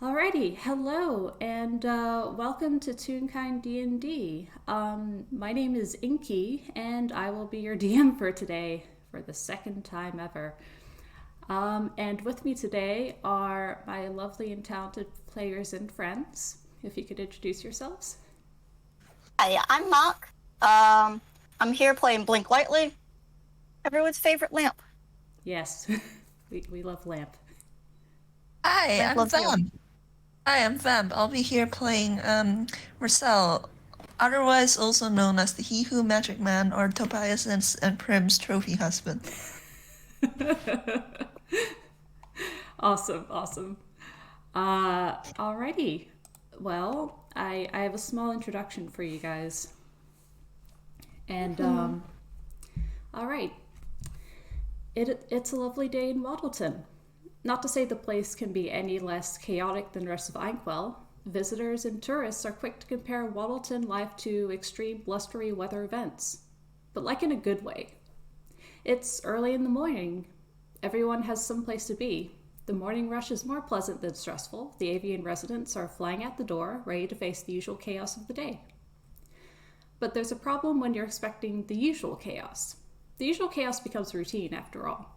Alrighty, hello, and welcome to Toonkind DnD. My name is Inky, and I will be your DM for today for the second time ever. And with me today are my lovely and talented players and friends. If you could introduce yourselves. Hi, I'm Mark. I'm here playing Blink Lightly, everyone's favorite lamp. Yes, we love Lamp. Hi, Lamp I'm loves you. Vamp. Hi, I'm Vamp. I'll be here playing Mersel, otherwise also known as the He Who Magic Man or Tobias and Prim's trophy husband. Awesome. Alrighty. Well, I have a small introduction for you guys. And, all right. It's a lovely day in Waddleton. Not to say the place can be any less chaotic than the rest of Inkwell. Visitors and tourists are quick to compare Waddleton life to extreme blustery weather events, but like in a good way. It's early in the morning. Everyone has some place to be. The morning rush is more pleasant than stressful. The avian residents are flying out the door, ready to face the usual chaos of the day. But there's a problem when you're expecting the usual chaos. The usual chaos becomes routine, after all.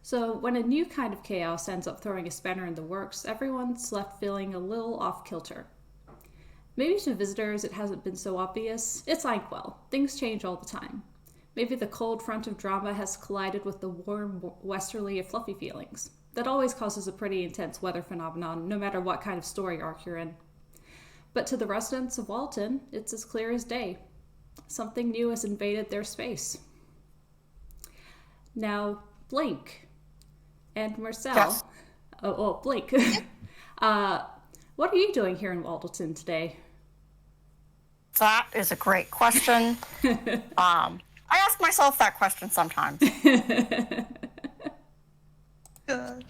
So when a new kind of chaos ends up throwing a spanner in the works, everyone's left feeling a little off kilter. Maybe to visitors it hasn't been so obvious. It's Inkwell. Things change all the time. Maybe the cold front of drama has collided with the warm westerly of fluffy feelings. That always causes a pretty intense weather phenomenon, no matter what kind of story arc you're in. But to the residents of Walton, it's as clear as day. Something new has invaded their space. Now, Blink and Mersel. Yes. Blink. What are you doing here in Waddleton today? That is a great question. I ask myself that question sometimes. Gosh.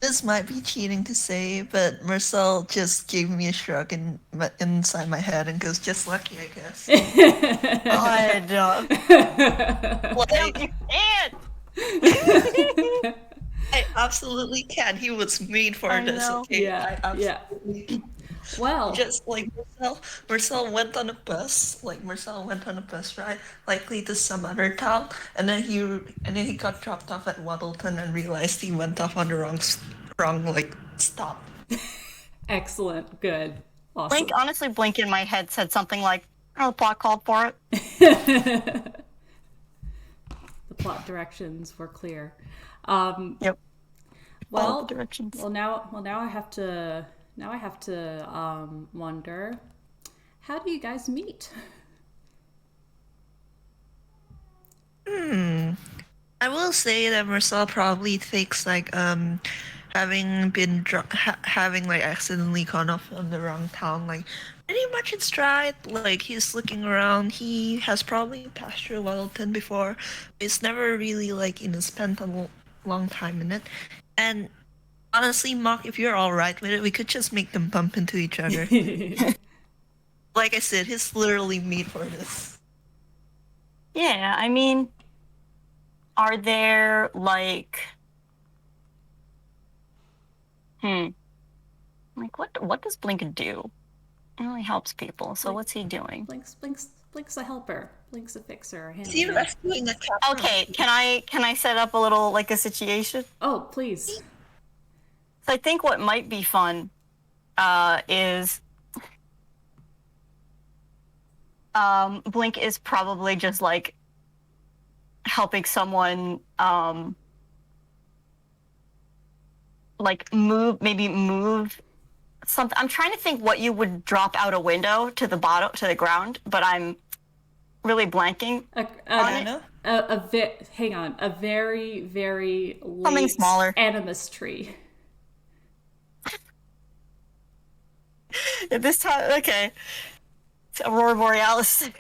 This might be cheating to say, but Mersel just gave me a shrug inside my head and goes, "Just lucky, I guess." God. Like, You can't! I absolutely can. He was made for I this. know. Okay, Yeah, I absolutely can. Well, Just like Marcel went on a bus, ride, likely to some other town, and then he got dropped off at Waddleton and realized he went off on the wrong like stop. excellent. Good. Awesome. Blink in my head said something like, "Oh, the plot called for it." The plot directions were clear. Yep. Well, Follow the directions. now I have to wonder, how do you guys meet? I will say that Marcel probably thinks like having been having like accidentally gone off on the wrong town, like pretty much it's right. Like he's looking around, he has probably passed through Waddleton before. It's never really like spent a long time in it. And honestly, Mark, if you're all right with it, we could just make them bump into each other. Like I said, he's literally made for this. Yeah, I mean, are there like, like what does Blink do? It really helps people. So what's he doing? Blink's a helper. Blink's a fixer. Is he rescuing a cat? Okay, can I set up a little like a situation? Oh, please. So I think what might be fun is Blink is probably just like helping someone like move something. I'm trying to think what you would drop out a window to the bottom to the ground, but I'm really blanking on it. Hang on. A very, very Something late smaller. animus tree. At this time, okay. It's Aurora Borealis.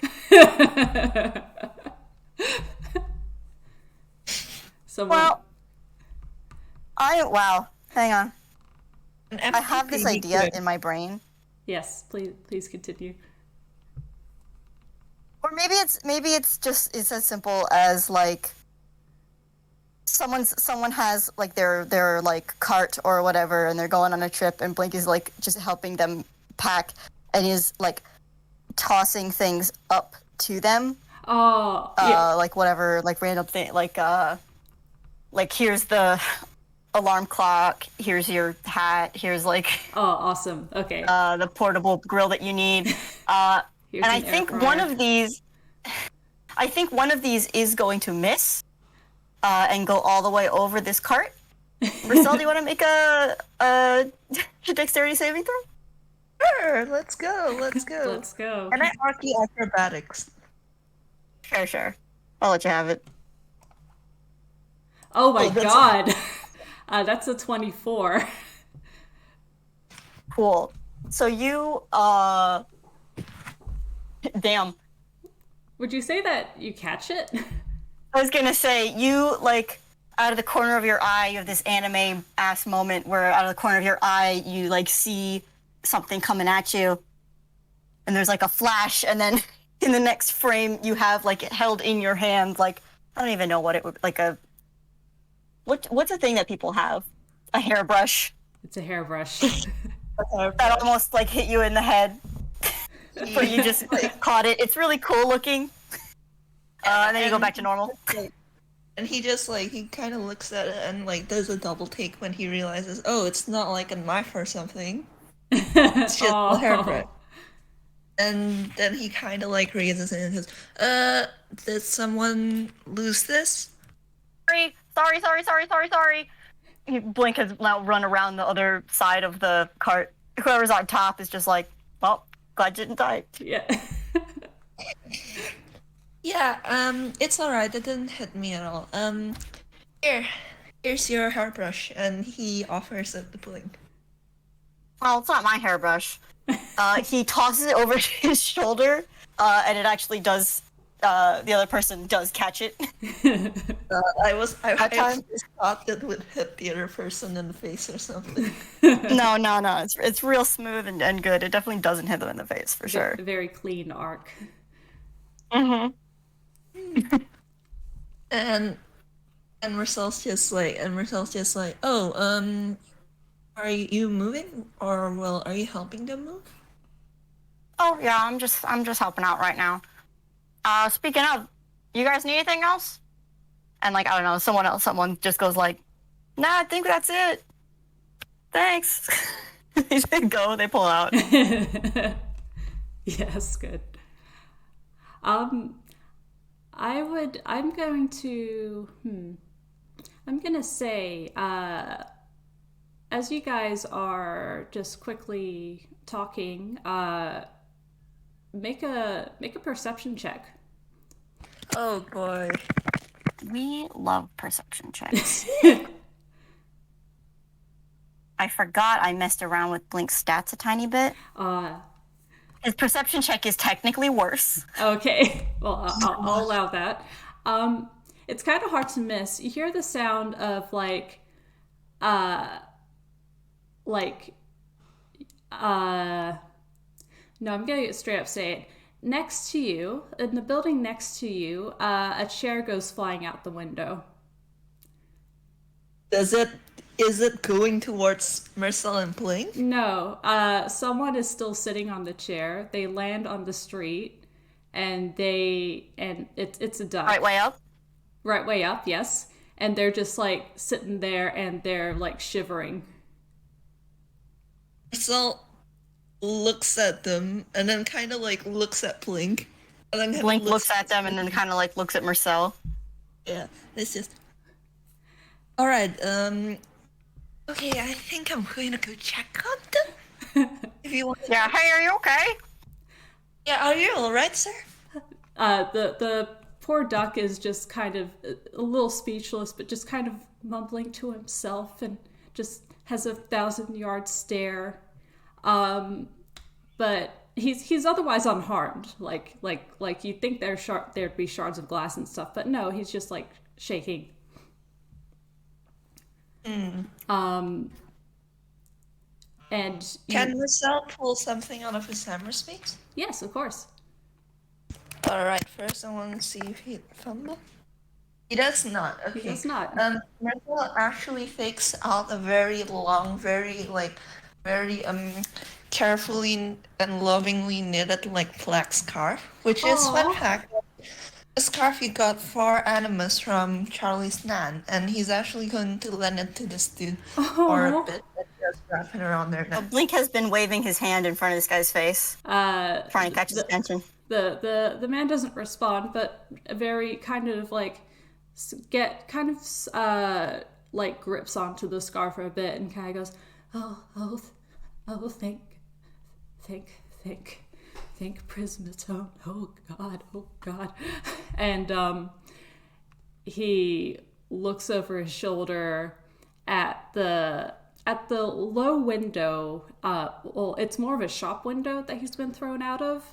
Well, hang on. I have this idea in my brain. Yes, please continue. Or maybe it's just as simple as like someone has like their like cart or whatever, and they're going on a trip, and Blink is like just helping them pack, and he's like tossing things up to them. Oh, yeah. Like whatever, like random thing, like here's the alarm clock, here's your hat, here's like Oh, awesome. Okay. the portable grill that you need. And I think one of these is going to miss and go all the way over this cart. Mersel, do you want to make a dexterity saving throw? Sure, let's go. Let's go. And I argue acrobatics. Sure. I'll let you have it. Oh my god. That's a 24. Cool. So you, damn. Would you say that you catch it? I was gonna say, you, like, out of the corner of your eye, you have this anime-ass moment where out of the corner of your eye, you, like, see something coming at you, and there's, like, a flash, and then in the next frame, you have, like, it held in your hand, like, I don't even know what it would, like a... What's a thing that people have? A hairbrush. It's a hairbrush. That almost, like, hit you in the head. But you just like, caught it. It's really cool looking. And then you go back to normal. And he just, like, he kind of looks at it and, like, does a double take when he realizes, oh, it's not like a knife or something. It's just a hairbrush. And then he kind of, like, raises it and says, did someone lose this? Sorry. Blink has now run around the other side of the cart. Whoever's on top is just like, well, glad you didn't die. Yeah. Yeah, it's alright, it didn't hit me at all. Here's your hairbrush, and he offers it to Blink. Well, it's not my hairbrush. He tosses it over his shoulder, and it actually does, the other person does catch it. I just thought that would hit the other person in the face or something. No. It's real smooth and good. It definitely doesn't hit them in the face, for sure. Very clean arc. Mm-hmm. And Mercel's just like, oh, are you moving? Or, well, are you helping them move? Oh, yeah, I'm just helping out right now. Speaking of, you guys need anything else? And, like, I don't know, someone just goes like, nah, I think that's it. Thanks. They go, they pull out. Yes, good. I'm gonna say, as you guys are just quickly talking, make a perception check. Oh boy. We love perception checks. I forgot I messed around with Blink's stats a tiny bit. His perception check is technically worse. Okay, well, I'll allow that. It's kind of hard to miss. You hear the sound of no, I'm gonna straight up say it. Next to you, in the building next to you, a chair goes flying out the window. Is it going towards Mersel and Blink? No, someone is still sitting on the chair. They land on the street, and it's a duck. Right way up? Right way up, yes. And they're just like sitting there, and they're like shivering. Mersel looks at them, and then kind of like looks at Blink. And then Blink looks at them, and then kind of like looks at Mersel. Yeah, it's just... Alright, okay, I think I'm going to go check on them. If you want to... Yeah, hey, are you okay? Yeah, are you alright, sir? The poor duck is just kind of a little speechless, but just kind of mumbling to himself and just has a 1,000-yard stare. But he's otherwise unharmed. Like you'd think there'd be shards of glass and stuff, but no, he's just like shaking. And can Mersel pull something out of his hammer space? Yes, of course. Alright, first I want to see if he fumble. He does not. Okay. He does not. Mersel actually takes out a very long, very carefully and lovingly knitted like black scarf, which is fun fact. A scarf he got for Animus from Charlie's Nan, and he's actually going to lend it to this dude for a bit and just wrap it around their neck. Blink has been waving his hand in front of this guy's face, trying to catch his attention. The man doesn't respond, but very kind of like like grips onto the scarf for a bit and kind of goes, think Prismatone. Oh God. And he looks over his shoulder at the low window. Well, it's more of a shop window that he's been thrown out of.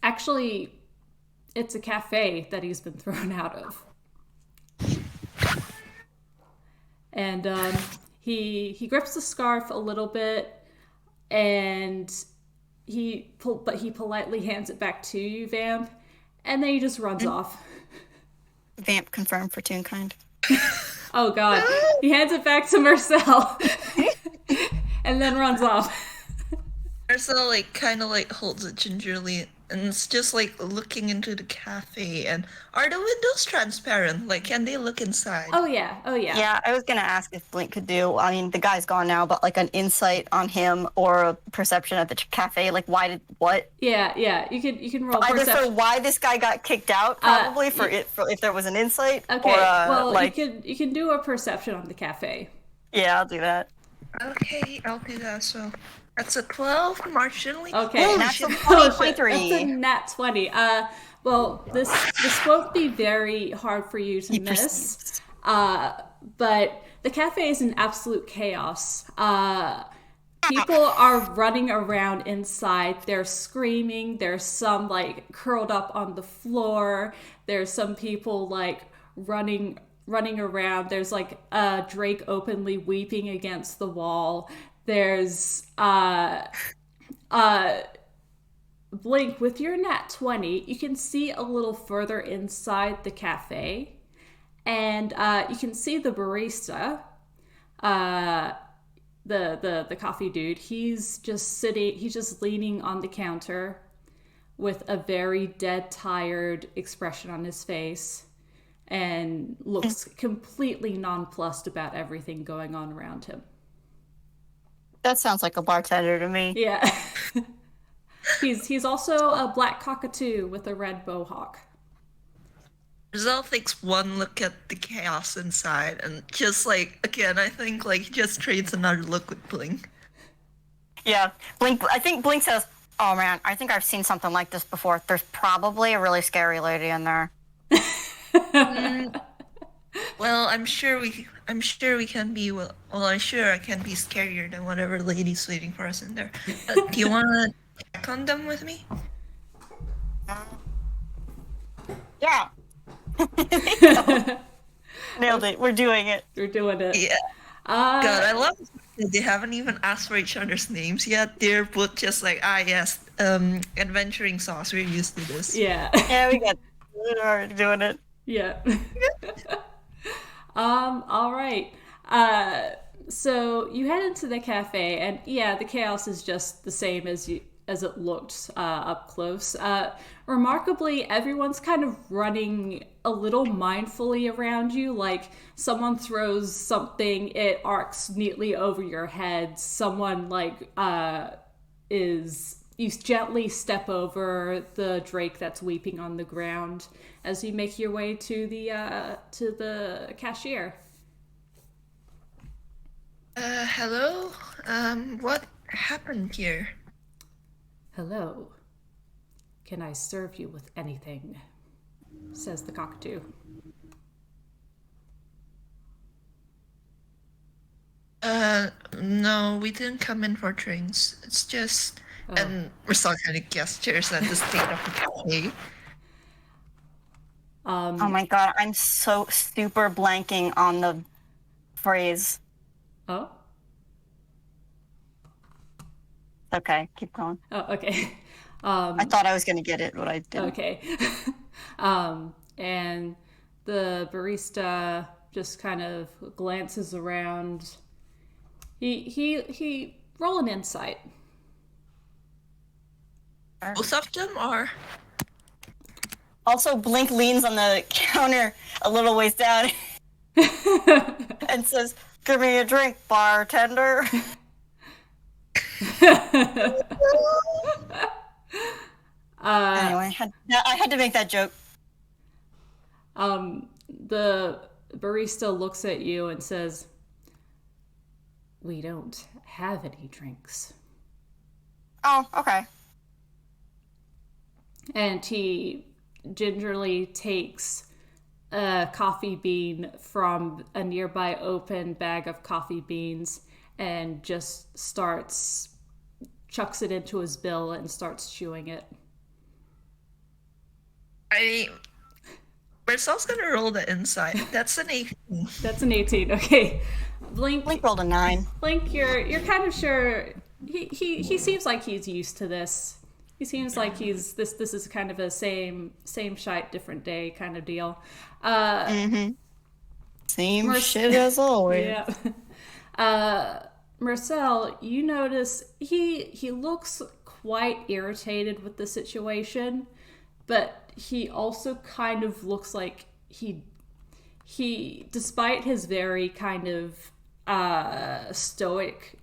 Actually, it's a cafe that he's been thrown out of. And he grips the scarf a little bit, and he politely hands it back to you, Vamp, and then he just runs off. Vamp confirmed for Toonkind. Oh God, he hands it back to Mersel, and then runs off. Mersel kind of holds it gingerly, and it's just looking into the cafe. And are the windows transparent? Can they look inside? Oh yeah. Yeah, I was gonna ask if Blink could do. I mean, the guy's gone now, but an insight on him or a perception at the cafe. What? Yeah. You can roll either perception. for why this guy got kicked out, probably for if there was an insight. Okay. Or, you can do a perception on the cafe. Yeah, I'll do that. Okay, I'll do that. So. That's a 12 marginally. Okay, that's a 23. That's a nat 20. Well, this won't be very hard for you to miss. But the cafe is in absolute chaos. People are running around inside. They're screaming. There's some curled up on the floor. There's some people running around. There's a Drake openly weeping against the wall. There's Blink, with your nat 20, you can see a little further inside the cafe, and you can see the barista, the coffee dude. He's just leaning on the counter with a very dead, tired expression on his face, and looks completely nonplussed about everything going on around him. That sounds like a bartender to me. Yeah. He's also a black cockatoo with a red mohawk. Mersel takes one look at the chaos inside and just again, I think just trades another look with Blink. Yeah. I think Blink says, "Oh man, I think I've seen something like this before. There's probably a really scary lady in there." Well, I'm sure I can be I'm sure I can be scarier than whatever lady's waiting for us in there. Do you want to check on them with me? Yeah. Nailed it. We're doing it. We're doing it. Yeah. God, I love it. They haven't even asked for each other's names yet. They're both just yes, adventuring sauce. We're used to this. Yeah. Yeah, we're doing it. Yeah. All right. So you head into the cafe, and yeah, the chaos is just the same as it looked up close. Remarkably, everyone's kind of running a little mindfully around you. Someone throws something, it arcs neatly over your head. Someone you gently step over the Drake that's weeping on the ground as you make your way to the cashier. Hello? What happened here? Hello. Can I serve you with anything? Says the cockatoo. No, we didn't come in for drinks. It's just... Oh. And Mersel kind of gestures at the state of the cafe. Oh my god, I'm so super blanking on the phrase. Oh? Okay, keep going. Oh, okay. I thought I was going to get it, but I didn't. Okay. and the barista just kind of glances around. He roll an insight. Both of them are. Also, Blink leans on the counter a little ways down and says, "Give me a drink, bartender." Anyway, I had to make that joke. The barista looks at you and says, "We don't have any drinks." Oh, okay. And he gingerly takes a coffee bean from a nearby open bag of coffee beans and just chucks it into his bill and starts chewing it. Marcel's gonna roll the inside. That's an 18. That's an 18. Okay. Blink rolled a 9. Blink, you're kind of sure he seems like he's used to this. He seems like this is kind of a same shite, different day kind of deal. Same shit as always. Yeah. Mersel, you notice he looks quite irritated with the situation, but he also kind of looks like he despite his very kind of stoic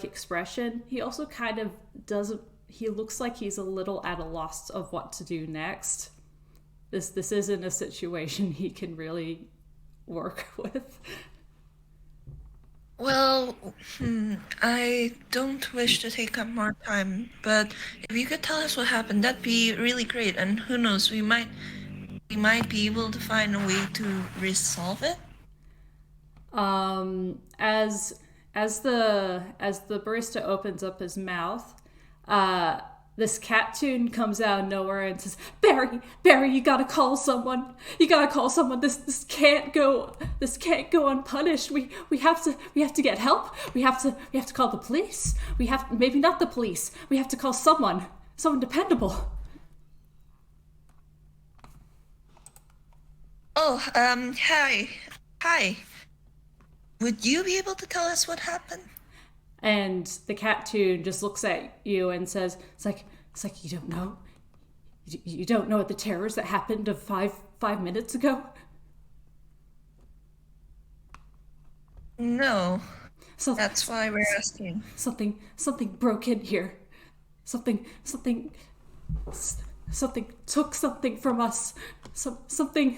expression, he also kind of he looks like he's a little at a loss of what to do next. This isn't a situation he can really work with. Well, I don't wish to take up more time, but if you could tell us what happened, that'd be really great. And who knows, we might be able to find a way to resolve it. As the barista opens up his mouth, this cat tune comes out of nowhere and says, Barry, you gotta call someone. This can't go unpunished. We have to get help. We have to call the police. Maybe not the police. We have to call someone dependable. Oh, hi. Would you be able to tell us what happened? And the cat tune just looks at you and says, it's like you don't know? You don't know the terrors that happened of five minutes ago? No. So that's why we're asking. Something broke in here. Something took something from us. Something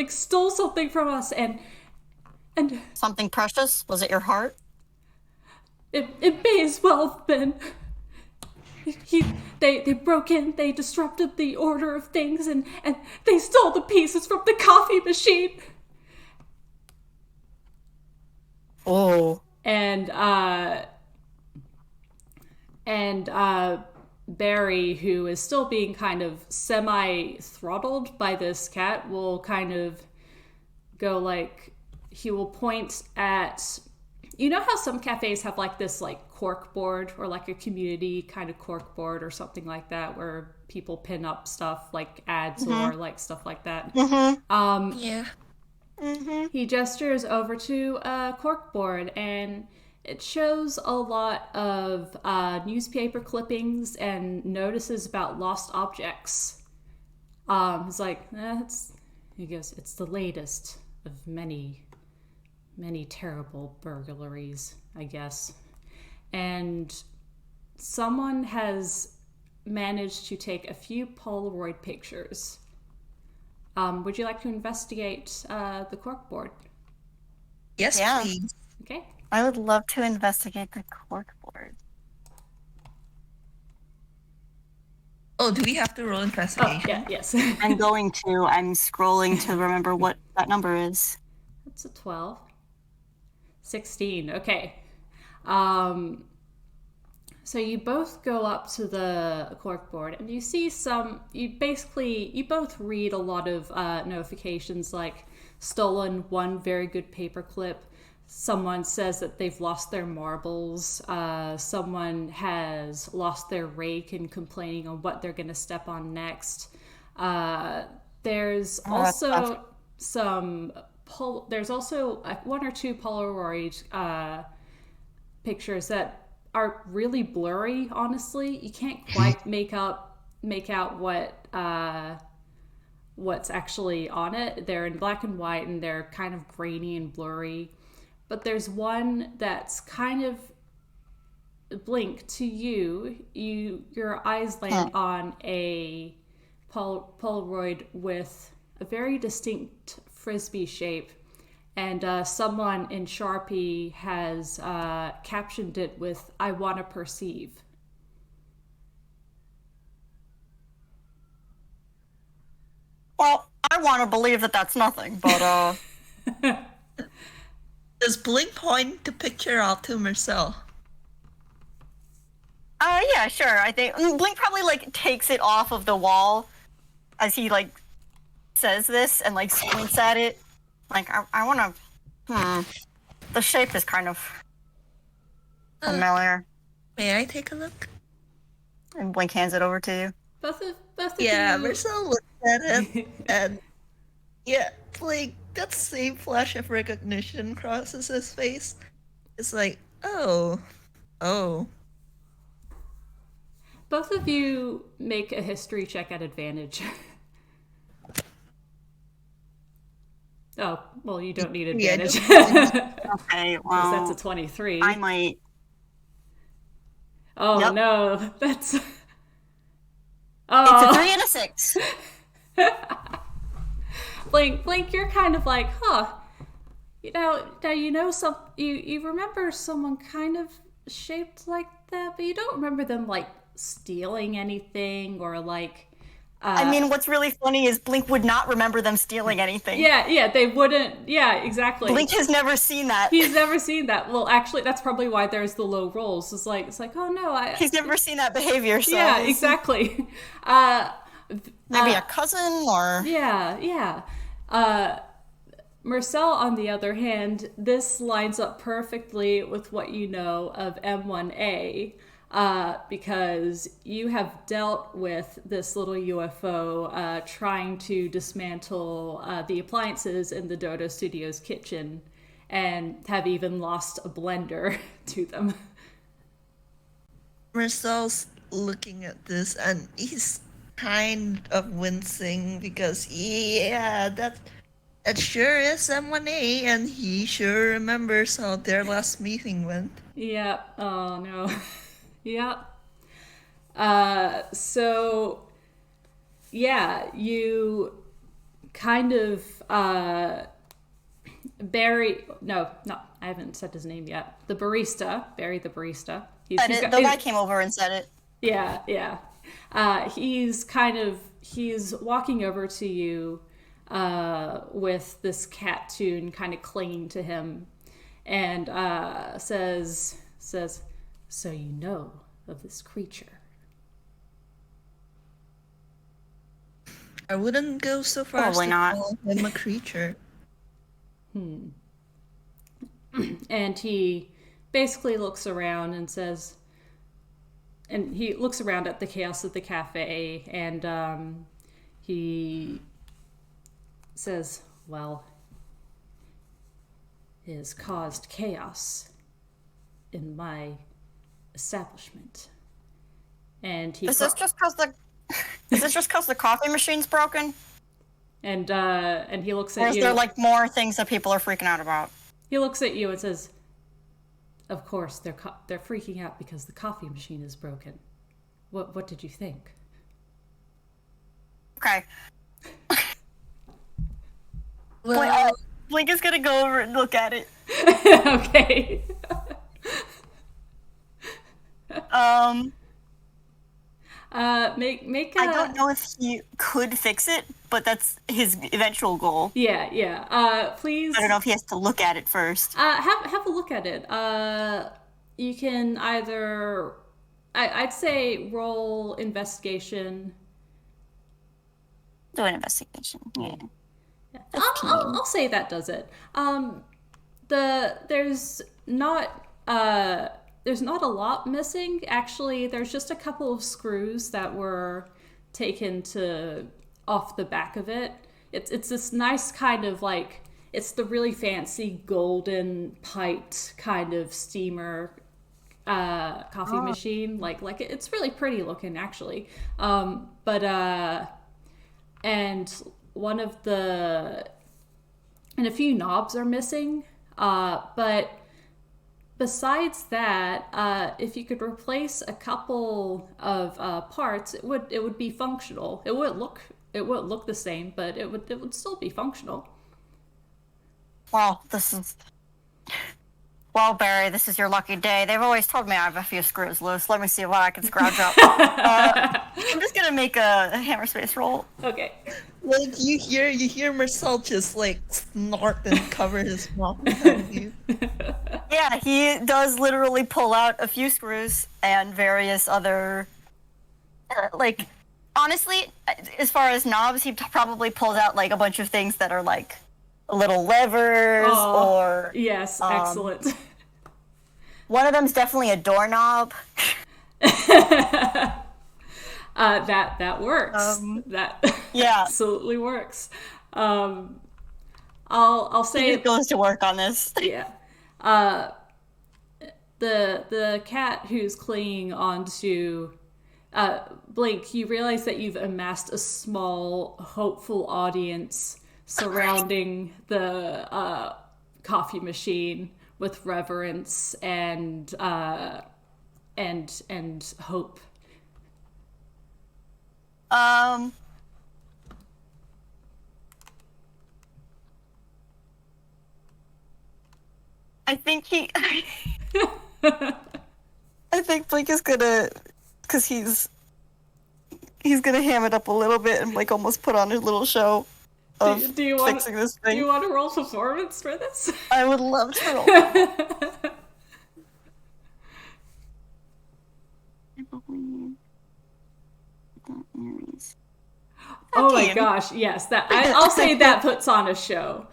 stole something from us and something precious? Was it your heart? It may as well have been. They broke in, they disrupted the order of things, and they stole the pieces from the coffee machine. Oh. And Barry, who is still being kind of semi-throttled by this cat, will kind of go like, he will point at, you know how some cafes have like this like cork board or like a community kind of cork board or something like that where people pin up stuff like ads or like stuff like that. Yeah. He gestures over to a cork board and it shows a lot of newspaper clippings and notices about lost objects. He's like, he goes, it's the latest of many terrible burglaries, I guess. And someone has managed to take a few Polaroid pictures. Would you like to investigate the corkboard? Yes, please. Okay. I would love to investigate the corkboard. Oh, do we have to roll investigation? Oh, yeah, yes. I'm going to. I'm scrolling to remember what that number is. That's a 12. 16, okay. So you both go up to the corkboard and you see you both read a lot of notifications like stolen one very good paperclip. Someone says that they've lost their marbles. Someone has lost their rake and complaining on what they're going to step on next. There's also there's also one or two Polaroid pictures that are really blurry. Honestly, you can't quite make out what's actually on it. They're in black and white and they're kind of grainy and blurry. But there's one that's kind of Blink to you. Your eyes land on a Polaroid with a very distinct frisbee shape, and someone in Sharpie has captioned it with "I wanna perceive." Well, I want to believe that that's nothing, but Does Blink point the picture out to Mersel? Yeah, sure. I think Blink probably like takes it off of the wall as he like says this and like squints at it. Like I want to. The shape is kind of familiar. May I take a look? And Blink hands it over to you. Both of Yeah, you. Mersel looks at it and yeah, like that same flash of recognition crosses his face. It's like, oh. Both of you make a history check at advantage. Oh, well, you don't need advantage. Okay, well, that's a 23. I might. Oh, Yep. no, that's... It's Oh, a 3 and a 6. Blink, you're kind of like, huh? You remember someone kind of shaped like that, but you don't remember them like stealing anything or like. I mean, what's really funny is Blink would not remember them stealing anything. Yeah, they wouldn't. Yeah, exactly. Blink has never seen that. He's never seen that. Well, actually, that's probably why there's the low rolls. It's like, oh no, He's never seen that behavior. So yeah, exactly. Maybe a cousin or Yeah. Mersel, on the other hand, this lines up perfectly with what you know of M1A, because you have dealt with this little UFO trying to dismantle the appliances in the Dodo Studios kitchen, and have even lost a blender to them. Mersel's looking at this and he's kind of wincing because that sure is M1A, and he sure remembers how their last meeting went. Yeah. Oh no. Yeah. So yeah, you kind of Barry. No, I haven't said his name yet. The barista, Barry the barista. the guy came over and said it. Yeah. He's walking over to you with this cat tune kind of clinging to him, and says, "So you know of this creature?" I wouldn't go so far as to call him a creature. And he basically looks around and says, and he looks around at the chaos of the cafe, and he says, "Well, it has caused chaos in my establishment." And he Is this just because the coffee machine's broken? And he looks at you. Or is there like more things that people are freaking out about? He looks at you and says, "Of course, they're freaking out because the coffee machine is broken. What did you think?" Okay. Well, Blink is gonna go over and look at it. Okay. Make a... I don't know if he could fix it, but that's his eventual goal. Yeah. Please. I don't know if he has to look at it first. Have a look at it. You can either, I'd say, roll investigation. Do an investigation. Yeah. I'll say that does it. There's not a lot missing. Actually, there's just a couple of screws that were taken to off the back of it. It's this nice kind of like, it's the really fancy golden piped kind of steamer coffee machine. Like it's really pretty looking actually. And one of the, and a few knobs are missing. But besides that, if you could replace a couple of parts, it would be functional. It wouldn't look the same, but it would still be functional. Wow, well, Barry, this is your lucky day. They've always told me I have a few screws loose. Let me see what I can scrounge up. I'm just gonna make a hammer space roll. Okay. Like you hear Mersel just like snort and cover his mouth. Yeah, he does literally pull out a few screws and various other, like, honestly, as far as knobs, he probably pulls out like a bunch of things that are like little levers or yes, excellent. One of them's definitely a doorknob. That works. That absolutely works. I'll say it goes to work on this. Yeah. The cat who's clinging onto Blink, you realize that you've amassed a small, hopeful audience surrounding the coffee machine with reverence and hope. I think I think Blink is gonna, because he's gonna ham it up a little bit and like almost put on a little show of fixing this thing. Do you want to roll performance for this? I would love to roll. I believe that is. Oh my gosh, yes. I'll say that puts on a show.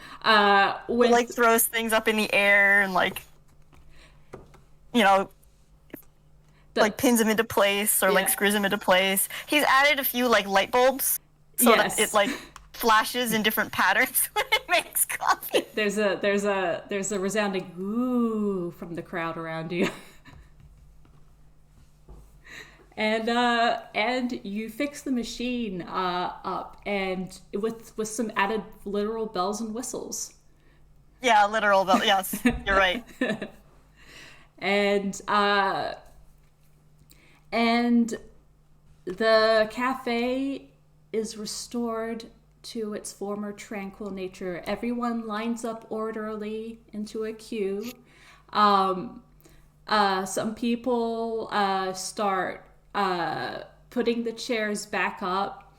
With like throws things up in the air and like, you know, like pins them into place or like screws them into place. He's added a few like light bulbs so that it like flashes in different patterns when it makes coffee. There's a resounding ooh from the crowd around you. And you fix the machine up, and with some added literal bells and whistles. Yeah, literal bells. Yes, you're right. And the cafe is restored to its former tranquil nature. Everyone lines up orderly into a queue. Some people start putting the chairs back up.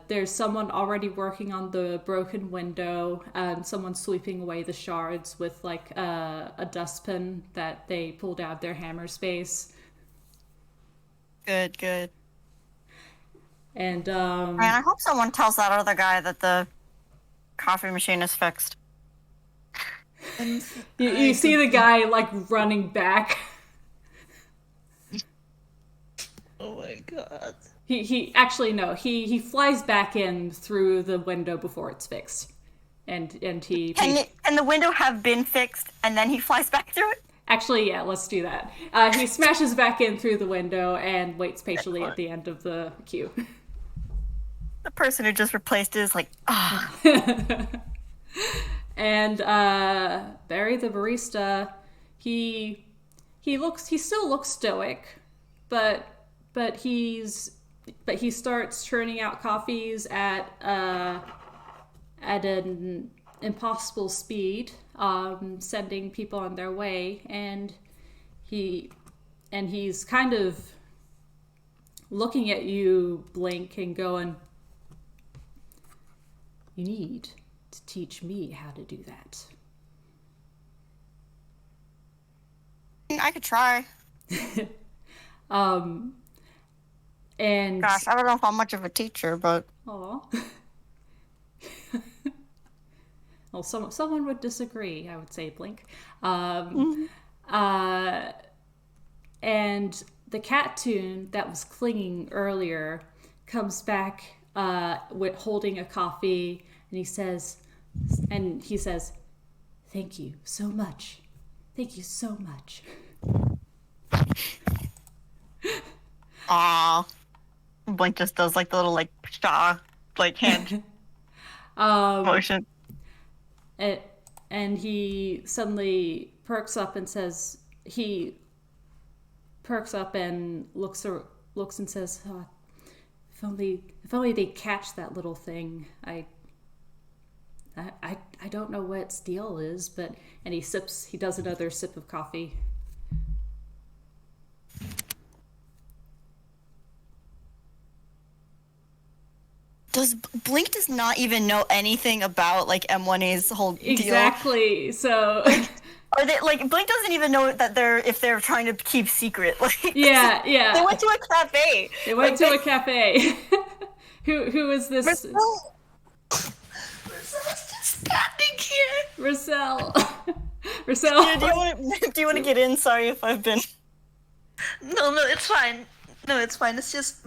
There's someone already working on the broken window, and someone sweeping away the shards with like a dustpan that they pulled out of their hammer space. Good. And I hope someone tells that other guy that the coffee machine is fixed. You see the guy like running back. Oh my god. He actually no. He flies back in through the window before it's fixed, and he. Can the window have been fixed and then he flies back through it? Actually, yeah. Let's do that. He smashes back in through the window and waits patiently at the end of the queue. The person who just replaced it is like, ah. And Barry the barista, he still looks stoic, but he starts churning out coffees at an impossible speed, sending people on their way, and he's kind of looking at you, Blink, and going, "You need to teach me how to do that." I could try. And gosh, I don't know if I'm much of a teacher, but aw. Well, someone would disagree, I would say, Blink. And the cat tune that was clinging earlier comes back holding a coffee, and he says, "Thank you so much. Thank you so much." Aww. Blink just does like the little like pshaw, like hand motion. And he suddenly perks up and says, looks and says, oh, if only they catch that little thing. I don't know what its deal is, and he does another sip of coffee. Blink does not even know anything about like M1A's whole deal. Exactly. So Or they like Blink doesn't even know that if they're trying to keep secret. Like yeah. They went to a cafe. A cafe. Who is this? Mersel's just standing here. Mersel. Do you want to get in? Sorry if I've been. No, it's fine. No, it's fine. It's just.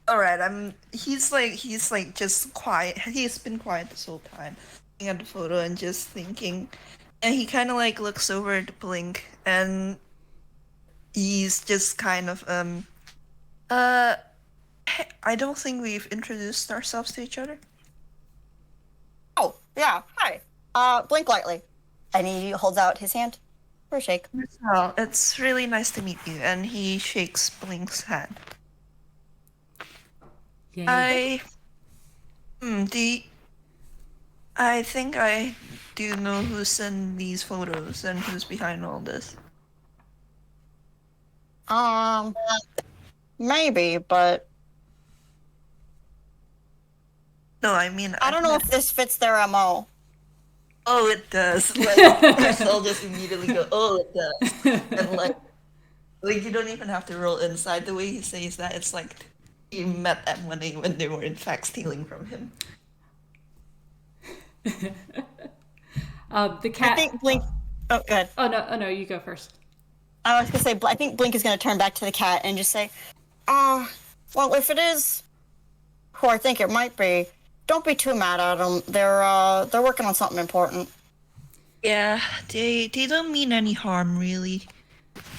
All right. He's just quiet. He's been quiet this whole time, looking at the photo and just thinking. And he kind of like looks over at Blink, and he's just kind of I don't think we've introduced ourselves to each other. Oh yeah, hi. Blink Lightly, and he holds out his hand for a shake. Well, it's really nice to meet you. And he shakes Blink's hand. Yeah. I think I do know who sent these photos and who's behind all this. Maybe, but No, I mean I don't know if this fits their MO. Oh, it does. Like I'll just immediately go, oh, it does, and like you don't even have to roll inside. The way he says that, it's like he met M1A when they were in fact stealing from him. The cat. I think Blink. Oh, good. Oh no, you go first. I was gonna say, I think Blink is gonna turn back to the cat and just say, well, if it is who I think it might be, don't be too mad at them. They're working on something important. Yeah, they don't mean any harm really.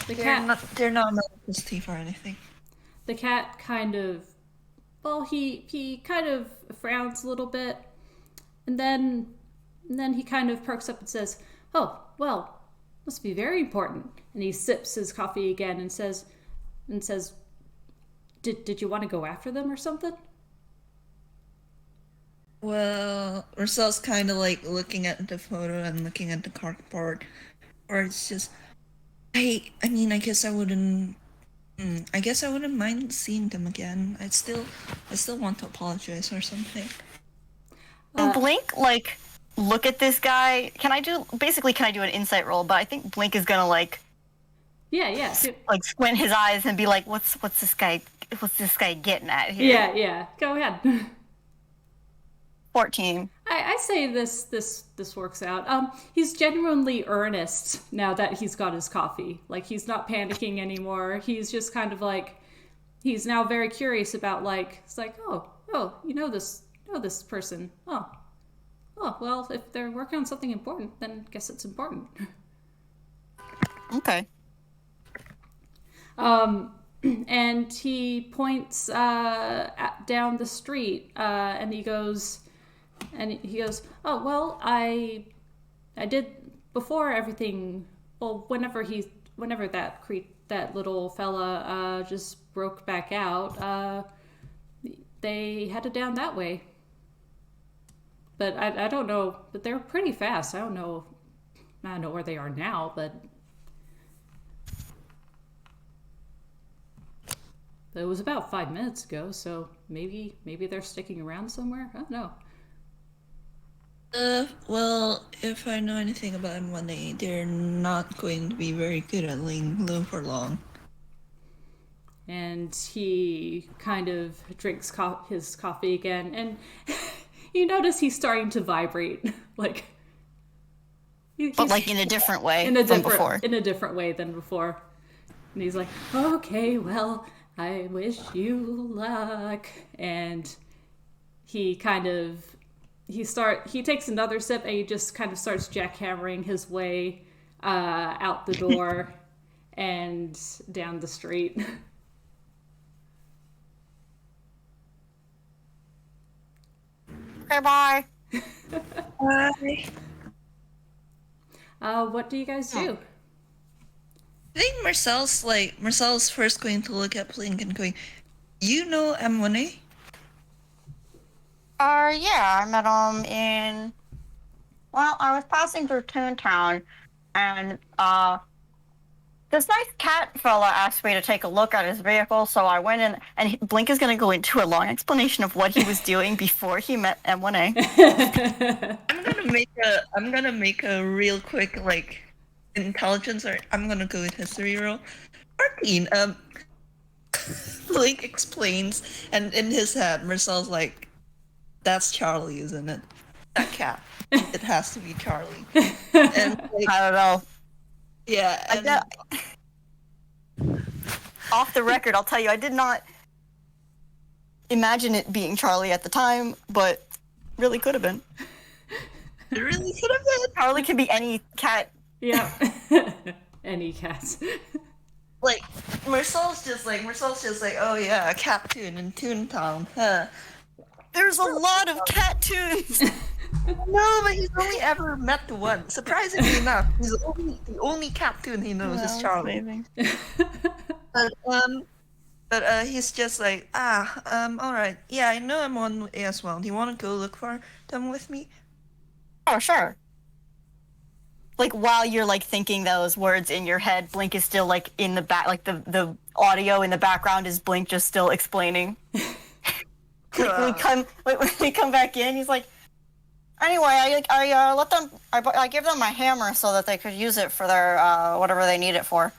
They're not malicious thief or anything. The cat kind of, he kind of frowns a little bit, and then he kind of perks up and says, "Oh, well, must be very important." And he sips his coffee again and says, "Did you want to go after them or something?" Well, Marcel's kind of like looking at the photo and looking at the cardboard, or it's just, I mean, I guess I wouldn't mind seeing them again. I still want to apologize or something. Blink, like, look at this guy. Can I do an insight roll? But I think Blink is gonna like, yeah, like squint his eyes and be like, what's this guy getting at here? Yeah. Go ahead. 14. I say this works out. He's genuinely earnest now that he's got his coffee. Like, he's not panicking anymore. He's just kind of like, he's now very curious about, like, it's like, oh, you know this person. Oh, well, if they're working on something important, then I guess it's important. Okay. And he points down the street, and he goes, "Oh, well, I did before everything. Well, whenever that little fella just broke back out, they headed down that way. But I don't know. But they're pretty fast. I don't know where they are now, but it was about 5 minutes ago. So maybe they're sticking around somewhere. I don't know." Well, if I know anything about M1A, they're not going to be very good at laying low for long. And he kind of drinks his coffee again, and you notice he's starting to vibrate, like. But like in a different way in a from before. In a different way than before. And he's like, "Okay, well, I wish you luck. And he takes another sip and he just kind of starts jackhammering his way out the door and down the street. Okay, bye. Bye. What do you guys do? I think Marcel's first going to look at Blink and going, "You know M1A?" Yeah, I met him I was passing through Toontown, and this nice cat fella asked me to take a look at his vehicle, so I went in, and Blink is going to go into a long explanation of what he was doing before he met M1A. I'm gonna make a real quick intelligence, or I'm gonna go with history roll. 14. Blink explains, and in his head, Marcel's like, "That's Charlie, isn't it? That cat. It has to be Charlie." And I don't know. Yeah. And off the record, I'll tell you, I did not imagine it being Charlie at the time, but really could have been. It really could have been. Charlie can be any cat. Yeah. Any cat. Marcel's just like, "Oh yeah, a cat tune in Toontown, huh?" There's a lot of cat tunes. No, but he's only ever met the one. Surprisingly enough, he's the only cat tune he knows is Charlie. But he's just like, all right. Yeah, I know I'm on as well. Do you want to go look for them with me? Oh, sure. While you're thinking those words in your head, Blink is still in the back, the audio in the background is Blink just still explaining. When we come back in, he's like, anyway, I let them, I give them my hammer so that they could use it for their whatever they need it for.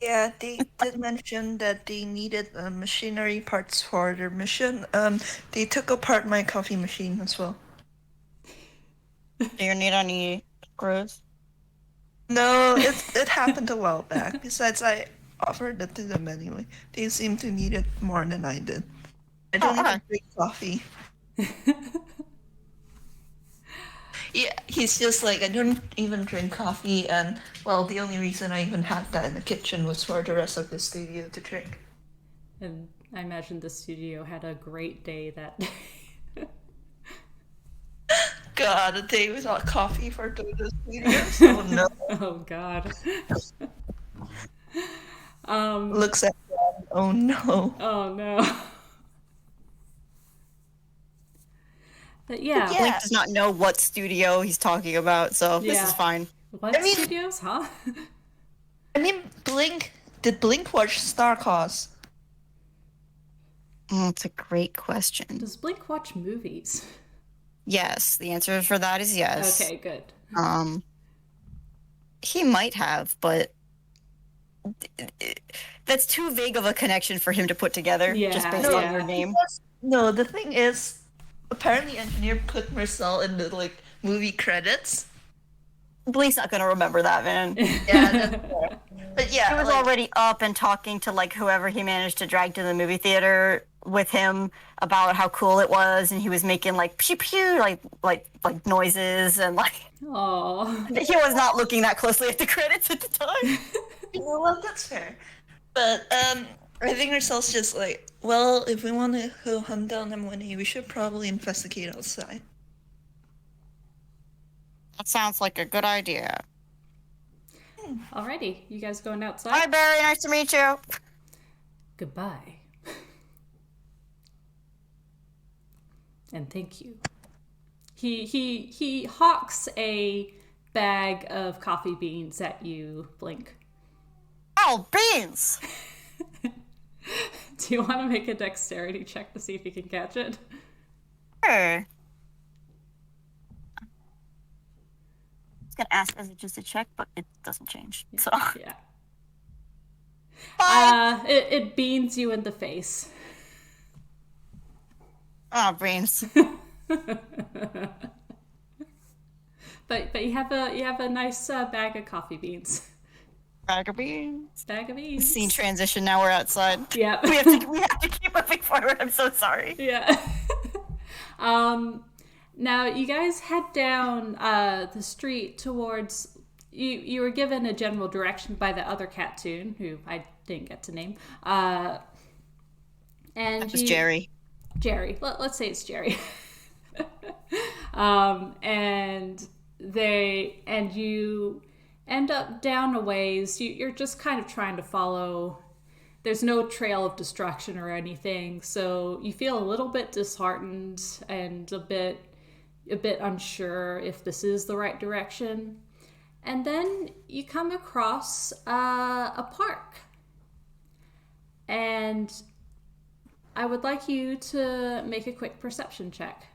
Yeah, they did mention that they needed machinery parts for their mission. They took apart my coffee machine as well. Do you need any screws? No, it happened a while back. Besides, I offered it to them anyway. They seem to need it more than I did. I don't even drink coffee. Yeah, he's just like, I don't even drink coffee, and, well, the only reason I even had that in the kitchen was for the rest of the studio to drink. And I imagine the studio had a great day that day. God, a day without coffee for the studio, so no. Oh, God. Looks at that, oh no. Oh, no. But yeah. Blink does not know what studio he's talking about, so this is fine. What studios, huh? I mean, did Blink watch Star Cause? That's a great question. Does Blink watch movies? Yes, the answer for that is yes. Okay, good. He might have, but that's too vague of a connection for him to put together, just based on your name. No, the thing is, apparently engineer put Mersel in the movie credits. Blink's not gonna remember that, man. Yeah, that's fair. But yeah, he was already up and talking to whoever he managed to drag to the movie theater with him about how cool it was, and he was making pew pew like noises and Oh. He was not looking that closely at the credits at the time. You know what? That's fair. But I think Mercel's just like, well, if we want to go hunt down M1A, we should probably investigate outside. That sounds like a good idea. Alrighty, you guys going outside? Hi, Barry. Nice to meet you. Goodbye. And thank you. He hawks a bag of coffee beans at you, Blink. Oh, beans! Do you want to make a dexterity check to see if you can catch it? Sure. I was gonna ask as just a check, but it doesn't change. Yeah. So yeah. Bye. It beans you in the face. Oh, beans. But you have a nice bag of coffee beans. Bag of beans. Bag of beans. Scene transition. Now we're outside. Yeah. we have to keep moving forward. I'm so sorry. Yeah. Now you guys head down the street towards. You were given a general direction by the other Cattoon, who I didn't get to name. And that was Jerry. Jerry. Let's say it's Jerry. And you end up down a ways. You're just kind of trying to follow. There's no trail of destruction or anything, so you feel a little bit disheartened and a bit unsure if this is the right direction. And then you come across a park. And I would like you to make a quick perception check.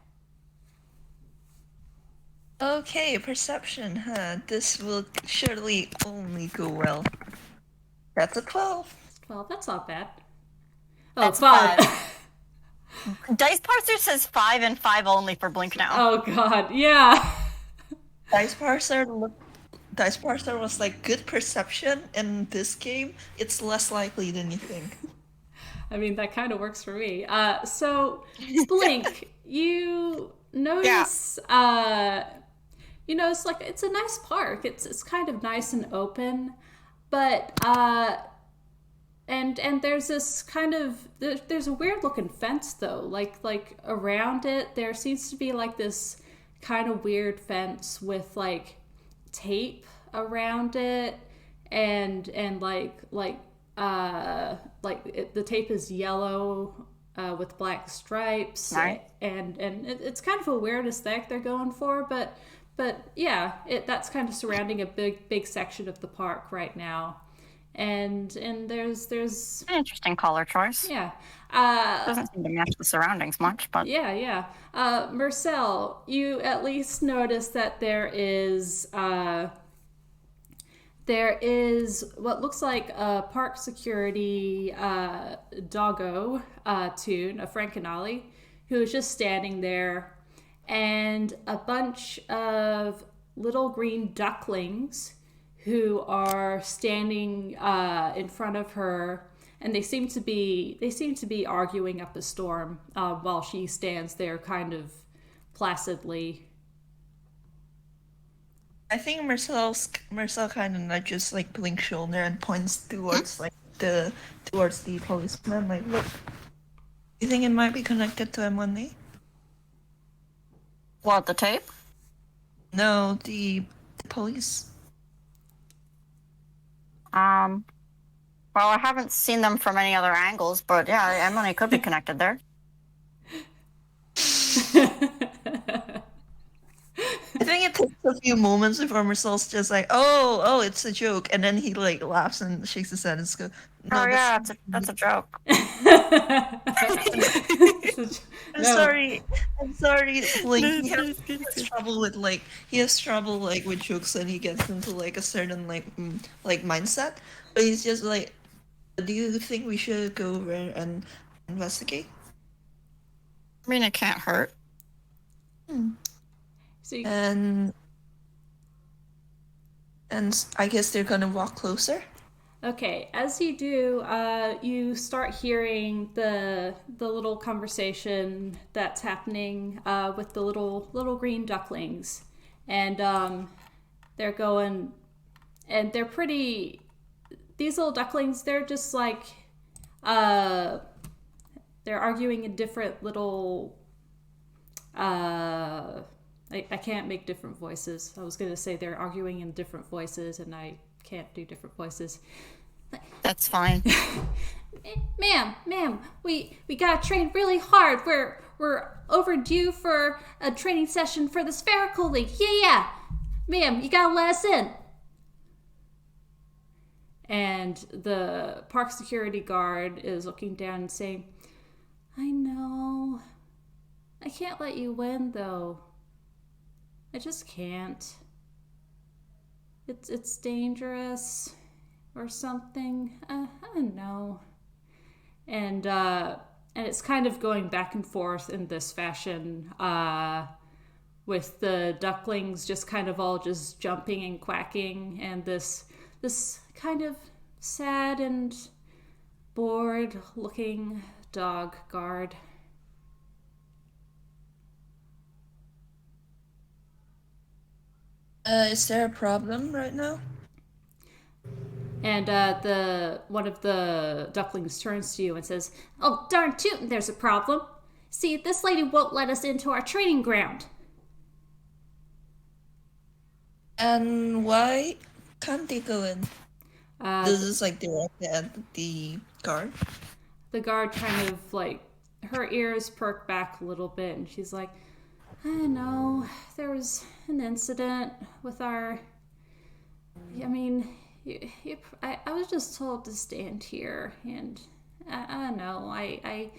Okay, perception, huh? This will surely only go well. That's a 12. 12, that's not bad. Oh, That's 5. Dice Parser says 5 and 5 only for Blink now. Oh god, yeah. Dice Parser was like good perception. In this game, it's less likely than you think. I mean, that kind of works for me. So, Blink, you notice, you know, it's like, it's a nice park. It's kind of nice and open, but, and there's this kind of, there's a weird looking fence though, like around it, there seems to be like this kind of weird fence with like tape around it, and the tape is yellow with black stripes. Right. And it's kind of a weird aesthetic they're going for, but yeah, that's kind of surrounding a big section of the park right now, and there's An interesting color choice. yeah. Doesn't seem to match the surroundings much, but Yeah. Mersel, you at least notice that there is what looks like a park security doggo Toon, a Frankenolly, who is just standing there, and a bunch of little green ducklings who are standing in front of her, and they seem to be arguing up a storm while she stands there kind of placidly. I think Mersel kind of nudges like Blink's shoulder and points towards the policeman. Like, look, you think it might be connected to M1A? what, the tape? No, the police. Well, I haven't seen them from any other angles, but yeah, Emily could be connected there. I think it takes a few moments before Mercel's just like, oh, it's a joke, and then he like laughs and shakes his head and goes, no, Oh yeah, that's a joke. I'm sorry. Like he has trouble with with jokes, and he gets into like a certain like mindset. But he's just like, do you think we should go over and investigate? I mean, it can't hurt. So you, And I guess they're gonna walk closer. okay, as you do, you start hearing the little conversation that's happening with the little green ducklings, and they're going, and they're pretty. These little ducklings, they're just like, they're arguing in different little. I can't make different voices. I was gonna say they're arguing in different voices, and I can't do different voices. That's fine. Ma'am, we gotta train really hard. We're overdue for a training session for the Spherical League. Yeah. Ma'am, you gotta let us in. And the park security guard is looking down and saying, I know. I can't let you win, though. I just can't. It's dangerous or something. I don't know. And it's kind of going back and forth in this fashion, with the ducklings just kind of all just jumping and quacking, and this this kind of sad and bored looking dog guard. Is there a problem right now? And one of the ducklings turns to you and says, "Oh, darn tootin', there's a problem. See, this lady won't let us into our training ground." And why can't they go in? This is like directed at the guard. The guard kind of like, her ears perk back a little bit, and she's like, "I know, there was an incident with our... I mean, I was just told to stand here, and I don't know, I'm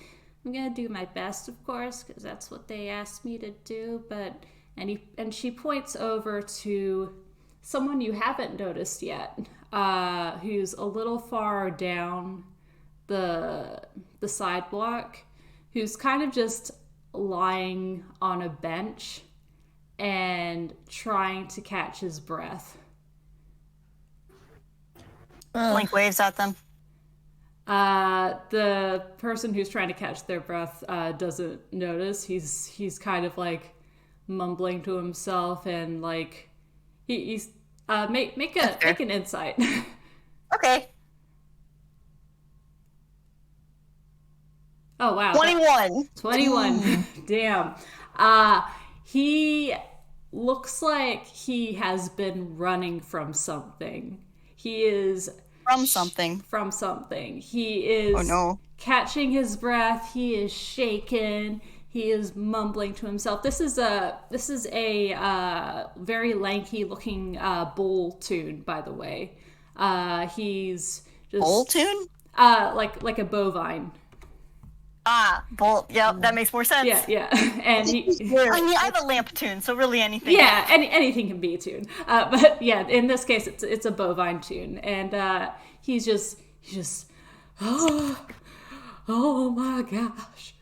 gonna do my best, of course, because that's what they asked me to do, but..." And she points over to someone you haven't noticed yet, who's a little far down the sidewalk, who's kind of just lying on a bench and trying to catch his breath. Blink waves at them. The person who's trying to catch their breath doesn't notice. He's kind of like mumbling to himself, and like he's make an insight. Okay. Oh wow. 21. 21. Damn. He looks like he has been running from something. He is From something. From something. He is Oh no. catching his breath. He is shaken. He is mumbling to himself. This is a very lanky looking bull tune, by the way. He's just Bull tune? like a bovine. Bull. Yep, that makes more sense. Yeah. And he, I mean, I have a lamp tune, so really anything. yeah, anything can be a tune. But yeah, in this case, it's a bovine tune, and he's just oh my gosh,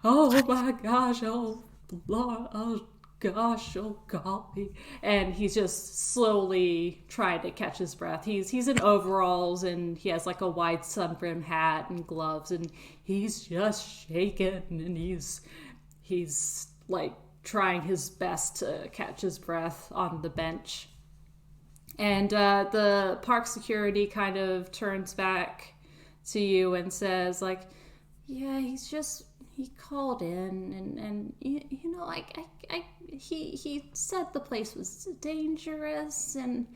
oh my gosh, oh Lord, oh gosh, oh golly, and he's just slowly trying to catch his breath. He's in overalls, and he has like a wide sun-brim hat and gloves, and he's just shaking, and he's like trying his best to catch his breath on the bench. And the park security kind of turns back to you and says, like, "Yeah, he called in, and you know, like he said the place was dangerous, and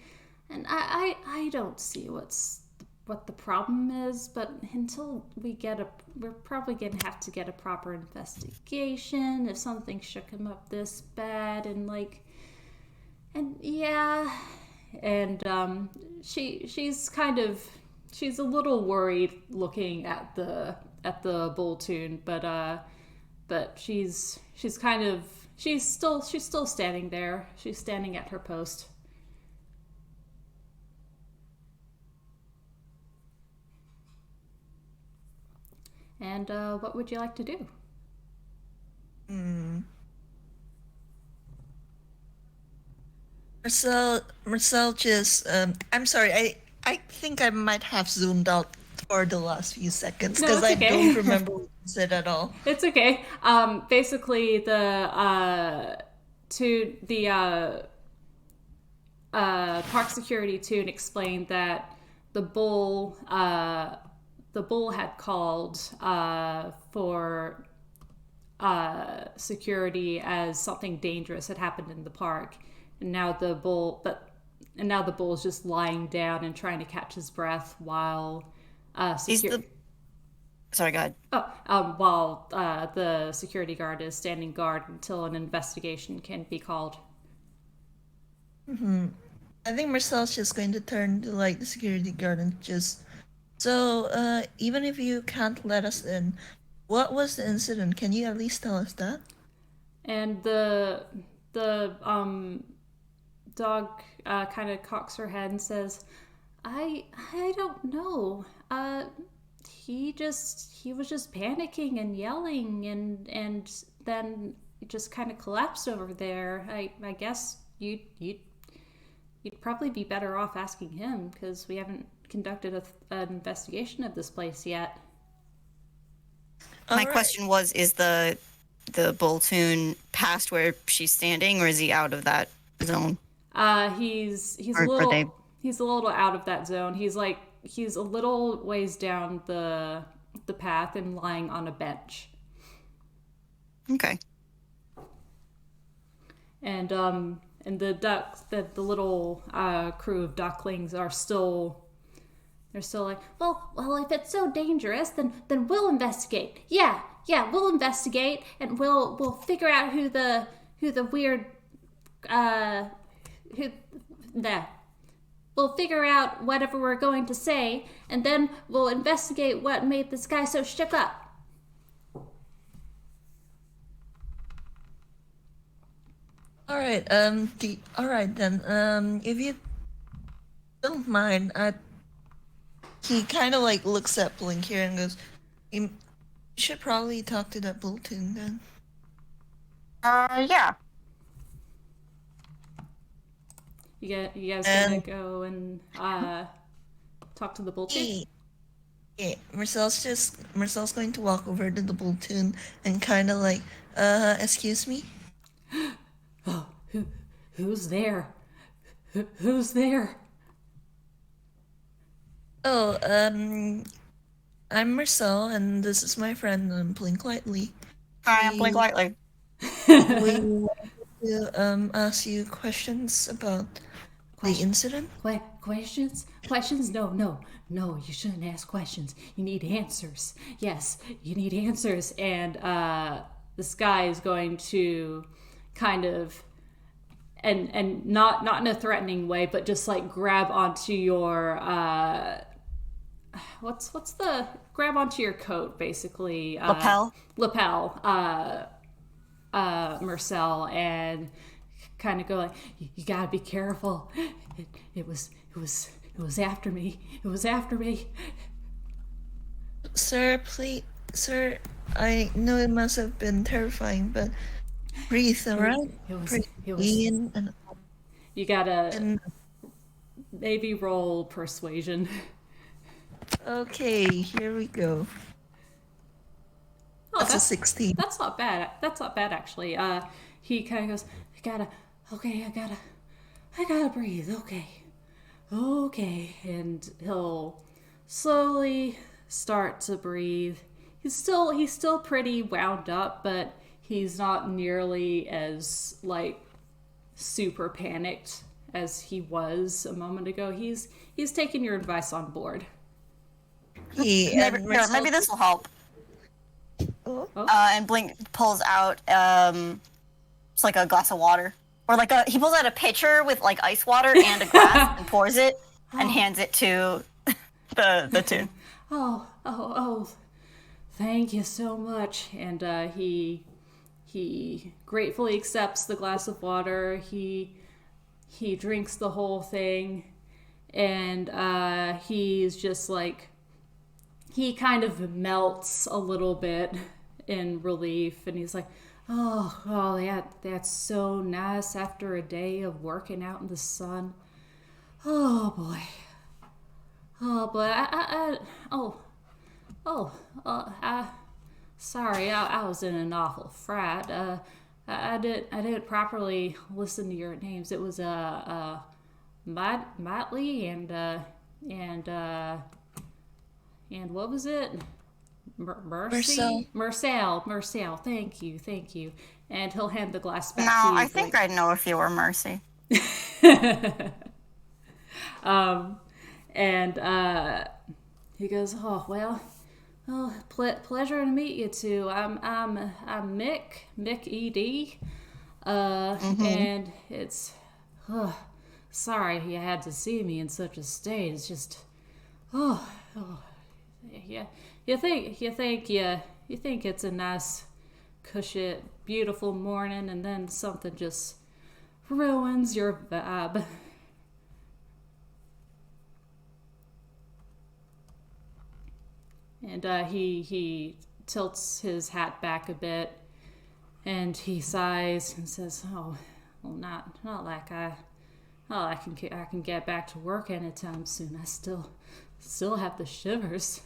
I don't see what the problem is, but until we're probably gonna have to get a proper investigation if something shook him up this bad, and yeah." And she's a little worried looking at the bull tune, but she's still standing there. She's standing at her post. And what would you like to do? Mersel just I'm sorry, I think I might have zoomed out for the last few seconds because I don't remember what you said at all. It's okay. Basically the park security tune explained that the bull had called for security as something dangerous had happened in the park, and now the bull is just lying down and trying to catch his breath while Sorry, go ahead. While the security guard is standing guard until an investigation can be called. I think Marcel's just going to turn to like the security guard and just, so even if you can't let us in, what was the incident? Can you at least tell us that? And the dog kind of cocks her head and says, I don't know. He was just panicking and yelling, and then it just kind of collapsed over there. I guess you you'd probably be better off asking him, because we haven't conducted an investigation of this place yet. My question was, is the Boltoon past where she's standing, or is he out of that zone? He's a little out of that zone. He's a little ways down the path and lying on a bench. Okay. And the ducks, the little crew of ducklings are still. They're still like, well, if it's so dangerous, then we'll investigate. Yeah, we'll investigate, and we'll figure out who the weird we'll figure out whatever we're going to say, and then we'll investigate what made this guy so shook up. All right. All right then. If you don't mind, he kind of like looks at Blink here and goes, "You should probably talk to that Bolton then." Yeah. You guys gonna go and talk to the Bolton? Yeah. Marcel's going to walk over to the Bolton and kind of like, excuse me. Oh, who's there? Who's there? Oh, I'm Mersel, and this is my friend, Blink Lightly. Hi, I'm Blink Lightly. We want to ask you questions about the incident. Questions? Questions? No, you shouldn't ask questions. You need answers. Yes, you need answers. And this guy is going to kind of, and not in a threatening way, but just like grab onto your grab onto your coat, basically. Lapel, Mersel, and kind of go like, you gotta be careful. It was after me. It was after me. Sir, please, sir, I know it must have been terrifying, but breathe, alright? In and out. You gotta maybe roll persuasion. Okay, here we go. Oh, that's a 16. That's not bad. That's not bad, actually. He kind of goes, I gotta breathe. Okay. And he'll slowly start to breathe. He's still pretty wound up, but he's not nearly as like super panicked as he was a moment ago. He's taking your advice on board. Maybe this will help. Oh. And Blink pulls out it's like a glass of water, or like he pulls out a pitcher with like ice water and a glass and pours it and hands it to the Toon. Oh, thank you so much. And he gratefully accepts the glass of water. He drinks the whole thing, and he's just like, he kind of melts a little bit in relief, and he's like, oh, that's so nice after a day of working out in the sun. Oh boy. Sorry, I was in an awful fright. I didn't properly listen to your names. It was Motley and what was it? Mercy? Mersel. Thank you. And he'll hand the glass back to you. No, I think I'd know if you were Mercy. And he goes, pleasure to meet you too. I'm Mick ED. And it's, sorry you had to see me in such a state. It's just, yeah. You think it's a nice, cushy, beautiful morning, and then something just ruins your vibe. And he tilts his hat back a bit, and he sighs and says, "Oh, well, not like I Oh, I can get back to work anytime soon. I still have the shivers.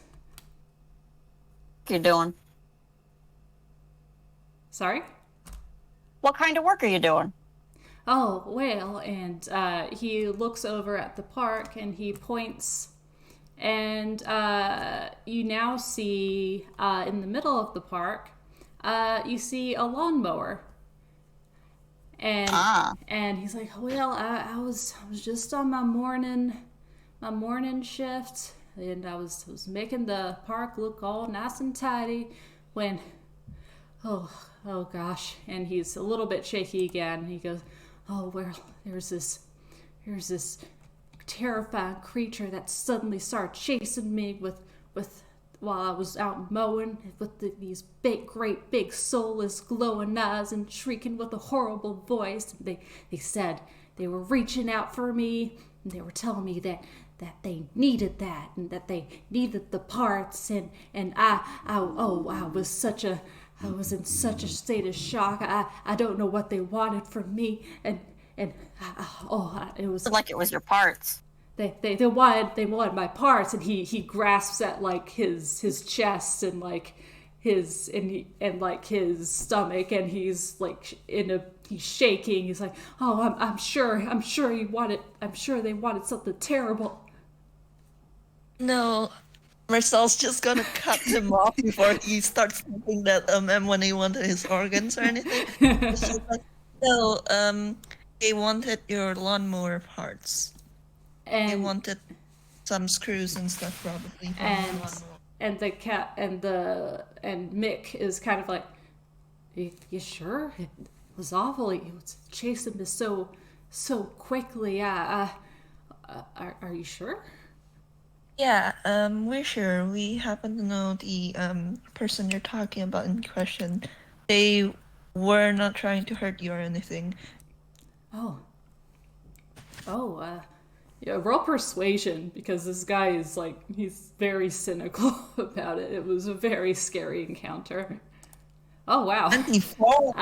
What are you doing? Sorry? What kind of work are you doing? Oh, well, and he looks over at the park and he points, and you now see in the middle of the park, you see a lawnmower. And he's like, well, I was just on my morning shift, and I was making the park look all nice and tidy when, oh gosh, and he's a little bit shaky again. He goes, oh, well, there's this terrifying creature that suddenly started chasing me with while I was out mowing with these great big soulless glowing eyes and shrieking with a horrible voice. They said they were reaching out for me, and they were telling me that they needed that and that they needed the parts, and I was in such a state of shock. I don't know what they wanted from me, and it was like it was your parts. They wanted my parts, and he grasps at like his chest and like his stomach, and he's like he's shaking. He's like, oh, I'm sure they wanted something terrible. No, Marcel's just gonna cut him off before he starts thinking that when he wanted his organs or anything. It's just like, no, they wanted your lawnmower parts. And they wanted some screws and stuff probably. And the cat and Mick is kind of like, you sure? It was awful. He was chasing me so quickly. Are you sure? Yeah, we're sure. We happen to know the person you're talking about in question. They were not trying to hurt you or anything. Yeah, roll persuasion, because this guy is like, he's very cynical about it. It was a very scary encounter. Oh wow. 24.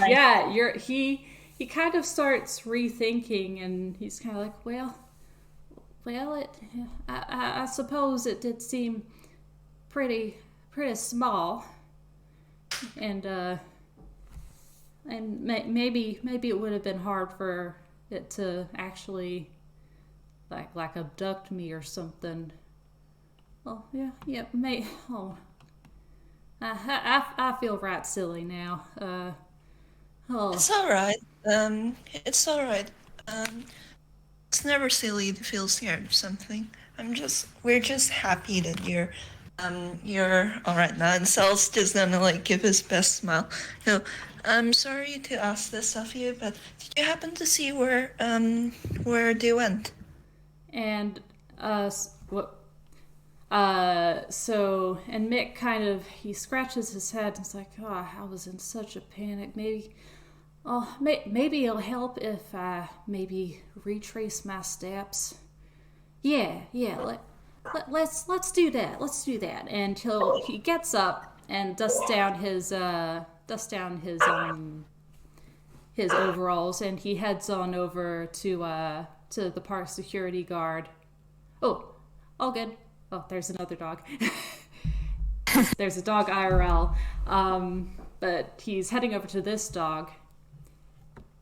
Yeah, he kind of starts rethinking, and he's kind of like, well, I suppose it did seem pretty small, and maybe it would have been hard for it to actually like abduct me or something. Oh yeah, I feel right silly now. It's all right. It's all right. It's never silly to feel scared of something. We're just happy that you're all right now. And Sal's just gonna like give his best smile. I'm sorry to ask this of you, but did you happen to see where they went? And Mick kind of, he scratches his head and is like, oh, I was in such a panic. Maybe it'll help if I maybe retrace my steps. Yeah. Let's do that. And he gets up and dusts down his overalls, and he heads on over to the park security guard. Oh, all good. Oh, there's another dog. There's a dog IRL. But he's heading over to this dog,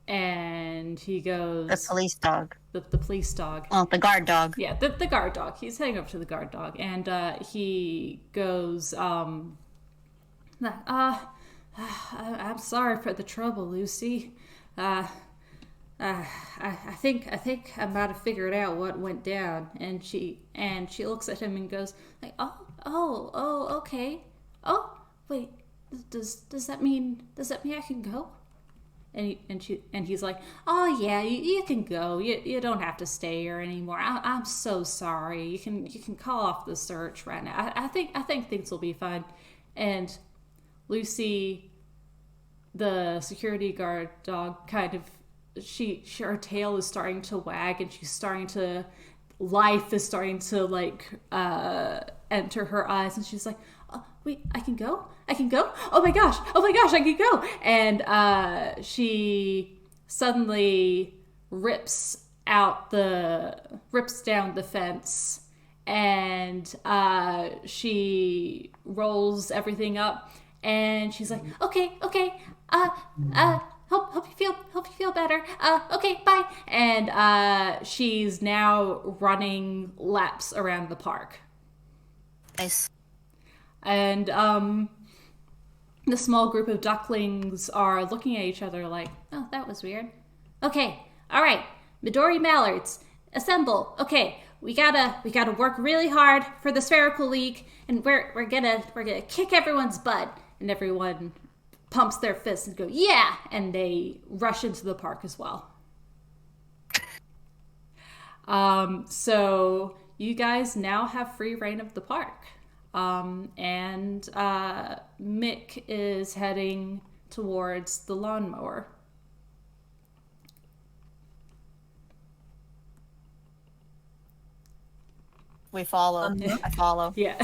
and he goes... The police dog. The police dog. Oh, the guard dog. Yeah, the guard dog. He's heading over to the guard dog, and he goes, I'm sorry for the trouble, Lucy. I think I might have figured out what went down. And she looks at him and goes like, oh, okay. Oh, wait, does that mean I can go? And he's like, oh yeah, you can go. You don't have to stay here anymore. I'm so sorry. You can call off the search right now. I think things will be fine. And Lucy, the security guard dog, kind of, her tail is starting to wag, and life is starting to like enter her eyes, and she's like, oh, wait, I can go? Oh my gosh, I can go. And she suddenly rips rips down the fence, and she rolls everything up, and she's like, okay, hope you feel better. Okay, bye. And she's now running laps around the park. Nice. And the small group of ducklings are looking at each other like, oh, that was weird. Okay, all right, Midori Mallards, assemble. Okay, we gotta work really hard for the Spherical League, and we're gonna kick everyone's butt. And everyone pumps their fists and go, yeah, and they rush into the park as well. So you guys now have free reign of the park. And Mick is heading towards the lawnmower. We follow. I follow. Yeah.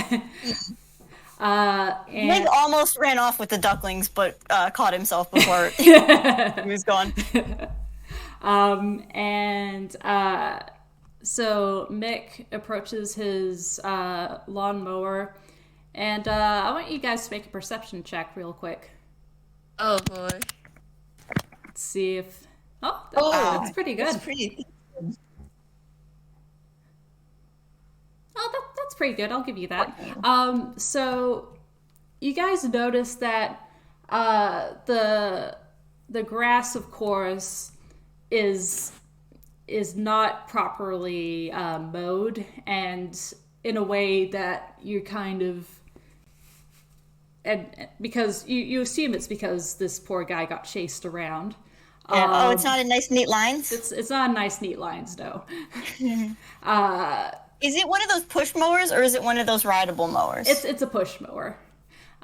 Mick almost ran off with the ducklings, but caught himself before he was gone. So Mick approaches his lawnmower, and I want you guys to make a perception check real quick. Oh boy. Let's see if... that's pretty good. That's pretty... Oh, that's pretty good. I'll give you that. So you guys notice that the grass, of course, is not properly mowed, and in a way that you kind of, and because you assume it's because this poor guy got chased around. Yeah. It's not in nice neat lines. It's not in nice neat lines, no. Is it one of those push mowers, or is it one of those rideable mowers? It's a push mower.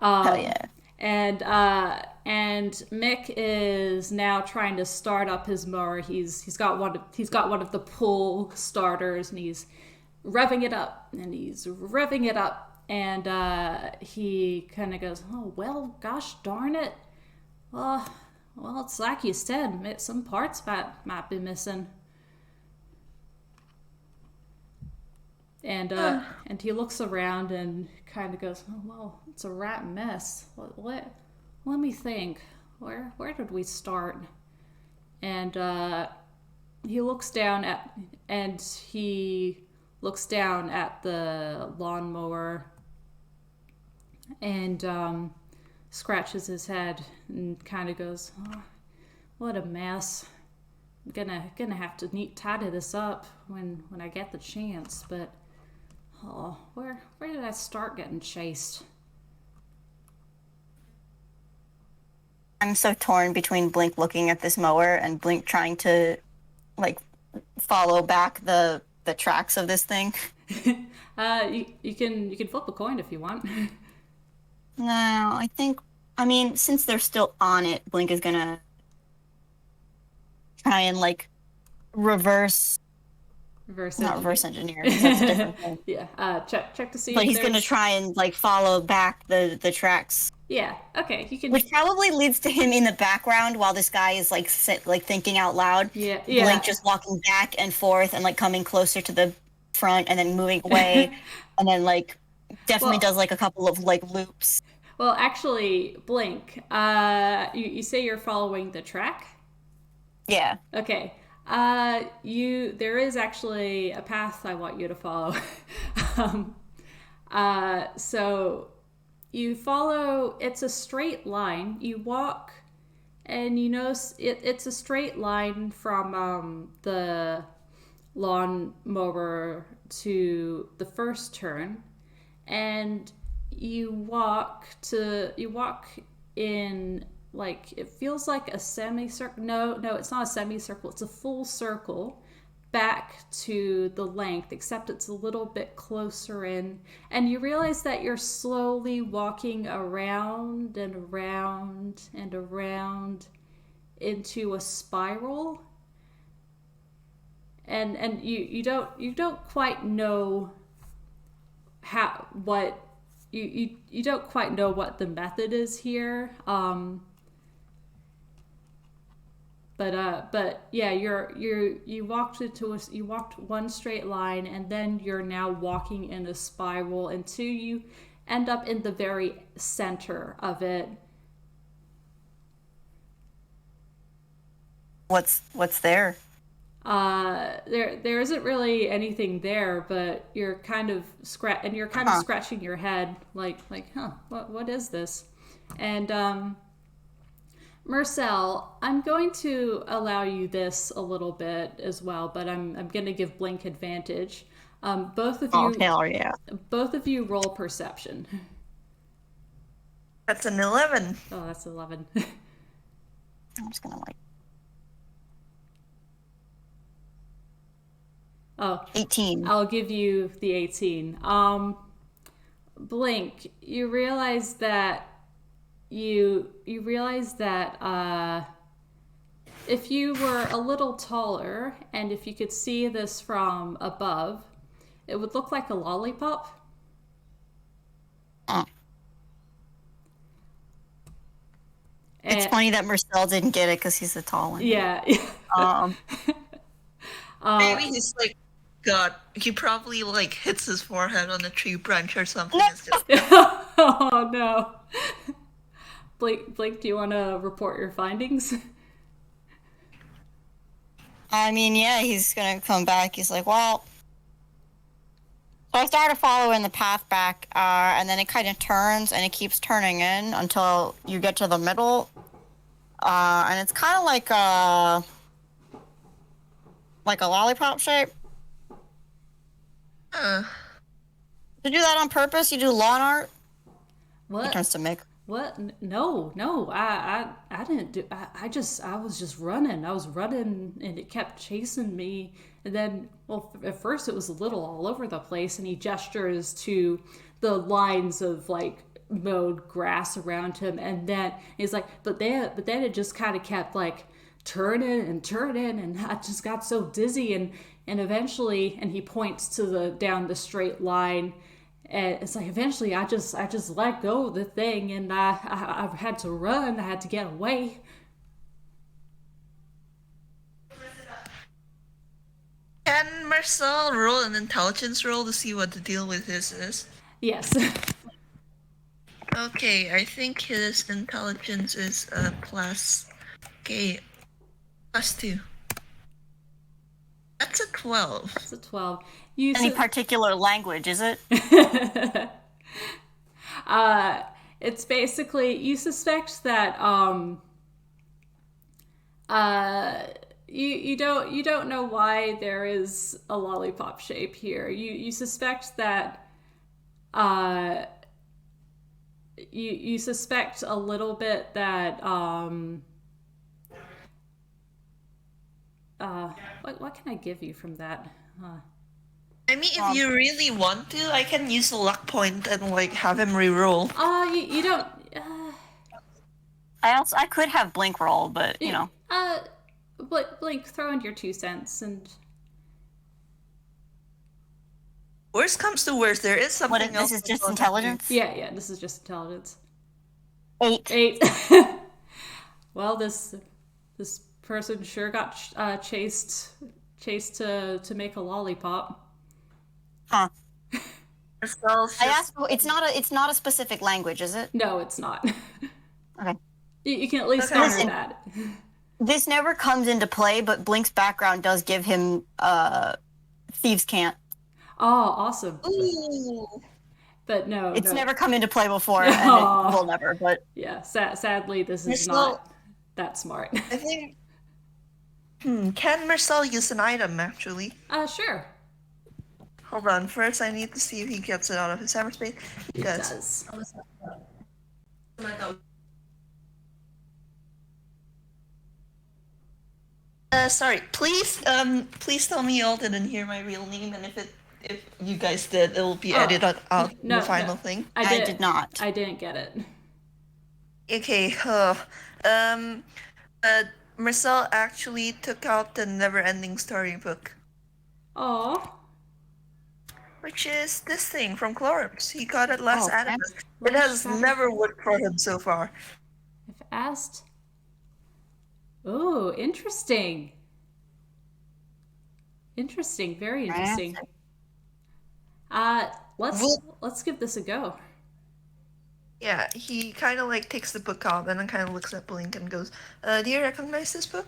Hell yeah. And Mick is now trying to start up his mower. He's got one of the pull starters, and he's revving it up, and he kind of goes, oh well, gosh darn it. Well, it's like you said, some parts might be missing. And he looks around and kind of goes, oh, well, it's a rat mess. Let me think. Where did we start? And he looks down at the lawnmower and scratches his head and kind of goes, oh, what a mess. I'm gonna have to tidy this up when I get the chance, but oh, where did I start getting chased? I'm so torn between Blink looking at this mower and Blink trying to, like, follow back the tracks of this thing. You can flip a coin if you want. No, I think, since they're still on it, Blink is gonna try and, like, reverse engineer. That's a different thing. Yeah. Check to see. But he's gonna try and, like, follow back the tracks. Yeah. Okay. You can. Which probably leads to him in the background while this guy is like thinking out loud. Yeah. Blink just walking back and forth and like coming closer to the front and then moving away, and then like definitely does like a couple of like loops. Well, actually, Blink. You say you're following the track. Yeah. Okay. There is actually a path I want you to follow. So you follow, it's a straight line. You walk and you notice it's a straight line from the lawnmower to the first turn, and you walk in, like, it feels like a semicircle. No, it's not a semicircle. It's a full circle back to the length, except it's a little bit closer in. And you realize that you're slowly walking around and around and around into a spiral. And you don't quite know you don't quite know what the method is here. But yeah, you walked one straight line, and then you're now walking in a spiral until you end up in the very center of it. What's there? There isn't really anything there, but you're kind of scratching your head, like, huh, what is this? And Mersel, I'm going to allow you this a little bit as well, but I'm going to give Blink advantage. Both of you, hell yeah. Both of you roll perception. That's an 11. Oh, that's 11. I'm just gonna like. Oh, 18. I'll give you the 18. Blink, you realize that if you were a little taller and if you could see this from above, it would look like a lollipop. It's funny that Mersel didn't get it because he's a tall one. Yeah. Maybe he's like, God, he probably like hits his forehead on a tree branch or something. Oh no. Blake, do you want to report your findings? I mean, yeah, he's gonna come back. He's like, well, so I started following the path back, and then it kind of turns, and it keeps turning in until you get to the middle, and it's kind of like a lollipop shape. Did you do that on purpose? You do lawn art? What? He turns to Mick. What? No. I didn't do. I was just running. I was running, and it kept chasing me. And then, well, at first it was a little all over the place. And he gestures to the lines of like mowed grass around him, and then he's like, but then it just kind of kept like turning, and I just got so dizzy, and eventually, and he points to down the straight line. And it's like eventually I just let go of the thing, and I had to run. I had to get away. Can Mersel roll an intelligence roll to see what the deal with this is? Yes. Okay, I think his intelligence is plus. Okay, +2. That's a 12. It's a 12. Any particular language, is it? It's basically, you suspect that you don't know why there is a lollipop shape here. You suspect that you suspect a little bit that what can I give you from that? I mean, if you really want to, I can use a luck point and like have him re-roll. You don't. I could have Blink roll, but you know. Blink, throw in your 2 cents and. Worst comes to worst, there is something else. This is just intelligence? Yeah, this is just intelligence. 8. Well, this person sure got chased to make a lollipop. Huh. I asked. It's not a specific language, is it? No, it's not. Okay. You can at least answer that. This never comes into play, but Blink's background does give him thieves' cant. Oh, awesome. Ooh. But no, it's never come into play before, and it will never. But yeah, sadly, this is not that smart. I think. Can Mersel use an item actually? Sure. Hold on. First, I need to see if he gets it out of his cyberspace. He does. Sorry. Please tell me y'all didn't hear my real name, and if you guys did, it will be edited out in the final thing. I did not. I didn't get it. Okay. Mersel actually took out the Never-Ending Storybook. Aww. Which is this thing from Clorps. He got it last Adam. It has never worked for him so far. If asked, Oh, interesting. Interesting. Very interesting. Let's give this a go. Yeah, he kind of like takes the book off and then kind of looks at Blink and goes, "Do you recognize this book?"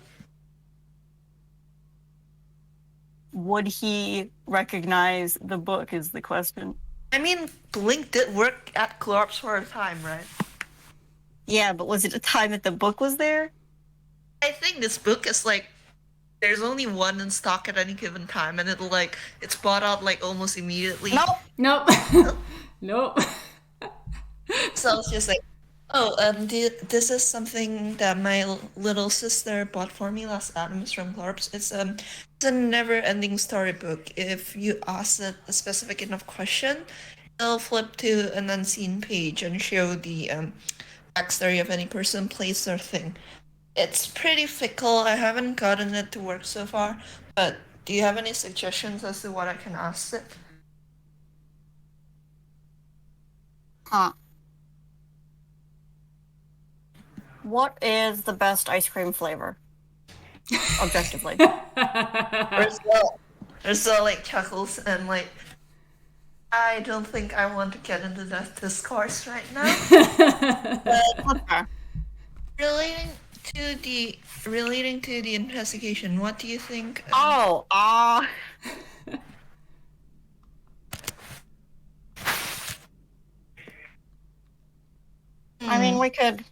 Would he recognize the book is the question. I mean, Blink did work at Clorops for a time, right? Yeah, but was it a time that the book was there? I think this book is like, there's only one in stock at any given time, and it's bought out like almost immediately. Nope. Nope. So it's just like, oh, this is something that my little sister bought for me last Adams from Clorops. It's a never-ending storybook. If you ask it a specific enough question, it'll flip to an unseen page and show the backstory of any person, place, or thing. It's pretty fickle. I haven't gotten it to work so far, but do you have any suggestions as to what I can ask it? Huh. What is the best ice cream flavor? Objectively. Ursula like chuckles and like, I don't think I want to get into that discourse right now. But relating to the investigation, what do you think? I mean, we could.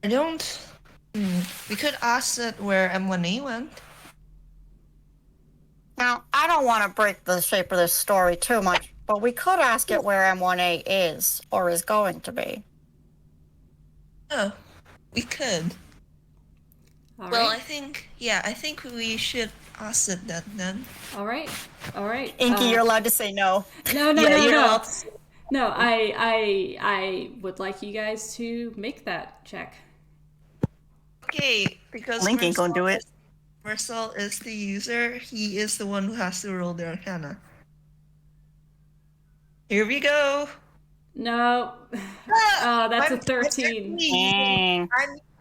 We could ask it where M1A went. Now, I don't want to break the shape of this story too much, but we could ask it where M1A is or is going to be. Oh, we could. All Well, right. I think we should ask it that then. All right. Inky, you're allowed to say no. No. Allowed. No, I would like you guys to make that check. Okay, because Link ain't gonna do it. Mersel is the user. He is the one who has to roll the arcana. Here we go. No. Oh, that's a 13.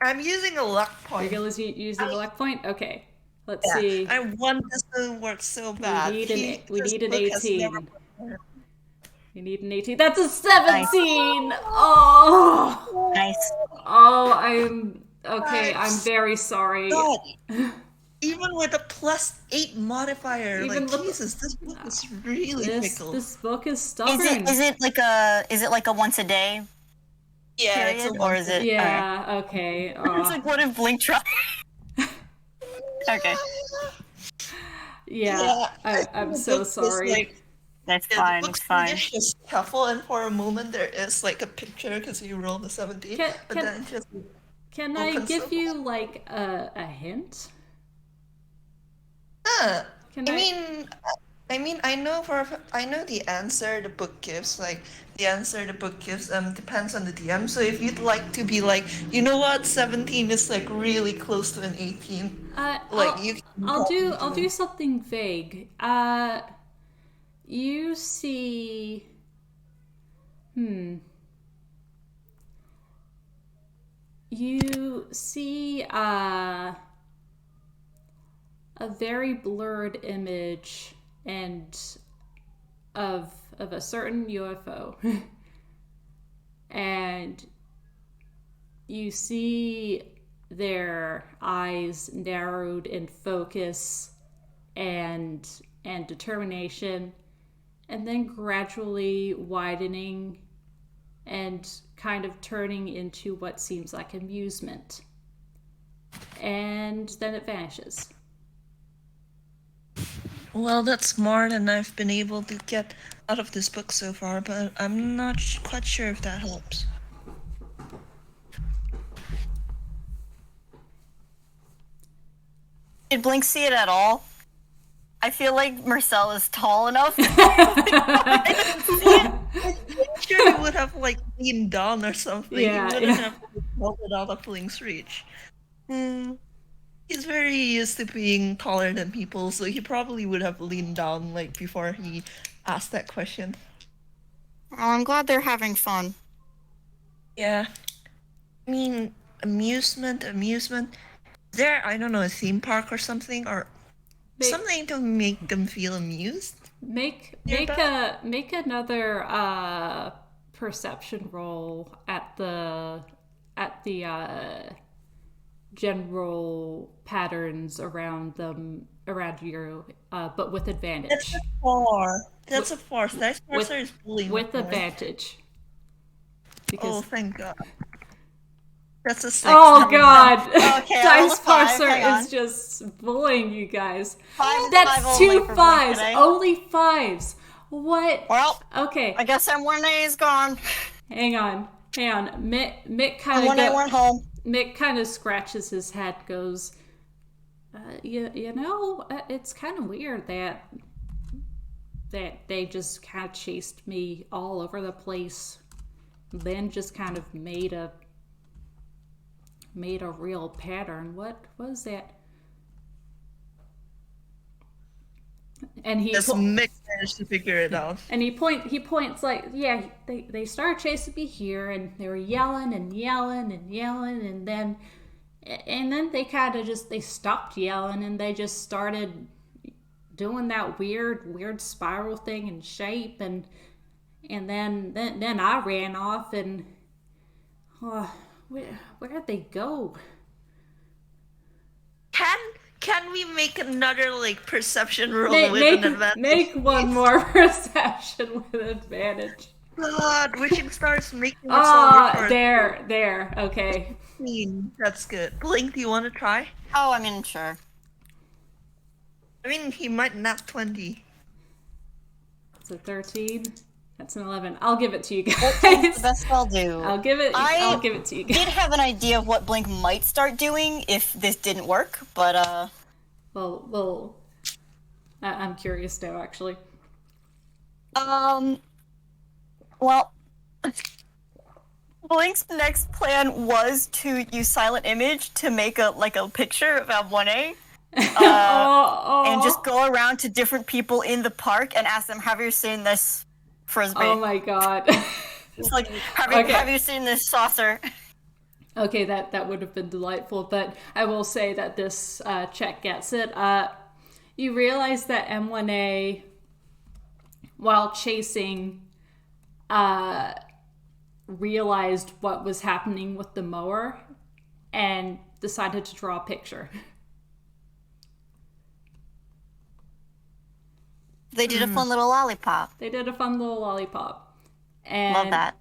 I'm using a luck point. You're using a luck point? Okay. Let's see. I want this to work so bad. We need an 18. You need an 18. That's a 17! Nice. Oh! Nice. Oh, I'm very sorry. God. Even with a +8 modifier, Jesus, this book is really fickle. This book is stubborn. Is it like a once a day? Yeah, period, or is it? Yeah. Okay. It's like, what if Blink tried? Okay. Yeah. I'm so sorry. That's fine. It's fine. It's just shuffle, and for a moment there is like a picture because you rolled a 17, but then it just. Can I give you like a hint? I mean, I know the answer the book gives. Like the answer the book gives depends on the DM. So if you'd like to be like, you know what, 17 is like really close to an 18. I'll do something vague. You see. You see a very blurred image of a certain UFO. And you see their eyes narrowed in focus and determination, and then gradually widening and kind of turning into what seems like amusement. And then it vanishes. Well, that's more than I've been able to get out of this book so far, but I'm not quite sure if that helps. Did Blink see it at all? I feel like Mersel is tall enough. I'm sure he would have like leaned down or something. Yeah, he wouldn't have held it out of Blink's reach. He's very used to being taller than people, so he probably would have leaned down like before he asked that question. Oh, I'm glad they're having fun. Yeah. I mean, amusement. Is there, I don't know, a theme park or something, or something to make them feel amused? Make another perception roll at the general patterns around you, but with advantage. That's a 4. That's a 4. Dice Parser is bullying with advantage. Because... Oh, thank God. That's a 6. Oh God! Okay, Dice Parser is just bullying you guys. That's 5 2 only 5s. Only 5s. What? Well, okay. I guess M1A is gone. Hang on. Mick kind M1A went home. Mick kind of scratches his head, goes, you know, it's kind of weird that they just kind of chased me all over the place, then just kind of made a real pattern. What was that? And he Mick managed to figure it out. And he points like, yeah, they started chasing me here, and they were yelling, and then they kind of just, they stopped yelling, and they just started doing that weird spiral thing and shape, and then I ran off, and where'd they go? Can we make another perception roll with an advantage? Make one more perception with advantage. God, wishing stars making us all there. Okay. That's good. Blink, do you want to try? Oh, I mean, sure. I mean, he might nat 20. It's a 13. That's an 11. I'll give it to you guys. That's the best I'll do. I'll give it to you guys. I did have an idea of what Blink might start doing if this didn't work, but Well, I'm curious now, actually. Well, Blink's next plan was to use Silent Image to make a picture of M1A. And just go around to different people in the park and ask them, have you seen this frisbee? Oh my God. It's like, have you seen this saucer? Okay, that would have been delightful, but I will say that this check gets it. You realize that M1A, while chasing, realized what was happening with the mower and decided to draw a picture. They did a fun little lollipop. And love that.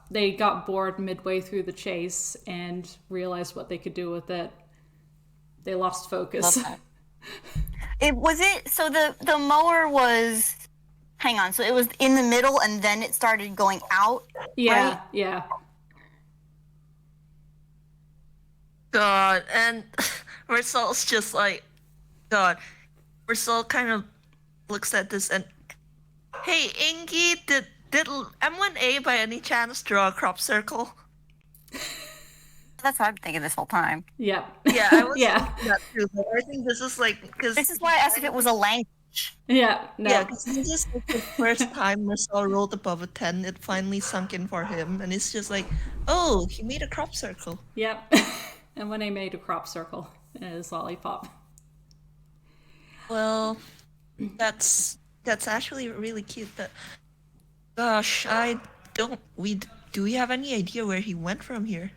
They got bored midway through the chase and realized what they could do with it. They lost focus. Love that. So the mower was, hang on, so it was in the middle and then it started going out? Yeah, right? Yeah. God, and Mersel's just like, God. Mersel kind of looks at this and, hey, Ingy, did M1A by any chance draw a crop circle? That's what I'm thinking this whole time. Yeah. Yeah, I was thinking that too, but I think this is because... This is why I asked if it was a language. Yeah, no. Yeah, because this is the first time Mersel rolled above a 10, it finally sunk in for him, and it's just like, oh, he made a crop circle. Yep. And when I made a crop circle in his lollipop. Well, that's actually really cute, but gosh, do we have any idea where he went from here?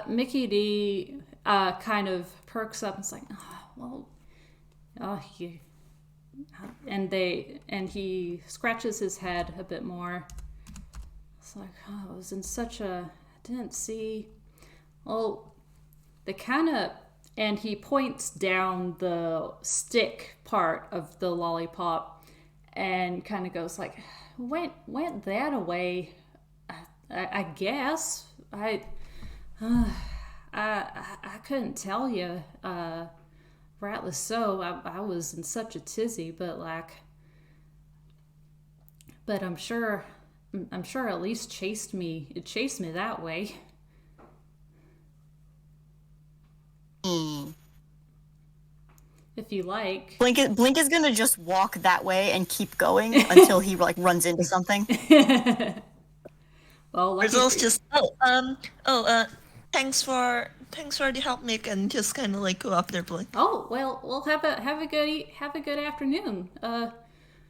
Mickey D kind of perks up and is like, and he scratches his head a bit more. It's like, I was in such a, I didn't see, and he points down the stick part of the lollipop and kind of goes like, went that away, I guess. I couldn't tell you, rightly so. I was in such a tizzy, but I'm sure at least chased me that way. If you like. Blink is gonna just walk that way and keep going until he runs into something. Well, lucky Mersel's for you. just thanks for the help, Mick, and just kind of like go up there, Blink. Oh well, have a good afternoon.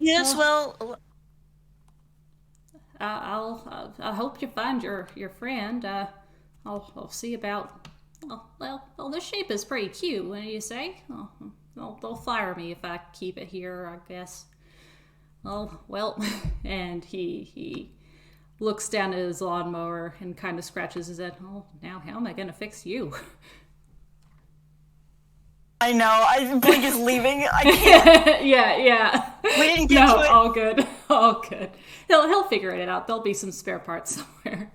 Yes, I hope you find your friend. I'll see about. Well, this shape is pretty cute. What do you say? They'll fire me if I keep it here, I guess. Oh well, and he looks down at his lawnmower and kind of scratches his head. Oh, now how am I gonna fix you? I know. Blink is leaving. I can't. yeah. We didn't get to it. All good. He'll figure it out. There'll be some spare parts somewhere.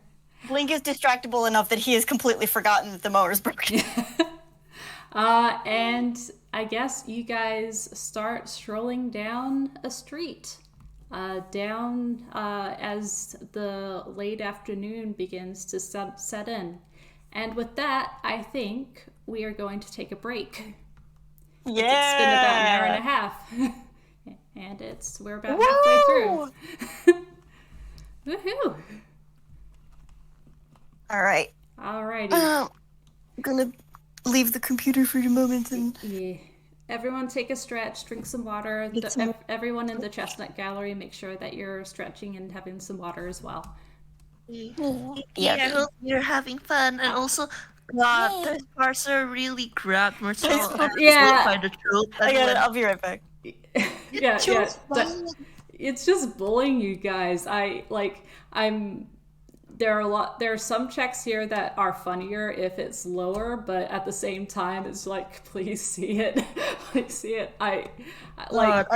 Blink is distractible enough that he has completely forgotten that the motor's broken. And I guess you guys start strolling down a street. Down as the late afternoon begins to set in. And with that, I think we are going to take a break. Yeah. It's been about an hour and a half. And we're about halfway through. Woohoo! Alright. Alrighty. I'm gonna leave the computer for a moment and... Yeah. Everyone take a stretch, drink some water. Everyone in the Chestnut Gallery, make sure that you're stretching and having some water as well. Yeah, I hope you're having fun. And also, God, the parser really grabbed Mersel by the throat. I got it. I'll be right back. Yeah. It's just bullying you guys. There are some checks here that are funnier if it's lower, but at the same time, it's like, please see it. See it. I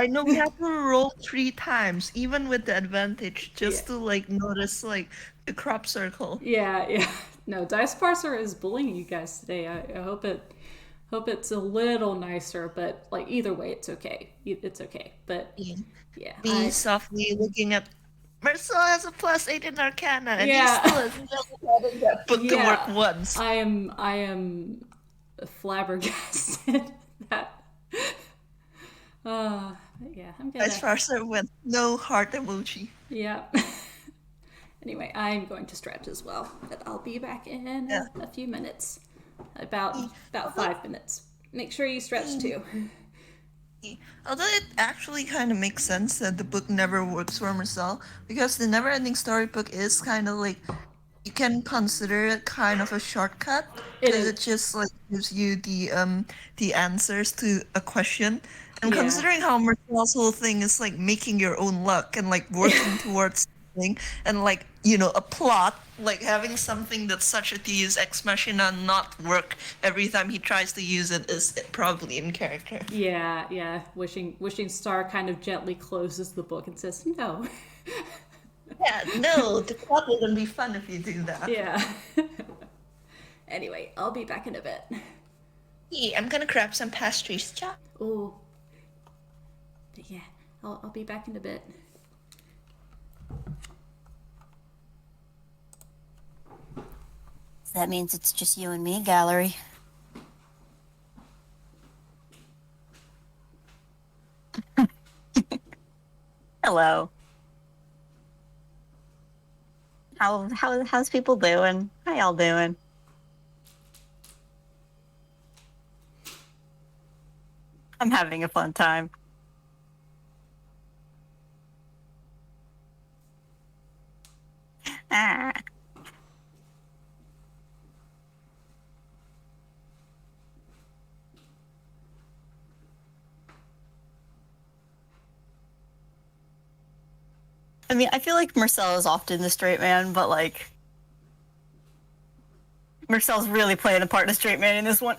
know we have to roll 3 times, even with the advantage, just to notice the crop circle. Yeah. No, Dice Parser is bullying you guys today. I hope it's a little nicer, but either way, it's okay. It's okay. But yeah. Be softly looking at. Mersel has a +8 in Arcana, and he still hasn't put to work once. I am flabbergasted that. I'm gonna. Dice Parser with no heart emoji. Yeah. Anyway, I'm going to stretch as well, but I'll be back in a few minutes. About 5 minutes. Make sure you stretch too. Although it actually kind of makes sense that the book never works for Mersel, because the Neverending Storybook is kind of you can consider it kind of a shortcut, because it just gives you the answers to a question. And considering how Mersel's whole thing is making your own luck and working towards something, and a plot, having something that's such a Deus Ex Machina not work every time he tries to use it is probably in character. Yeah. Wishing Star kind of gently closes the book and says, no. Yeah, no, the plot wouldn't be fun if you do that. Yeah. Anyway, I'll be back in a bit. Yeah, I'm gonna grab some pastries, Jack. Oh. But yeah, I'll be back in a bit. That means it's just you and me, Gallery. Hello. How's people doing? How y'all doing? I'm having a fun time. I mean, I feel like Mersel is often the straight man, but Mersel's really playing the part of straight man in this one.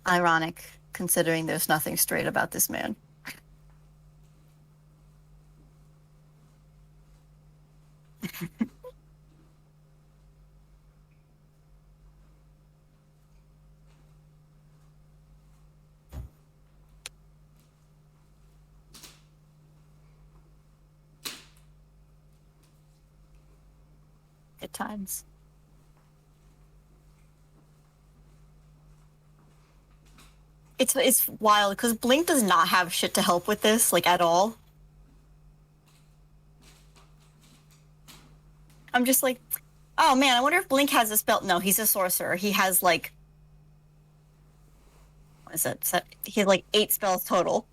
Ironic, considering there's nothing straight about this man. Good times. It's wild because Blink does not have shit to help with this, like, at all. I'm just like, oh man, I wonder if Blink has a spell. No, he's a sorcerer. He has like, what is it? He has like 8 spells total,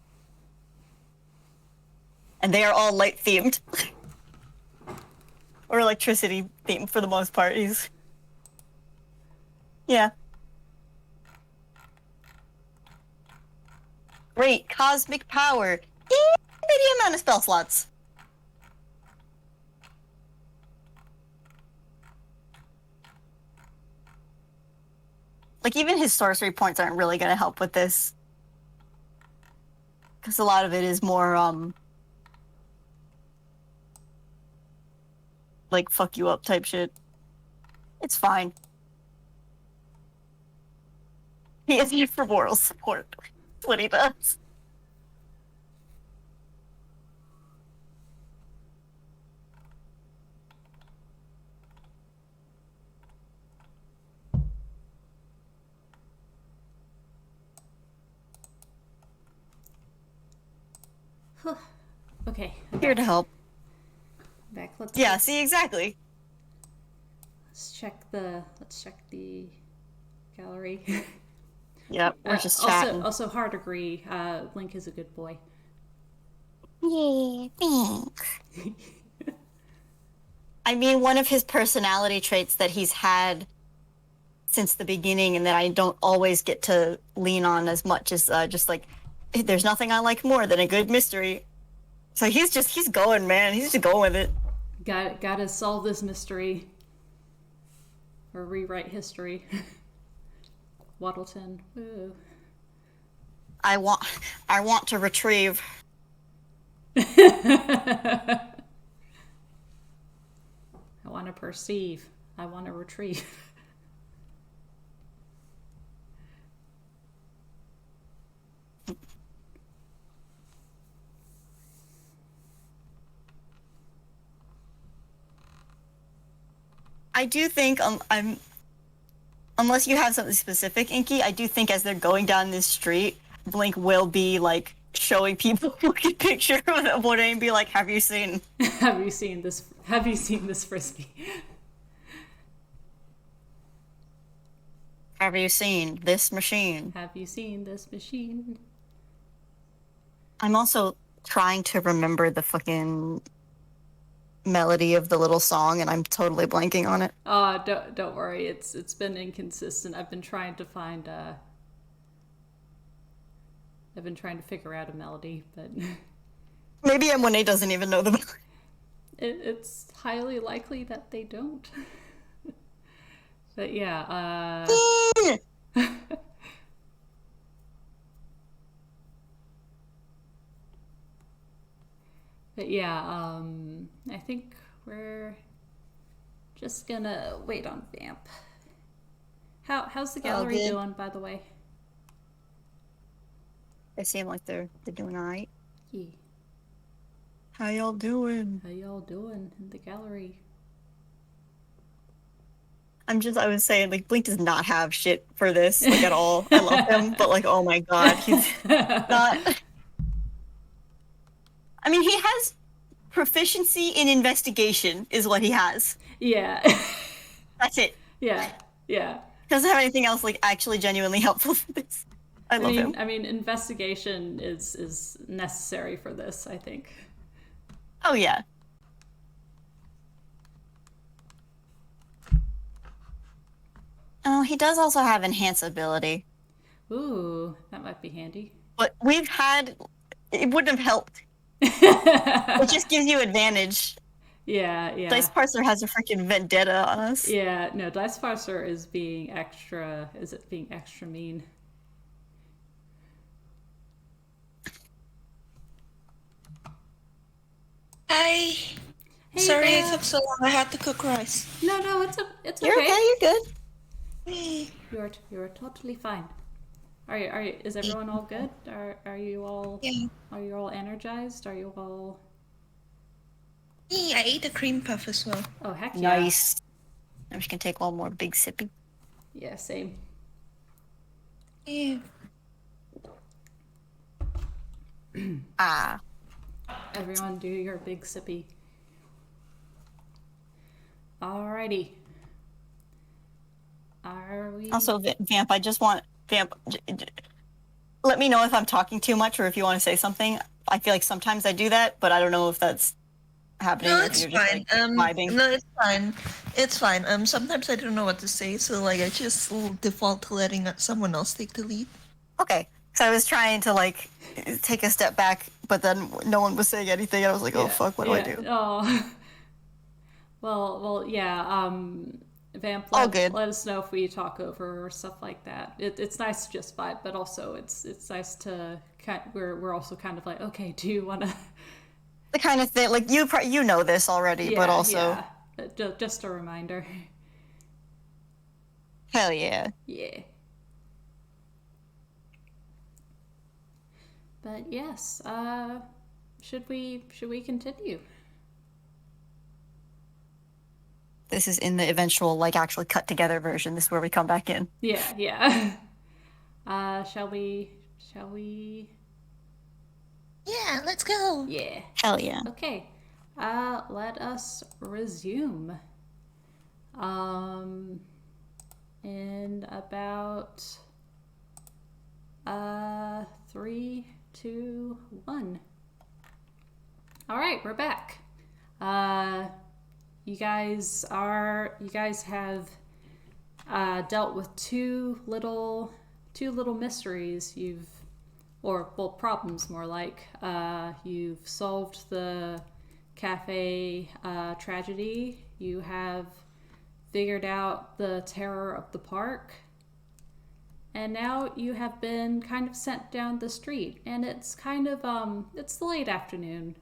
and they are all light themed or electricity themed for the most part. Yeah. Great cosmic power. Maybe amount of spell slots. Like, even his sorcery points aren't really going to help with this. Because a lot of it is more, like, fuck you up type shit. It's fine. He is here for moral support. That's what he does. Okay. Here to help. Back. Yeah, see, exactly. Let's check the gallery. Yep, we're just chatting. Also, hard agree. Blink is a good boy. Yeah, thanks. I mean, one of his personality traits that he's had since the beginning and that I don't always get to lean on as much is just like, there's nothing I like more than a good mystery. So he's going, man. He's just going with it. Gotta solve this mystery. Or rewrite history. Waddleton. Woo. I want to retrieve. I want to perceive. I want to retrieve. I do think unless you have something specific, Inky, I do think as they're going down this street, Blink will be like showing people fucking picture of what and be like, "Have you seen? Have you seen this? Have you seen this frisbee? Have you seen this machine? Have you seen this machine?" I'm also trying to remember the fucking melody of the little song, and I'm totally blanking on it. Don't worry. It's been inconsistent. I've been trying to find. I've been trying to figure out a melody, but maybe M1A doesn't even know the melody. It's highly likely that they don't. But yeah. But yeah, I think we're just gonna wait on Vamp. How's the gallery doing, by the way? They seem like they're doing all right. Yeah. How y'all doing? How y'all doing in the gallery? I was saying, like, Blink does not have shit for this, like, at all. I love him, but, like, oh my god, he's not... I mean, he has proficiency in investigation, is what he has. Yeah. That's it. Yeah. Doesn't have anything else, like, actually genuinely helpful for this. I love him. I mean, investigation is necessary for this, I think. Oh, yeah. Oh, he does also have enhance ability. Ooh, that might be handy. But it wouldn't have helped. It just gives you advantage. Yeah. Dice Parser has a freaking vendetta on us. Yeah, no, Dice Parser is being extra mean? Hi. Hey, Sorry Beth. it took so long. I had to cook rice. No, it's okay. You're okay, you're good. Hey. You're totally fine. Is everyone all good? Are you all energized? Are you all I ate a cream puff as well. Oh, heck yeah. Nice. I'm just gonna take one more big sippy. Yeah, same. Yeah. Everyone do your big sippy. Alrighty. Are we... Also, Vamp, I just want... Vamp, let me know if I'm talking too much or if you want to say something. I feel like sometimes I do that, but I don't know if that's happening. No, If it's you're just, fine. like, vibing. No, it's fine. It's fine. Sometimes I don't know what to say, so like I just default to letting someone else take the lead. Okay. So I was trying to, like, take a step back, but then no one was saying anything, and I was like, oh, fuck, what do I do? Oh. Well, yeah, Vamp, let us know if we talk over or stuff like that. It's nice to just vibe, but also it's nice to we're also kind of like, okay, do you want to... The kind of thing, like, you know this already, but also... Yeah, just a reminder. Hell yeah. Yeah. But yes, should we continue? This is in the eventual, like, actually cut together version. This is where we come back in. Yeah. Shall we? Yeah, let's go. Yeah. Hell yeah. Okay. Let us resume. In about 3, 2, 1. All right, we're back. You guys have dealt with two little mysteries. Problems more like. You've solved the cafe tragedy. You have figured out the terror of the park. And now you have been kind of sent down the street, and it's kind of it's the late afternoon.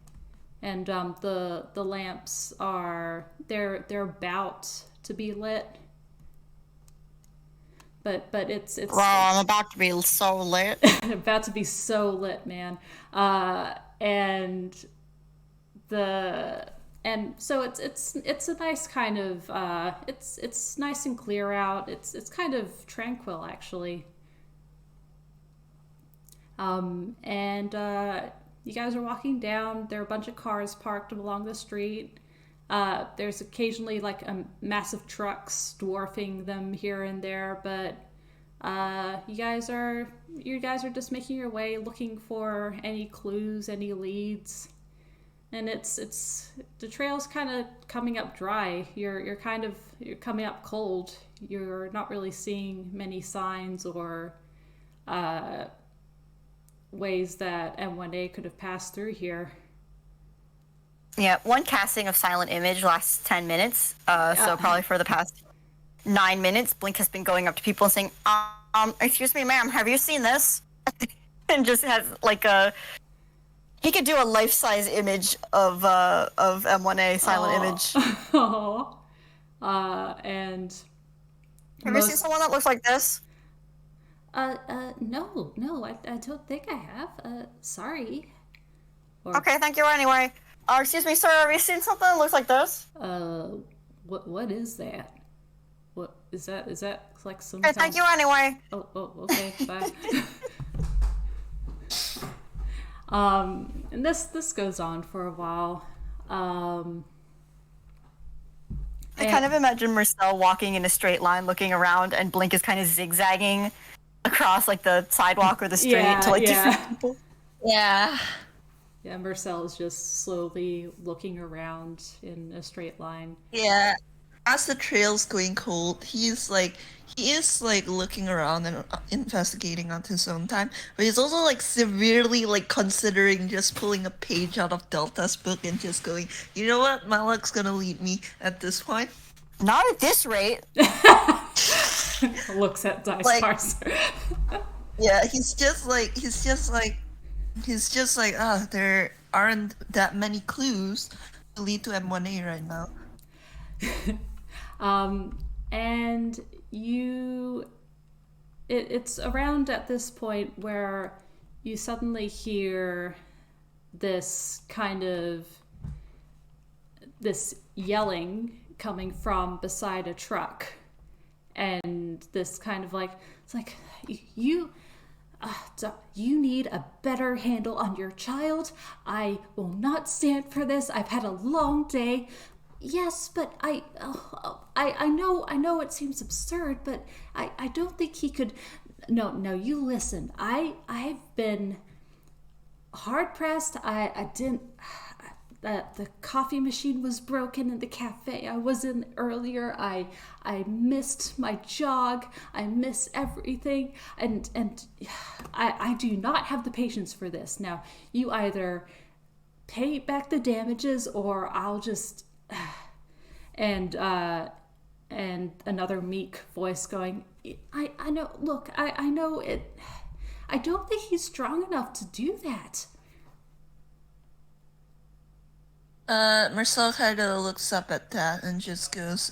And the lamps they're about to be lit, but it's wow, I'm about to be so lit. About to be so lit, man. And so it's a nice kind of it's nice and clear out. It's kind of tranquil actually. You guys are walking down. There are a bunch of cars parked along the street. There's occasionally like massive trucks dwarfing them here and there, but you guys are just making your way, looking for any clues, any leads, and it's the trail's kind of coming up dry. You're coming up cold. You're not really seeing many signs or ways that M1A could have passed through here. Yeah, one casting of Silent Image lasts 10 minutes. So probably for the past 9 minutes, Blink has been going up to people and saying, excuse me, ma'am, have you seen this? And just has like he could do a life-size image of M1A Silent Image. And have you seen someone that looks like this? No, I don't think I have. Sorry. Okay, thank you anyway. Excuse me, sir, have you seen something that looks like this? What is that? What is that? Is that like some... Okay, thank you anyway. Oh, okay, bye. And this goes on for a while. I kind of imagine Mersel walking in a straight line, looking around, and Blink is kind of zigzagging across like the sidewalk or the street to like different people. Yeah. Yeah, Mersel is just slowly looking around in a straight line. Yeah. As the trail's going cold, he is like looking around and investigating on his own time, but he's also like severely like considering just pulling a page out of Delta's book and just going, you know what, my luck's gonna lead me at this point. Not at this rate. Looks at Dice like, Parser. Yeah, he's just like, there aren't that many clues to lead to M1A right now. And it's around at this point where you suddenly hear this yelling coming from beside a truck, and this kind of like, it's like, you You need a better handle on your child. I will not stand for this. I've had a long day. Yes, but I know it seems absurd, but I don't think he could. No, you listen. I've been hard pressed. I didn't. The coffee machine was broken in the cafe I was in earlier. I missed my jog. I miss everything, and I do not have the patience for this. Now, you either pay back the damages, or I'll just and another meek voice going, I know. Look, I know it. I don't think he's strong enough to do that. Mersel kind of looks up at that and just goes,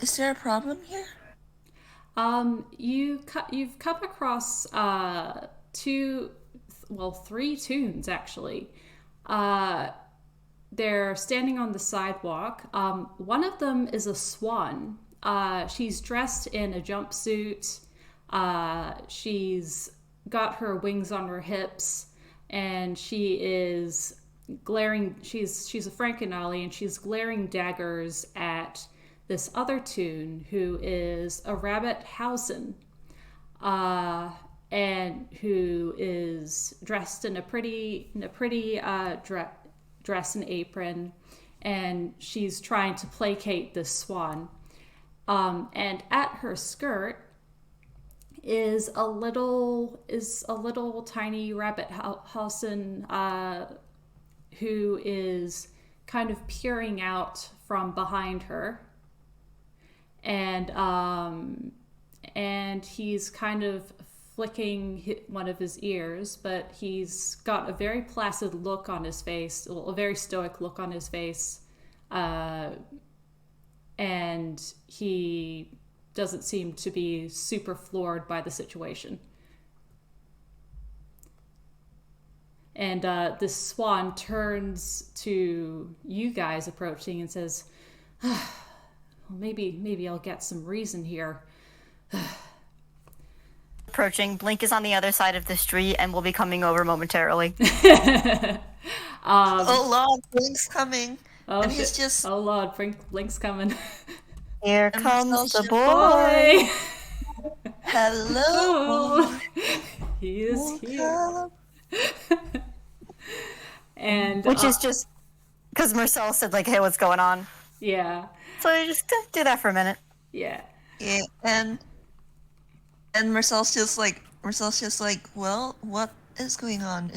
is there a problem here? You've come across three toons actually. They're standing on the sidewalk. One of them is a swan. She's dressed in a jumpsuit. She's got her wings on her hips, and she is glaring. She's a Frankenolly, and she's glaring daggers at this other toon who is a rabbit Hausen, and who is dressed in a pretty dress and apron, and she's trying to placate this swan. And at her skirt is a little tiny rabbit Hausen, who is kind of peering out from behind her, and he's kind of flicking one of his ears, but he's got a very placid look on his face, a very stoic look on his face, and he doesn't seem to be super floored by the situation. And this swan turns to you guys approaching and says, well, maybe I'll get some reason here. Approaching. Blink is on the other side of the street and will be coming over momentarily. Oh Lord, Blink's coming. Oh, and he's just... Oh Lord, Blink's coming. Here comes the boy. Hello. He is here. And which is just because Mersel said, like, hey, what's going on? Yeah. So you just do that for a minute. Yeah. Yeah, and Mersel's just like, well, what is going on?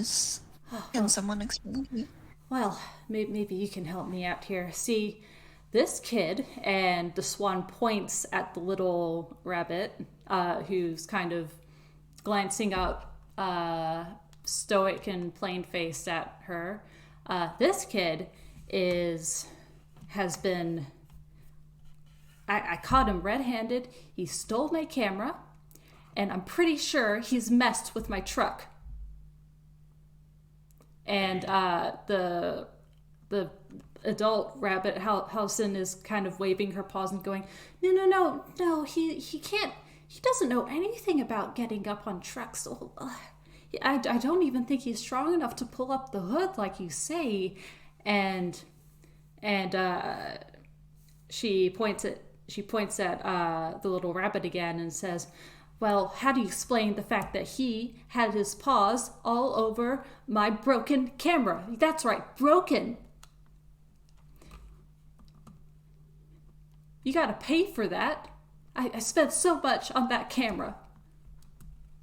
Can someone explain to me? Well, maybe you can help me out here. See, this kid, and the swan points at the little rabbit, who's kind of glancing up, stoic and plain-faced at her. This kid has been... I caught him red-handed. He stole my camera, and I'm pretty sure he's messed with my truck. And the adult rabbit Hausen is kind of waving her paws and going, no, he can't. He doesn't know anything about getting up on trucks. I don't even think he's strong enough to pull up the hood like you say. And she points at the little rabbit again and says, well, how do you explain the fact that he had his paws all over my broken camera? That's right, broken. You gotta pay for that. I spent so much on that camera.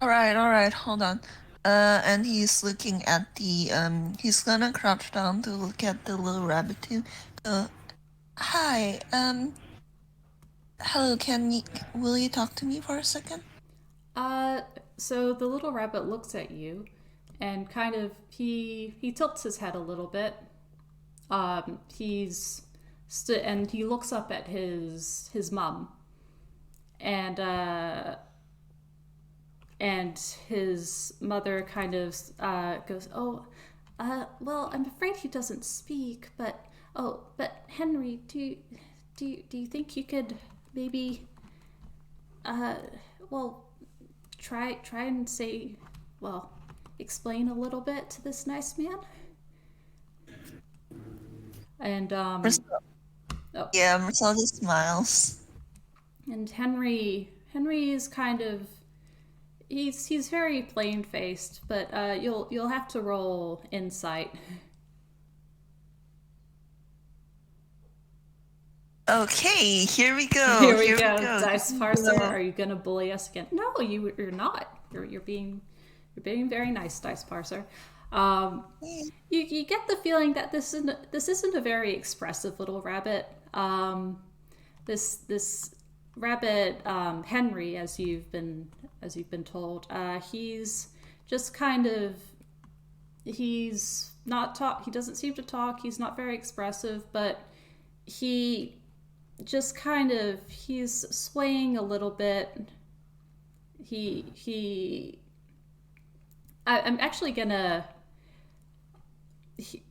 All right, hold on. And he's looking at the, he's gonna crouch down to look at the little rabbit too. Hi, hello, will you talk to me for a second? So the little rabbit looks at you, and kind of, he tilts his head a little bit. And he looks up at his mom, and his mother kind of goes, well, I'm afraid he doesn't speak, but Henry, do you think you could maybe try and explain a little bit to this nice man. And Yeah, Mersel just smiles. And Henry is kind of he's very plain faced, but you'll have to roll insight. Okay, here we go. Here we go. Dice parser, are you gonna bully us again? No, you're not. You're being very nice, dice parser. You get the feeling that this isn't a very expressive little rabbit. This rabbit, Henry, as you've been told, he's just kind of, he's not talk. He doesn't seem to talk. He's not very expressive, but he just kind of, he's swaying a little bit. I'm actually gonna.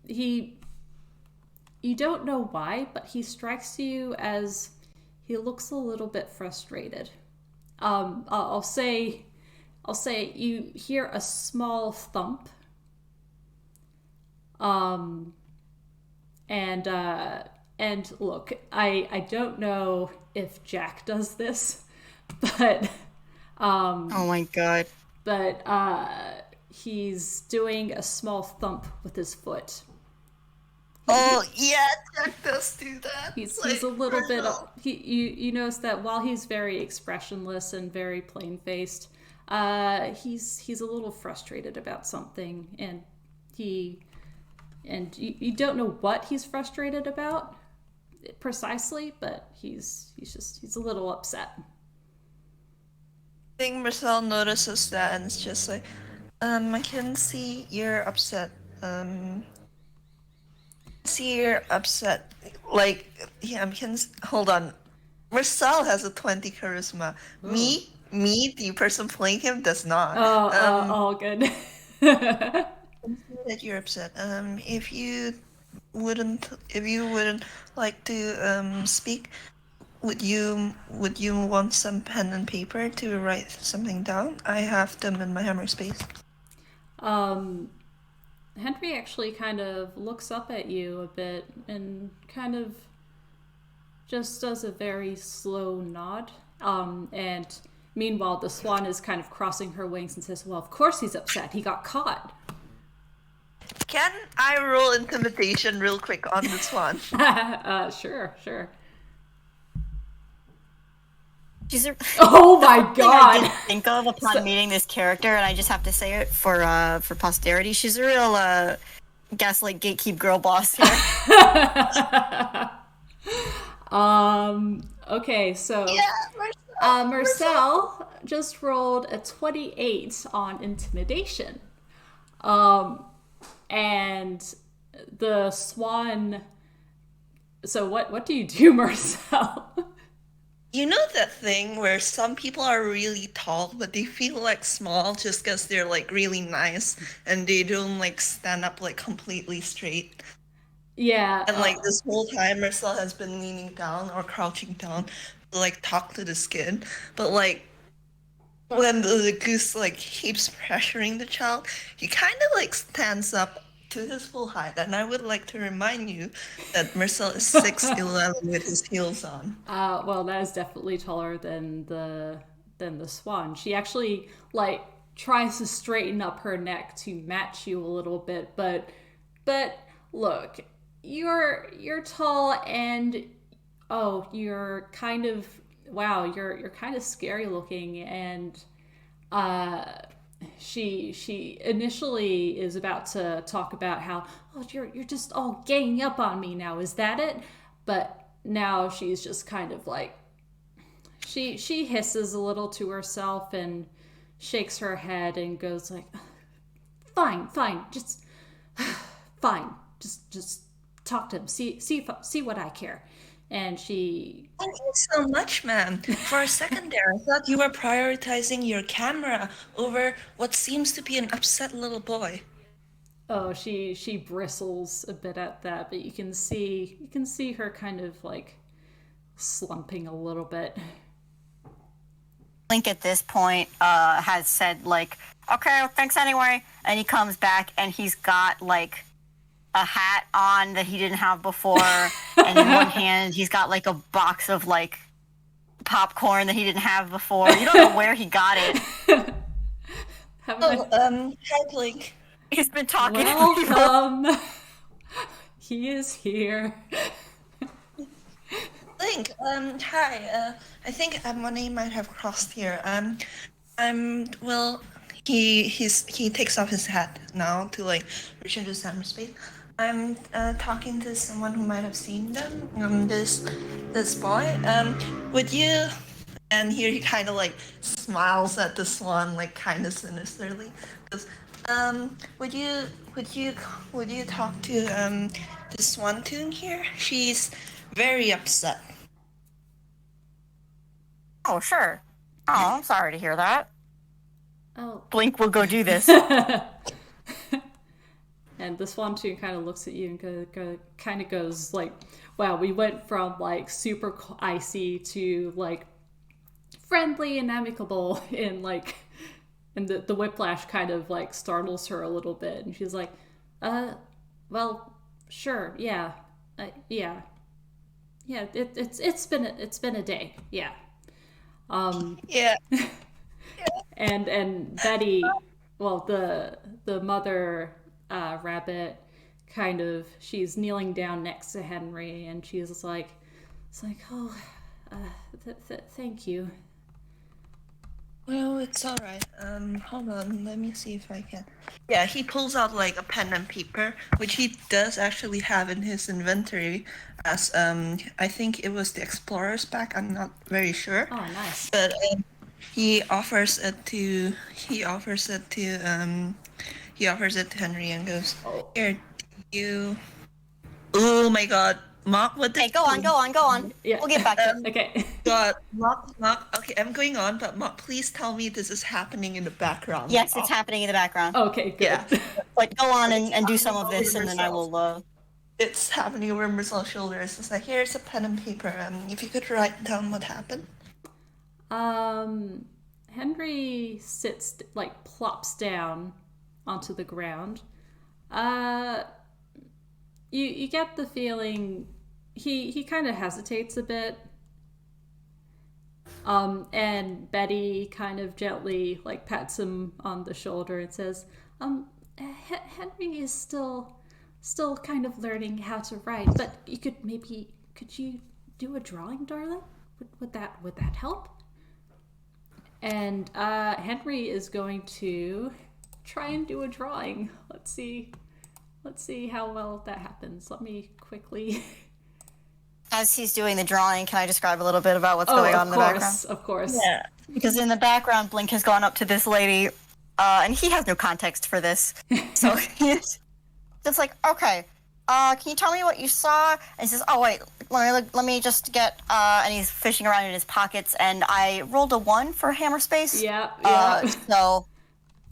You don't know why, but he strikes you as he looks a little bit frustrated. I'll say you hear a small thump. And look, I don't know if Jack does this, but oh my god. But he's doing a small thump with his foot. Oh yeah, Jack does do that. He's a little bit. You notice that while he's very expressionless and very plain faced, he's a little frustrated about something, and you don't know what he's frustrated about precisely, but he's a little upset. I think Mersel notices that and it's just like, I can see you're upset. Like, yeah, hold on. Mersel has a 20 charisma. Ooh. Me, the person playing him, does not. Oh, good. That you're upset. If you wouldn't like to speak, would you want some pen and paper to write something down? I have them in my hammer space. Henry actually kind of looks up at you a bit and kind of just does a very slow nod. And meanwhile, the swan is kind of crossing her wings and says, well, of course he's upset. He got caught. Can I roll intimidation real quick on the swan? Sure. Oh my god! I didn't think of upon meeting this character, and I just have to say it for posterity. She's a real gaslight gatekeep girl boss here. Okay, so yeah, Mersel just rolled a 28 on intimidation. And the swan. So what do you do, Mersel? You know that thing where some people are really tall, but they feel like small just because they're like really nice and they don't like stand up like completely straight. Yeah. And like this whole time, Mersel has been leaning down or crouching down to like talk to the skin, but like when the goose like keeps pressuring the child, he kind of like stands up to his full height, and I would like to remind you that Mersel is 6'11" with his heels on. Well, that is definitely taller than the swan. She actually like tries to straighten up her neck to match you a little bit, but look, you're tall and you're kind of you're kind of scary looking, and she initially is about to talk about how you're just all ganging up on me now, is that it? But now she's just kind of like she hisses a little to herself and shakes her head and goes like, fine, just fine, just talk to him, see what I care. And she... Thank you so much, ma'am. For a second there, I thought you were prioritizing your camera over what seems to be an upset little boy. Oh, she bristles a bit at that, but you can see her kind of like slumping a little bit. Blink at this point has said like, okay, thanks anyway, and he comes back and he's got like a hat on that he didn't have before, and in one hand he's got like a box of like popcorn that he didn't have before. You don't know where he got it. Hi Blink. He's been talking Welcome. To people. He is here. Blink, hi. I think my name might have crossed here. Well, he takes off his hat now to like reach into cyberspace. I'm talking to someone who might have seen them. This boy. Would you? And here he kind of like smiles at the swan, like kind of sinisterly. Goes, would you talk to the swan tune here? She's very upset. Oh, sure. Oh, I'm sorry to hear that. Oh. Blink will go do this. And the swan tune kind of looks at you and kind of goes like, wow, we went from like super icy to like friendly and amicable, and like, and the whiplash kind of like startles her a little bit, and she's like, well, sure, yeah, yeah, it's been a day, yeah, yeah. and Betty, well, the mother rabbit, kind of, she's kneeling down next to Henry, and she's like, it's like, oh, thank you. Well, it's all right. Hold on. Let me see if I can. Yeah, he pulls out like a pen and paper, which he does actually have in his inventory, as I think it was the explorer's pack. I'm not very sure. Oh, nice. But he offers it to Henry and goes, "Here, you." Oh my God. Mark, what the... Hey, go on. Yeah. We'll get back to it. Okay. God, Mark, okay, I'm going on, but Mark, please tell me this is happening in the background. Yes, it's happening in the background. Okay, good. Yeah. Like, go on and do some of this, and then I will... It's happening over Mersel's shoulders. It's like, here's a pen and paper. If you could write down what happened. Henry sits, like, plops down onto the ground. You get the feeling he kind of hesitates a bit. And Betty kind of gently, like, pats him on the shoulder and says, Henry is still kind of learning how to write, but could you do a drawing, darling? Would that help? And Henry is going to try and do a drawing. Let's see how well that happens. Let me quickly... As he's doing the drawing, can I describe a little bit about what's going on in the background? Of course. Yeah. Because in the background, Blink has gone up to this lady, and he has no context for this. So he's just like, okay, can you tell me what you saw? And he says, oh, wait, let me just get, and he's fishing around in his pockets, and I rolled a 1 for hammer space. Yeah. So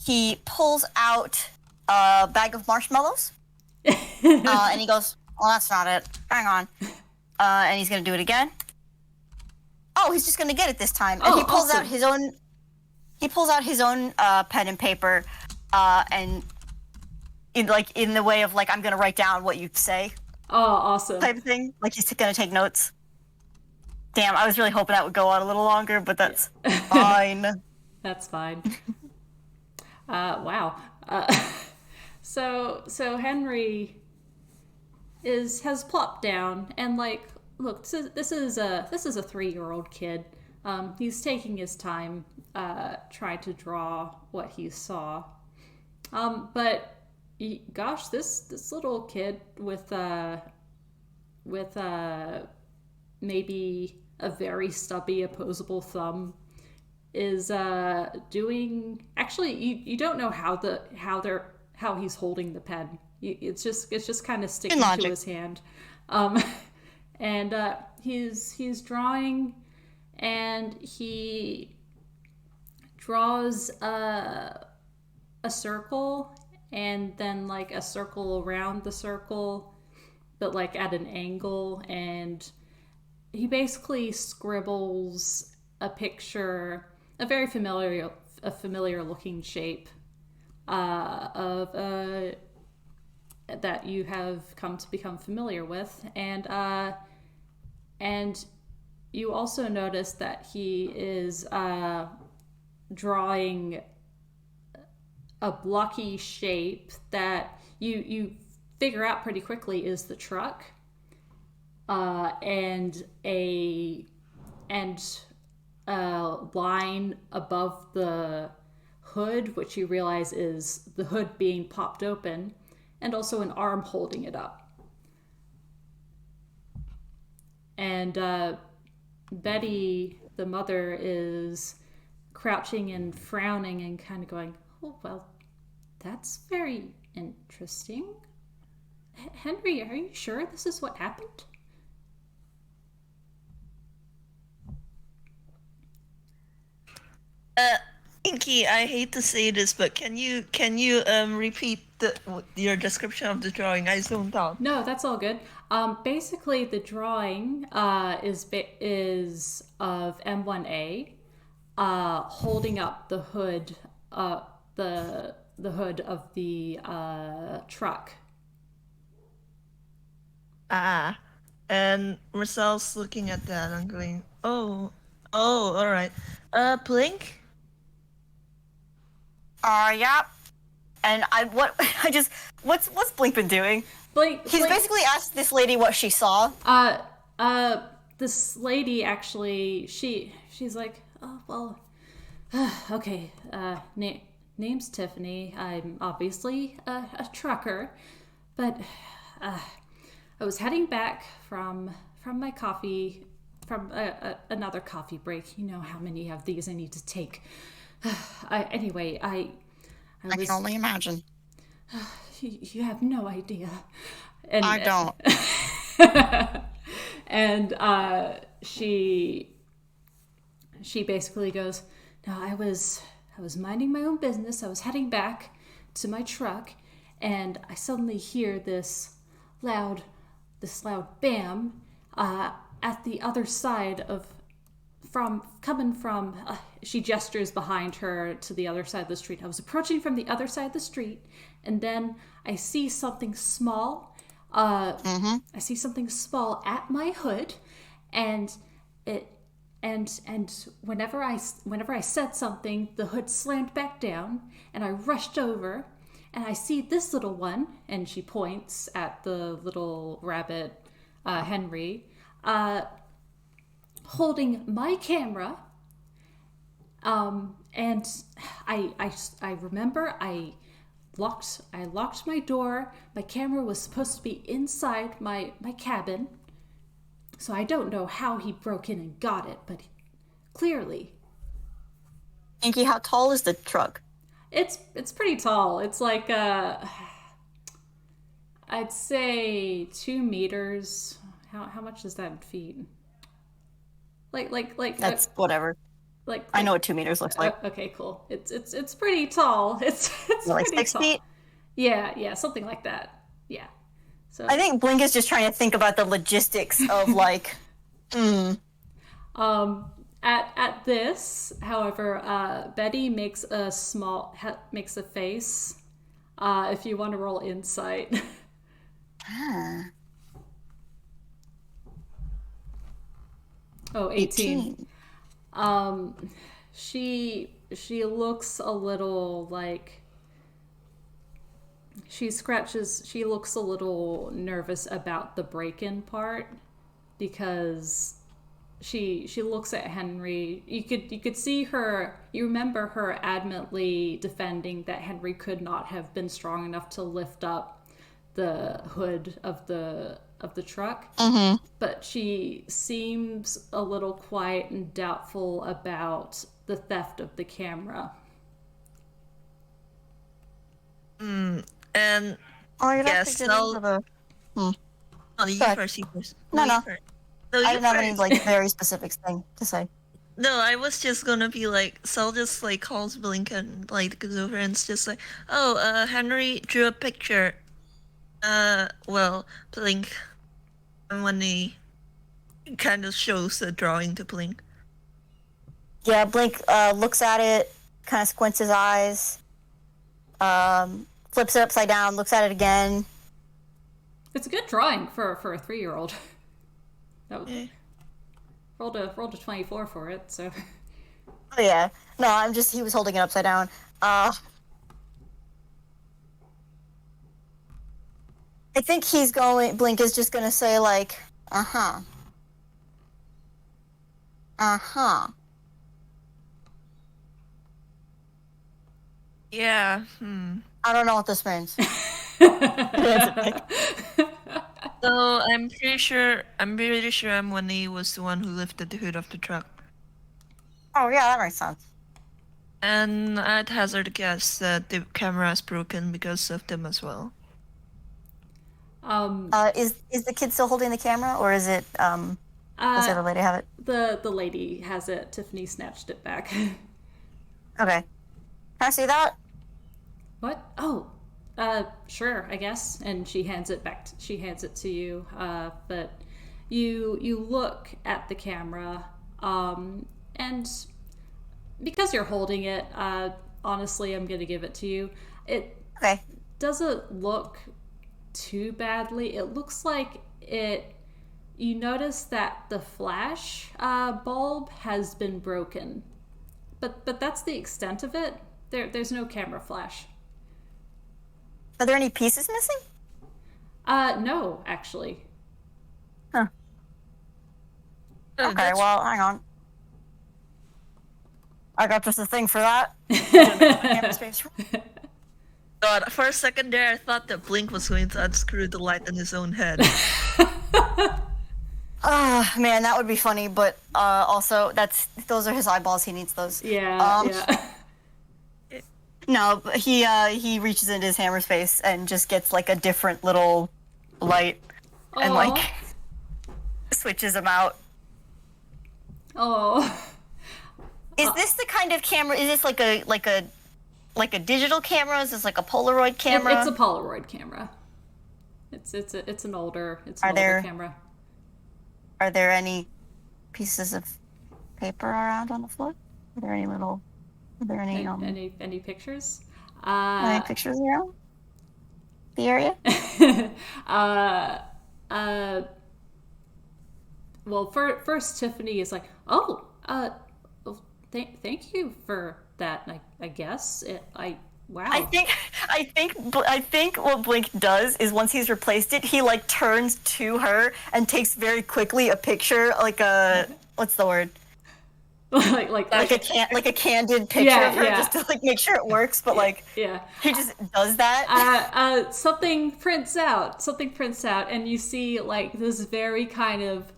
he pulls out a bag of marshmallows, and he goes, well, that's not it. Hang on. And he's going to do it again. Oh, he's just going to get it this time. And he pulls out his own... He pulls out his own pen and paper, and in the way of, like, I'm going to write down what you say. Oh, awesome. Type of thing. Like, he's going to take notes. Damn, I was really hoping that would go on a little longer, but that's fine. That's fine. Wow. So Henry... has plopped down and, like, look, this is a 3-year-old kid. He's taking his time trying to draw what he saw. But gosh, this little kid with maybe a very stubby opposable thumb is doing... Actually, you don't know how he's holding the pen. It's just kind of sticking to his hand, and he's drawing, and he draws a circle, and then, like, a circle around the circle, but, like, at an angle, and he basically scribbles a picture a very familiar looking shape of that you have come to become familiar with, and you also notice that he is drawing a blocky shape that you figure out pretty quickly is the truck, and a line above the hood, which you realize is the hood being popped open, and also an arm holding it up. And Betty, the mother, is crouching and frowning and kind of going, "Oh, well, that's very interesting. Henry, are you sure this is what happened?" Inky, I hate to say this, but can you repeat your description of the drawing? I zoned out. No, that's all good. Basically, the drawing is of M1A holding up the hood, the hood of the truck. And Marcel's looking at that and going, "Oh, all right. Blink." Yeah. And what's Blink been doing? He's basically asked this lady what she saw. This lady actually, she's like, "Oh, well, okay, name's Tiffany. I'm obviously a trucker, but I was heading back from my coffee, from another coffee break. You know how many of these I need to take. Anyway, I can only imagine. You have no idea." And I don't. And she basically goes, "No, I was minding my own business. I was heading back to my truck, and I suddenly hear this loud bam at the other side of coming from." She gestures behind her to the other side of the street. "I was approaching from the other side of the street, and then I see something small. I see something small at my hood, and whenever I said something, the hood slammed back down, and I rushed over, and I see this little one," and she points at the little rabbit, Henry, holding my camera. And I remember I locked my door. My camera was supposed to be inside my cabin, so I don't know how he broke in and got it, but clearly." Inky, how tall is the truck? It's pretty tall. It's like I'd say 2 meters. How much is that in feet? Like That's whatever. Like I know what 2 meters looks like. Okay, cool. It's pretty tall. It's like pretty 6 tall. feet? Yeah, something like that. Yeah. So I think Blink is just trying to think about the logistics of like. At this, however, Betty makes a face. If you want to roll insight. Oh, 18. She looks a little like she looks a little nervous about the break-in part, because she looks at Henry. You could see her, you remember her adamantly defending that Henry could not have been strong enough to lift up the hood of the truck. But she seems a little quiet and doubtful about the theft of the camera. And yes, no. No. You first. No. I didn't have any like very specific thing to say. No, I was just gonna be like, Sal just like calls Blink and like goes over and it's just like, "Oh, Henry drew a picture. Well, Blink." And when he kind of shows the drawing to Blink. Yeah, Blink looks at it, kind of squints his eyes, flips it upside down, looks at it again. It's a good drawing for a 3-year-old. Rolled a 24 for it, so. Oh yeah, no, he was holding it upside down. I think Blink is just gonna say like, uh-huh. Yeah. I don't know what this means. So I'm pretty sure Emily was the one who lifted the hood of the truck. Oh yeah, that makes sense. And I'd hazard a guess that the camera is broken because of them as well. Is the kid still holding the camera, or is it does the other lady have it? The lady has it. Tiffany snatched it back. Okay. Can I see that? What? Oh, sure, I guess. And she hands it back. She hands it to you. But you look at the camera, and because you're holding it, honestly, I'm gonna give it to you. It doesn't look too badly. It looks like it. You notice that the flash bulb has been broken, but that's the extent of it. There's no camera flash. Are there any pieces missing? No, actually. Huh. Okay, well, hang on. I got just a thing for that. God, for a second there, I thought that Blink was going to unscrew the light in his own head. Man, that would be funny, but also those are his eyeballs. He needs those. Yeah. No, but he reaches into his hammer space and just gets like a different little light and like switches them out. Oh. Is this the kind of camera? Is this like a digital camera? Is this like a Polaroid camera? It's a Polaroid camera. It's an older camera. Are there any pieces of paper around on the floor? Are there any any pictures? Any pictures around the area? Well, first Tiffany is like, thank you for that. I guess wow. I think what Blink does is once he's replaced it, he like turns to her and takes very quickly a picture, like a what's the word? like a candid picture of her just to like make sure it works, but he just does that. Something prints out, and you see like this very kind of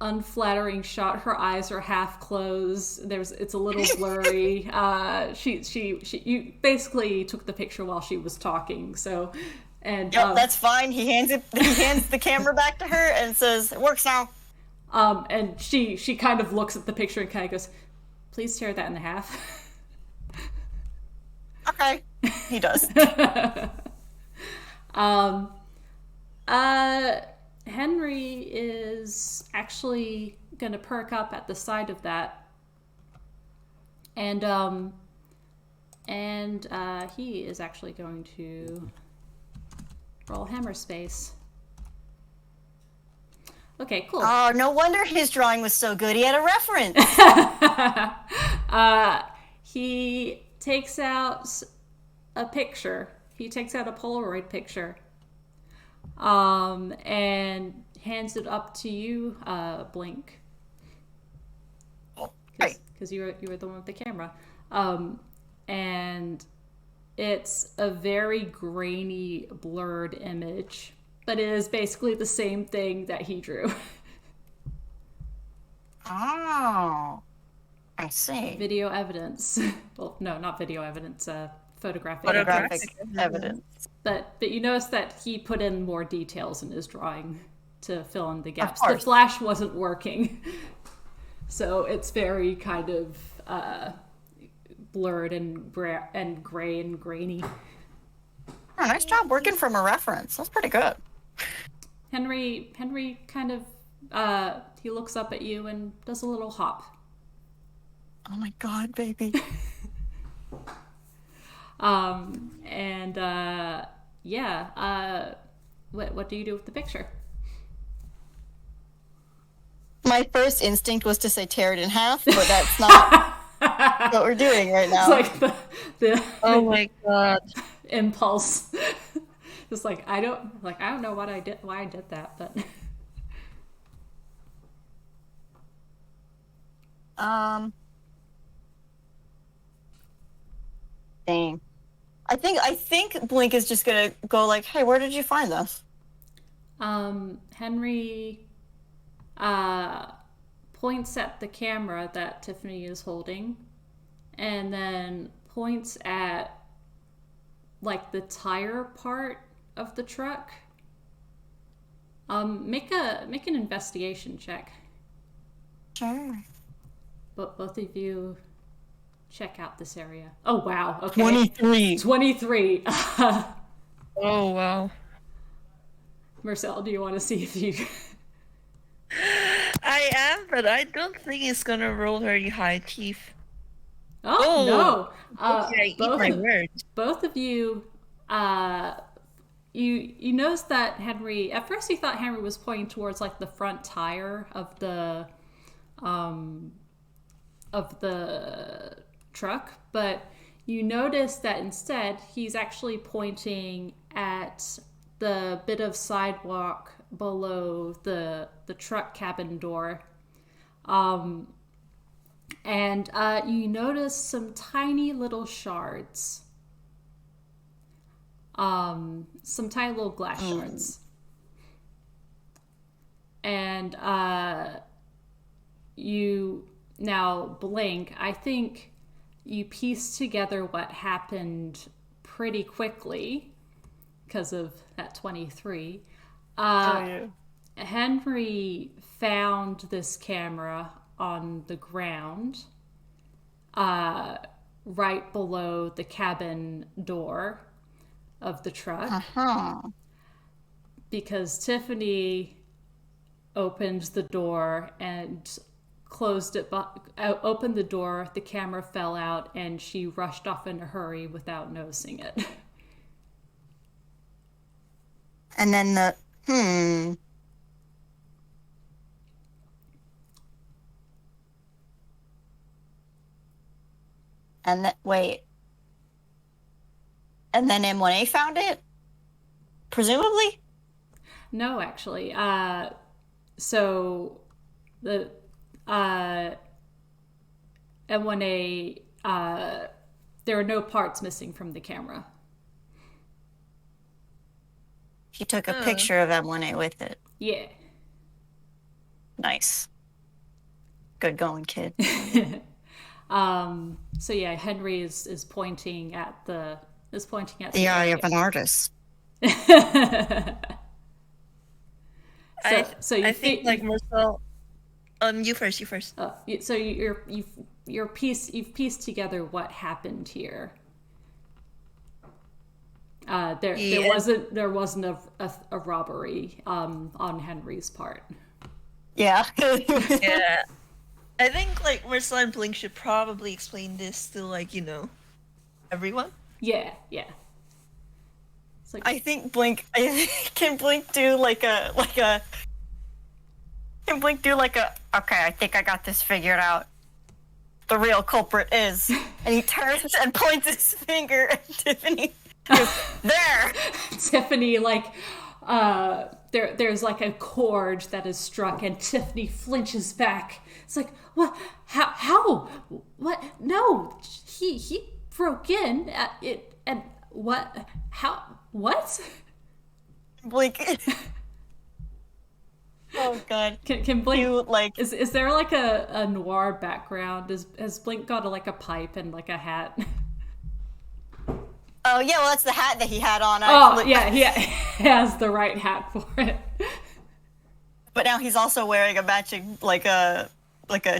unflattering shot. Her eyes are half closed. It's a little blurry. You basically took the picture while she was talking. So, and that's fine. He hands the camera back to her and says, "It works now." And she kind of looks at the picture and kind of goes, "Please tear that in half." Okay, he does. Henry is actually going to perk up at the sight of that, and he is actually going to roll hammer space. Okay, cool. Oh, no wonder his drawing was so good. He had a reference. He takes out a picture. He takes out a Polaroid picture. And hands it up to you, Blink. Because you were the one with the camera. And it's a very grainy, blurred image. But it is basically the same thing that he drew. Oh, I see. Video evidence. Well, no, not video evidence. Photographic evidence. But you notice that he put in more details in his drawing to fill in the gaps. Of course. The flash wasn't working. So it's very kind of blurred and gray and grainy. Oh, nice job working from a reference. That's pretty good. Henry kind of he looks up at you and does a little hop. Oh my god, baby. What do you do with the picture? My first instinct was to say tear it in half, but that's not what we're doing right now. It's like the Oh my god. impulse. Just like I don't know why I did that, but Dang. I think Blink is just gonna go like, hey, where did you find this? Henry points at the camera that Tiffany is holding and then points at like the tire part of the truck. Make an investigation check. Sure. But both of you check out this area. Oh wow, okay. 23. Oh wow. Marcel, do you want to see if you I am, but I don't think it's gonna roll very high, teeth. Oh no! Okay, eat my words. Both of you, you notice that Henry. At first, you thought Henry was pointing towards like the front tire of the truck, but you notice that instead he's actually pointing at the bit of sidewalk below the truck cabin door. And you notice some tiny little shards. Some tiny little glass shards. And you now Blink, I think you piece together what happened pretty quickly because of that 23. Henry found this camera on the ground right below the cabin door of the truck. Because Tiffany opened the door and closed it, opened the door, the camera fell out, and she rushed off in a hurry without noticing it. And then wait. And then M1A found it? Presumably? No, actually. So the M1A, there are no parts missing from the camera. He took a picture of M1A with it. Yeah. Nice. Good going, kid. So yeah, Henry is pointing at the the eye of an artist. So you I think like Mersel. You first. So you've pieced together what happened here. There wasn't a robbery on Henry's part. Yeah. Yeah. I think like Mersel and Blink should probably explain this to everyone. Yeah. It's like, I think Blink can Blink do like a okay, I think I got this figured out. The real culprit is, and he turns and points his finger at Tiffany. There. Tiffany, like, there's like a chord that is struck, and Tiffany flinches back. It's like, what? How? What? No, he broke in at it, and what? How? What? Blink. Oh god. Can Blink you, like? Is there like a noir background? Has Blink got a pipe and like a hat? Oh yeah, well that's the hat that he had on. Oh yeah, he has the right hat for it. But now he's also wearing a matching like a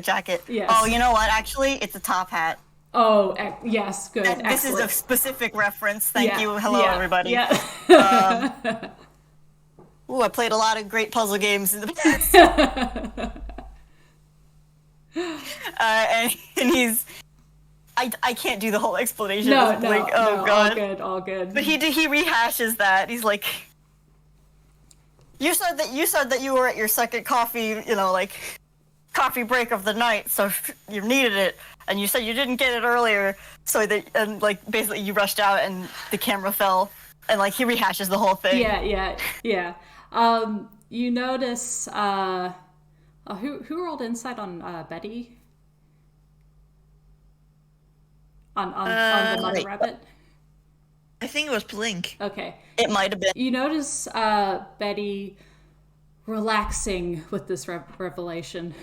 jacket. Yes. Oh, you know what? Actually, it's a top hat. Oh yes, good. And this is a specific reference. Thank you. Hello, everybody. Yeah. Ooh, I played a lot of great puzzle games in the past. And he's... I can't do the whole explanation No, of Blink. Oh, no, God. all good. But he rehashes that. He's like, you said that you were at your second coffee, coffee break of the night, so you needed it, and you said you didn't get it earlier, so basically you rushed out and the camera fell, and he rehashes the whole thing. Yeah. You notice who rolled insight on Betty? On the mother rabbit? I think it was Blink. Okay. It might have been. You notice Betty relaxing with this revelation.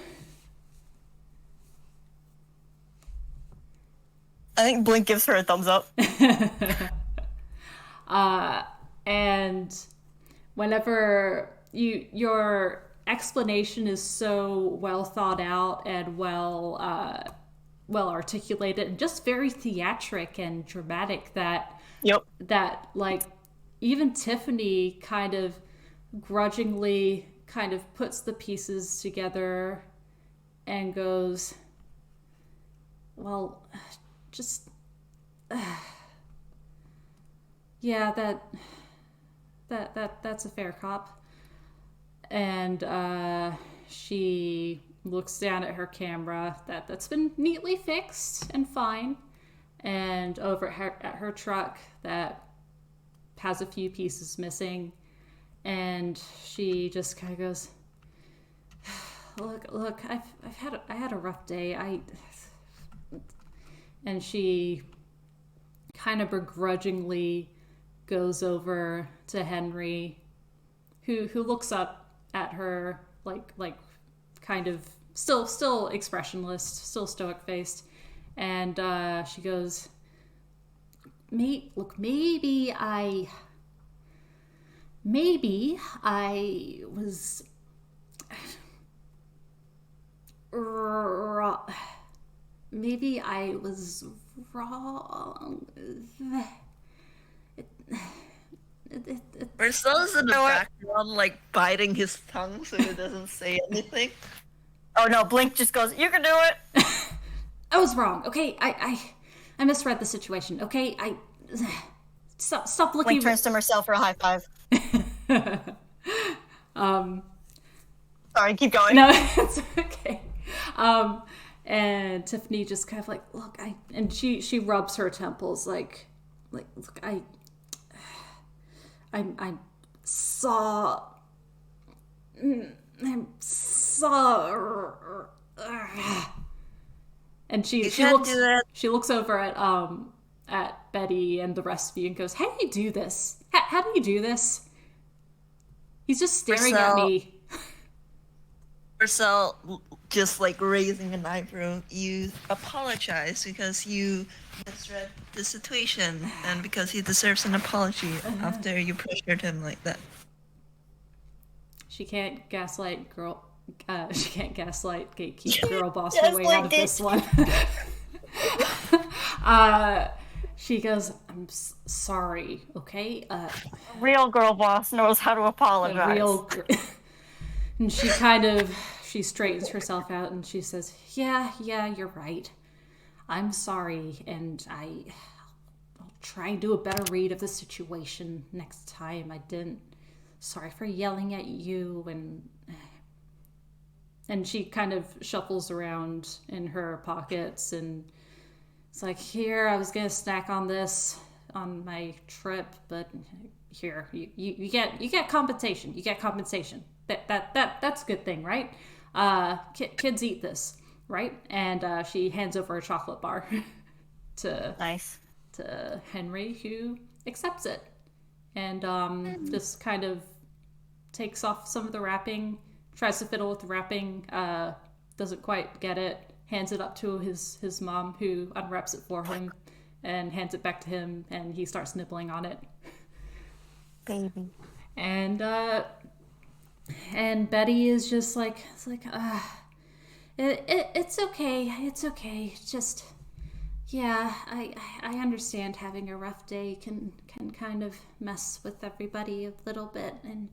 I think Blink gives her a thumbs up. And whenever your explanation is so well thought out and well articulated and just very theatric and dramatic that even Tiffany kind of grudgingly kind of puts the pieces together and goes, well, just yeah, that's a fair cop. And she looks down at her camera that's been neatly fixed and fine, and over at her truck that has a few pieces missing, and she just kind of goes, look, I had a rough day. And she kind of begrudgingly goes over to Henry, who looks up at her like kind of still expressionless, still stoic faced, and she goes, maybe I was wrong. Maybe I was wrong. Marcel's in the background, biting his tongue so he doesn't say anything. Oh no, Blink just goes, you can do it! I was wrong, okay? I misread the situation, okay? Stop looking... Blink turns to Marcel for a high five. Sorry, keep going. No, it's okay. And Tiffany just kind of look, and she rubs her temples like look, I saw, and she looks over at Betty and the rest of you and goes, how do you do this? How do you do this? He's just staring at me. Marcel just raising an eyebrow. You apologize because you misread the situation and because he deserves an apology after you pressured him like that. She can't gaslight gatekeep girl boss her way out of this one. She goes, I'm sorry, okay? A real girl boss knows how to apologize. And she straightens herself out and she says, yeah, you're right. I'm sorry, and I'll try and do a better read of the situation next time. I didn't. Sorry for yelling at you, and she kind of shuffles around in her pockets and it's like, here, I was gonna snack on this on my trip, but here, you get compensation. You get compensation. That's a good thing, right? Kids eat this, right? And she hands over a chocolate bar to Henry, who accepts it and just kind of takes off some of the wrapping, tries to fiddle with the wrapping, doesn't quite get it, hands it up to his mom, who unwraps it for him and hands it back to him, and he starts nibbling on it. Baby. And Betty is just it's okay. Just, yeah, I understand having a rough day can kind of mess with everybody a little bit, and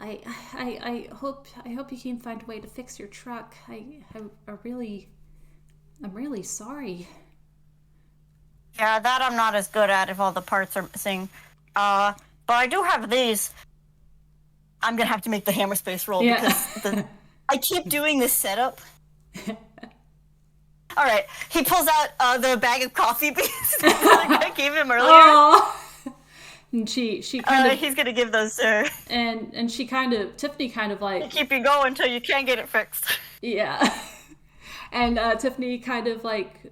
I hope you can find a way to fix your truck. I'm really sorry. Yeah, that I'm not as good at if all the parts are missing. But I do have these. I'm gonna have to make the hammer space roll because I keep doing this setup. All right, he pulls out the bag of coffee beans that I gave him earlier. Aww. And she kind of... he's gonna give those to her. And she kind of... Tiffany kind of like... They keep you going until you can't get it fixed. Yeah. And Tiffany kind of like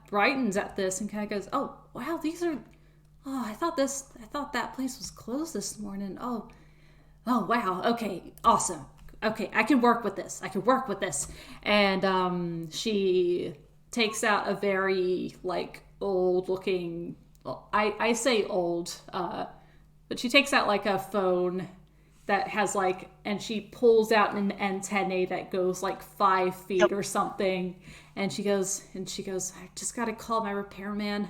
brightens at this and kind of goes, "Oh, wow, these are... Oh, I thought that place was closed this morning. Oh, wow. Okay, awesome. Okay, I can work with this. And she takes out a very like old looking... I say old, but she takes out like a phone that has like, and she pulls out an antennae that goes like 5 feet or something, and she goes, "I just gotta call my repairman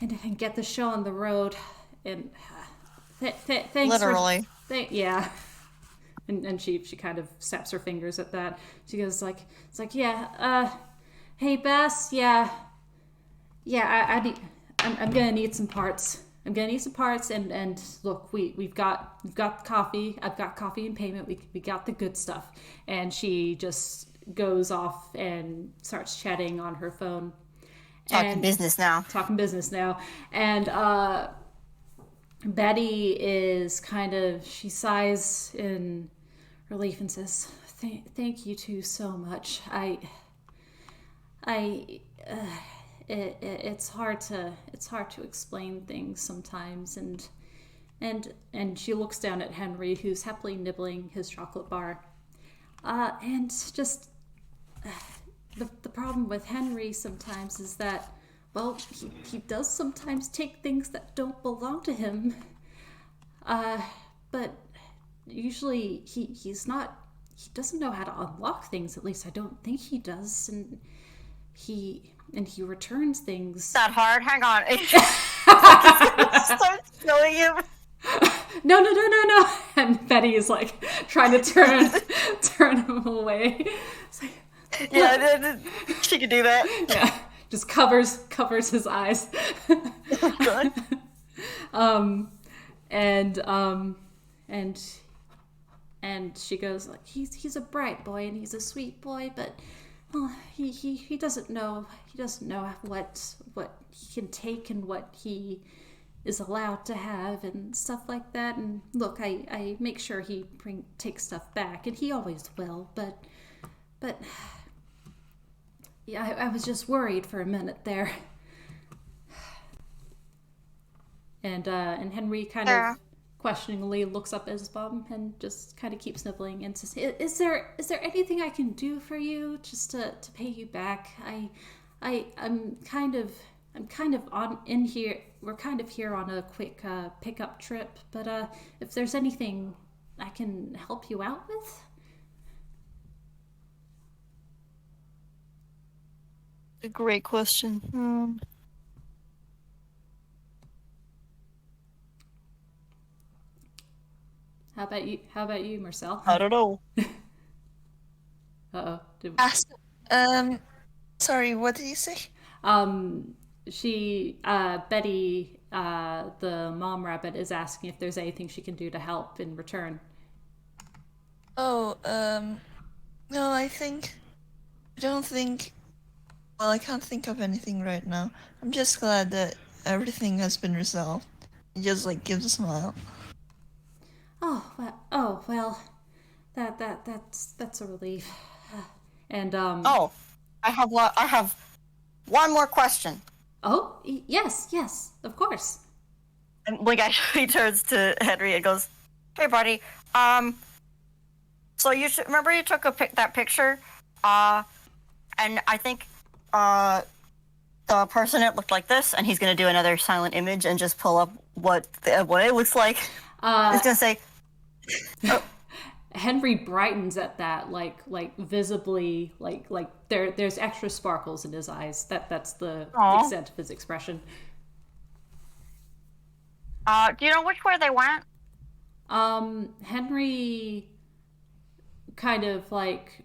and get the show on the road." And thanks. Literally. Yeah. And she kind of snaps her fingers at that. She goes like, "It's like, yeah, hey Bess, yeah, I'm gonna need some parts. And look, we've got coffee. I've got coffee and payment. We got the good stuff." And she just goes off and starts chatting on her phone. Talking business now. And Betty is kind of... She sighs in relief and says, "Thank you two so much. It's hard to explain things sometimes." And she looks down at Henry, who's happily nibbling his chocolate bar. And just the problem with Henry sometimes is that, well, he does sometimes take things that don't belong to him. But usually he doesn't know how to unlock things. At least I don't think he does. And he returns things. That hard? Hang on. Start killing him. No. And Betty is like trying to turn him away. It's like, yeah, she could do that. Yeah, just covers his eyes. Oh, God. And she goes like, he's a bright boy and he's a sweet boy, but well, he doesn't know what he can take and what he is allowed to have and stuff like that. And look, I make sure he takes stuff back, and he always will, but yeah, I was just worried for a minute there. And Henry kind of questioningly looks up at his mom and just kind of keeps sniffling and says, "Is there anything I can do for you just to pay you back? I'm kind of on in here. We're kind of here on a quick pickup trip, but if there's anything I can help you out with." A great question. How about you, Mersel? I don't know. Uh-oh. Sorry, what did you say? Betty, the mom rabbit, is asking if there's anything she can do to help in return. Oh, no, I can't think of anything right now. I'm just glad that everything has been resolved. It just like gives a smile. Oh well, that's a relief. And I have one more question. Oh, yes, of course. And Blink actually turns to Henry and goes, "Hey, buddy. So you remember you took that picture, and I think the person, it looked like this, and he's gonna do another silent image and just pull up what it looks like. He's gonna say." Henry brightens at that, like visibly, like there's extra sparkles in his eyes. That's the extent of his expression. Do you know which way they went? Henry kind of like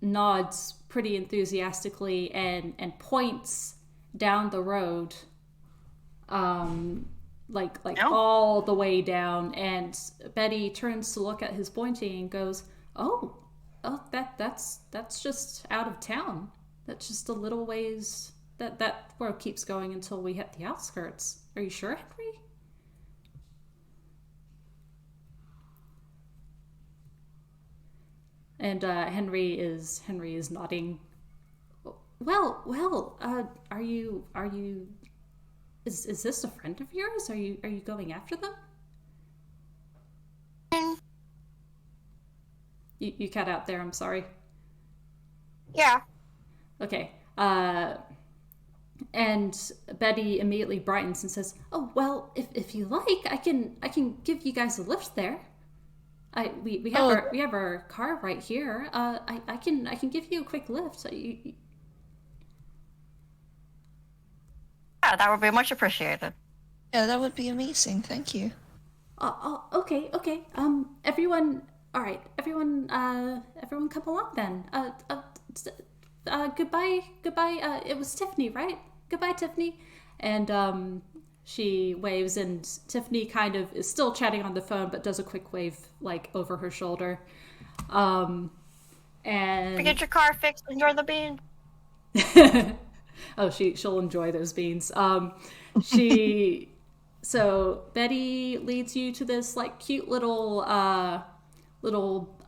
nods pretty enthusiastically and points down the road, like all the way down, and Betty turns to look at his pointing and goes, oh, that's just out of town. That's just a little ways. That road keeps going until we hit the outskirts. Are you sure, Henry? And Henry is nodding. Well. Are you? Is this a friend of yours? Are you going after them? You cut out there. I'm sorry. Yeah. Okay. And Betty immediately brightens and says, "Oh well, if you like, I can give you guys a lift there. We have our car right here. I can give you a quick lift. Yeah, that would be much appreciated. Yeah, that would be amazing. Thank you. Okay. Everyone. All right. Everyone come along then. Goodbye. It was Tiffany, right? Goodbye, Tiffany. And she waves, and Tiffany kind of is still chatting on the phone, but does a quick wave like over her shoulder. And get your car fixed. Enjoy the bean. Oh, she'll enjoy those beans. So Betty leads you to this like cute little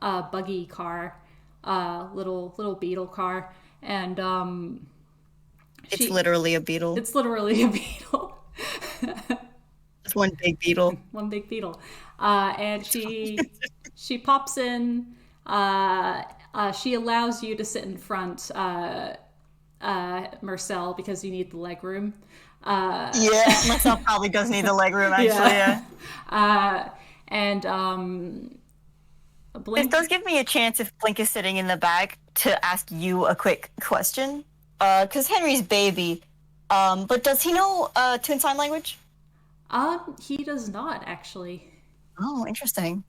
buggy car, little beetle car, and it's literally a beetle. It's literally a beetle. It's one big beetle. One big beetle. And she pops in. She allows you to sit in front, Mersel, because you need the leg room. Yeah, Mersel probably does need the leg room, actually. Yeah. And Blink. This does give me a chance, if Blink is sitting in the back, to ask you a quick question. Because Henry's baby. But does he know Toon Sign language? He does not, actually. Oh, interesting.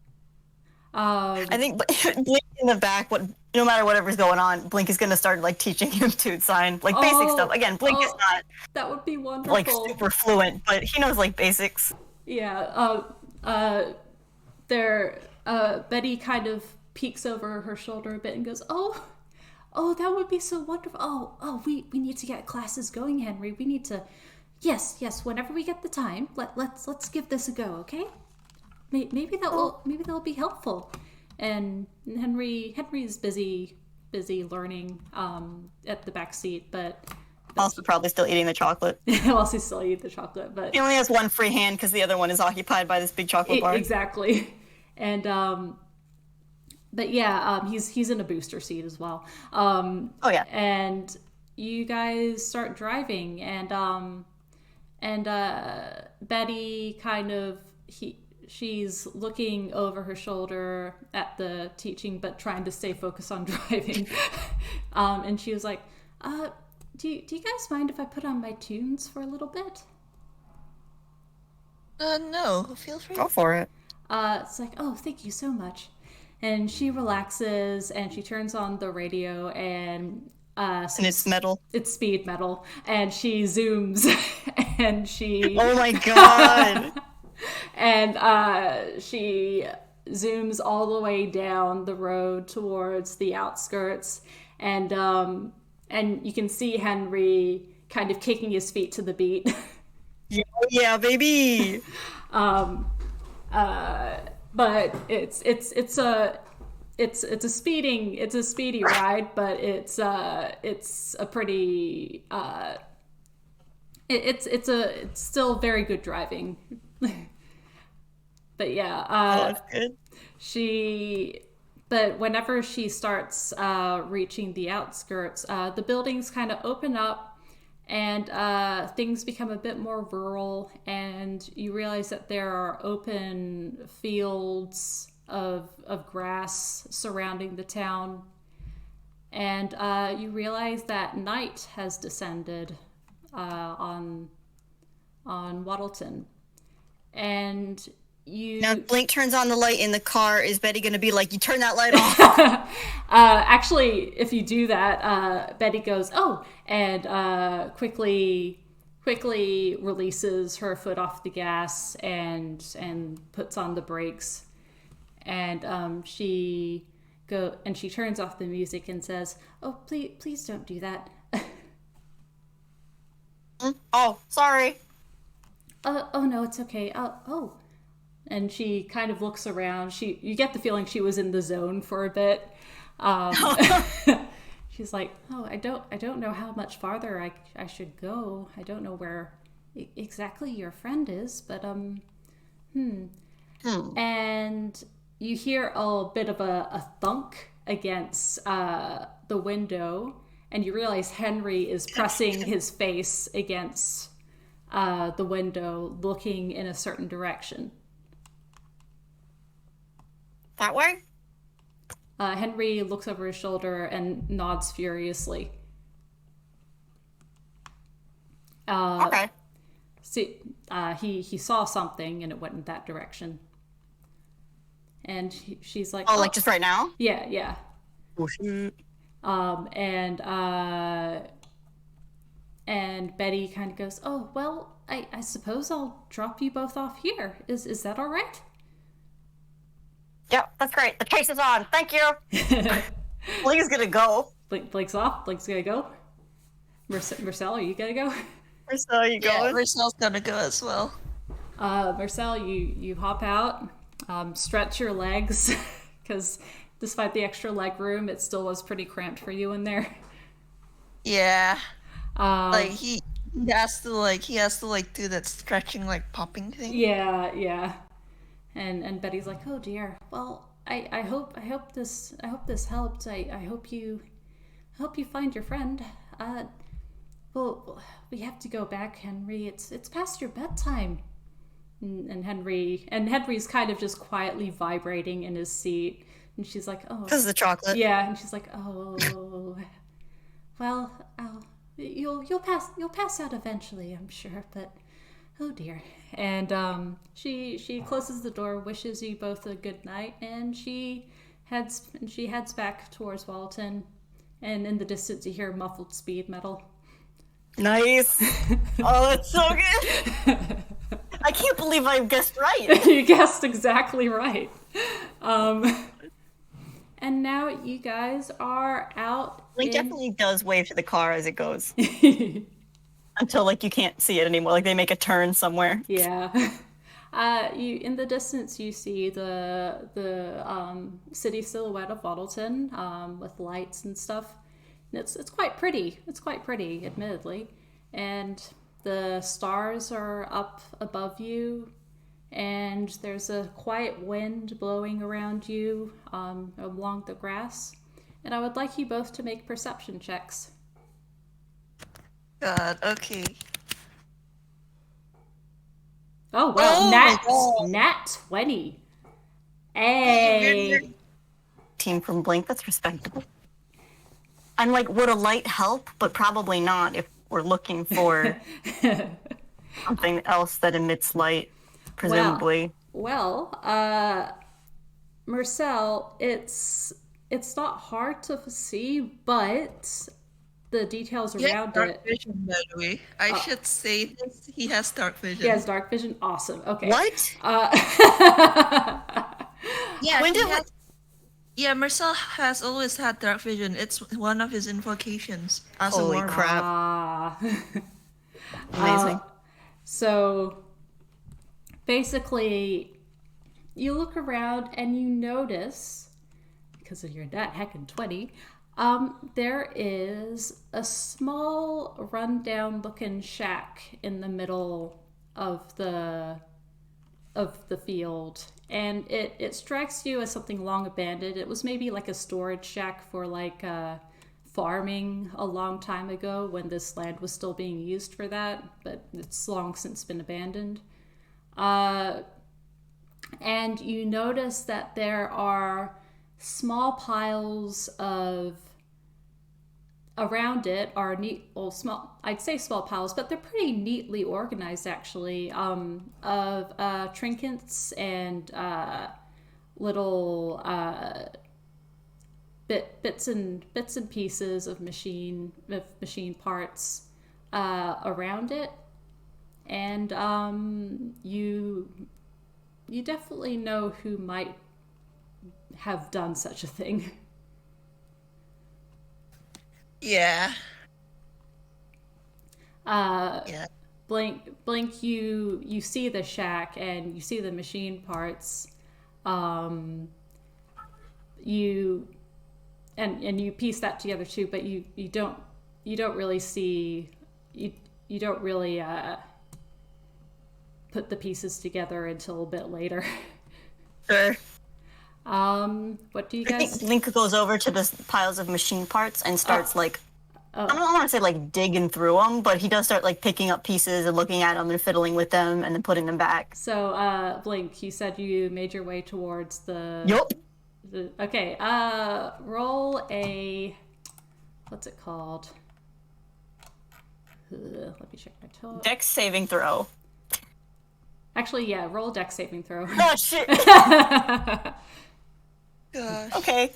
I think Blink in the back, no matter whatever's going on, Blink is going to start like teaching him Toon Sign, like basic stuff. Again, Blink is not that would be wonderful. Like super fluent, but he knows like basics. Yeah. Betty kind of peeks over her shoulder a bit and goes, "Oh, that would be so wonderful. Oh, we need to get classes going, Henry. We need to, yes. Whenever we get the time, let's give this a go, okay? Maybe that will be helpful." And Henry's busy learning at the back seat, but also probably still eating the chocolate. Also still eating the chocolate, but he only has one free hand because the other one is occupied by this big chocolate bar. Exactly. And but yeah, he's in a booster seat as well. Oh yeah. And you guys start driving, and Betty kind of she's looking over her shoulder at the teaching, but trying to stay focused on driving. And she was like, do you guys mind if I put on my tunes for a little bit? No, feel free. Go for it. It's like, oh, thank you so much. And she relaxes, and she turns on the radio, and and it's metal. It's speed metal, and she zooms, and she. Oh my god! And she zooms all the way down the road towards the outskirts, and you can see Henry kind of kicking his feet to the beat. Yeah, baby. But it's a speedy ride, but it's a pretty it's still very good driving. But yeah, that's good. But whenever she starts reaching the outskirts, the buildings kind of open up, and things become a bit more rural, and you realize that there are open fields of grass surrounding the town, and you realize that night has descended on Waddleton, and Now, if Blink turns on the light in the car, is Betty going to be like, you turn that light off? Actually, if you do that, Betty goes, oh, and quickly releases her foot off the gas and puts on the brakes. And she turns off the music and says, oh, please don't do that. Oh, sorry. Oh no, it's okay. Oh. And she kind of looks around. You get the feeling she was in the zone for a bit. She's like, oh, I don't know how much farther I should go. I don't know where exactly your friend is, but And you hear a bit of a thunk against the window, and you realize Henry is pressing his face against the window, looking in a certain direction. That way? Henry looks over his shoulder and nods furiously. Okay. See, he saw something and it went in that direction. And she's like, oh, like just right now? Yeah. Oh, shoot. And Betty kind of goes, oh, well, I suppose I'll drop you both off here. Is that all right? Yep, that's great. The chase is on. Thank you. Blink's gonna go. Blink's off. Blink's gonna go. Mersel, are you gonna go? Mersel, you going? Yeah, Mersel's gonna go as well. Mersel, you hop out, stretch your legs, because despite the extra leg room, it still was pretty cramped for you in there. Yeah. Like he has to do that stretching, like popping thing. Yeah. And Betty's like, oh dear. Well, I hope this helped. I hope you find your friend. Well, we have to go back, Henry. It's past your bedtime. And Henry's kind of just quietly vibrating in his seat. And she's like, oh. Because of the chocolate. Yeah, and she's like, oh. Well, you'll pass out eventually, I'm sure, but oh dear. And she closes the door, wishes you both a good night, and she heads back towards Waddleton. And in the distance, you hear muffled speed metal. Nice. Oh, that's so good. I can't believe I guessed right. You guessed exactly right. And now you guys are out. Blink definitely does wave to the car as it goes. Until, like, you can't see it anymore. Like, they make a turn somewhere. Yeah. You in the distance, you see the city silhouette of Waddleton, with lights and stuff. And it's quite pretty. It's quite pretty, admittedly. And the stars are up above you, and there's a quiet wind blowing around you along the grass. And I would like you both to make perception checks. God, okay. Oh, well, nat 20. Hey. Team from Blink, that's respectable. I'm like, would a light help? But probably not if we're looking for something else that emits light, presumably. Well, Mersel, it's not hard to see, but the details around dark vision, by the way. I should say this. He has dark vision. He has dark vision? Awesome. Okay. What? Yeah, Mersel has always had dark vision. It's one of his invocations. Holy crap. Amazing. So, basically, you look around and you notice, because of your nat heckin' 20, there is a small rundown looking shack in the middle of the field, and it strikes you as something long abandoned. It was maybe like a storage shack for like farming a long time ago when this land was still being used for that, but it's long since been abandoned. And you notice that there are small piles of around it are small, I'd say small piles, but they're pretty neatly organized actually, of trinkets and little bits and pieces of machine parts around it, and you definitely know who might have done such a thing. Yeah. Yeah. Blink, you see the shack and you see the machine parts. You piece that together too, but you don't really see, you don't really put the pieces together until a bit later. Sure. What do you I guys? think Link goes over to the piles of machine parts and starts I don't want to say like digging through them, but he does start like picking up pieces and looking at them and fiddling with them and then putting them back. So, Blink, you said you made your way towards the. Yup. Okay. Roll a. What's it called? Let me check my total. Dex saving throw. Actually, yeah. Roll a dex saving throw. Oh shit. Gosh. Okay.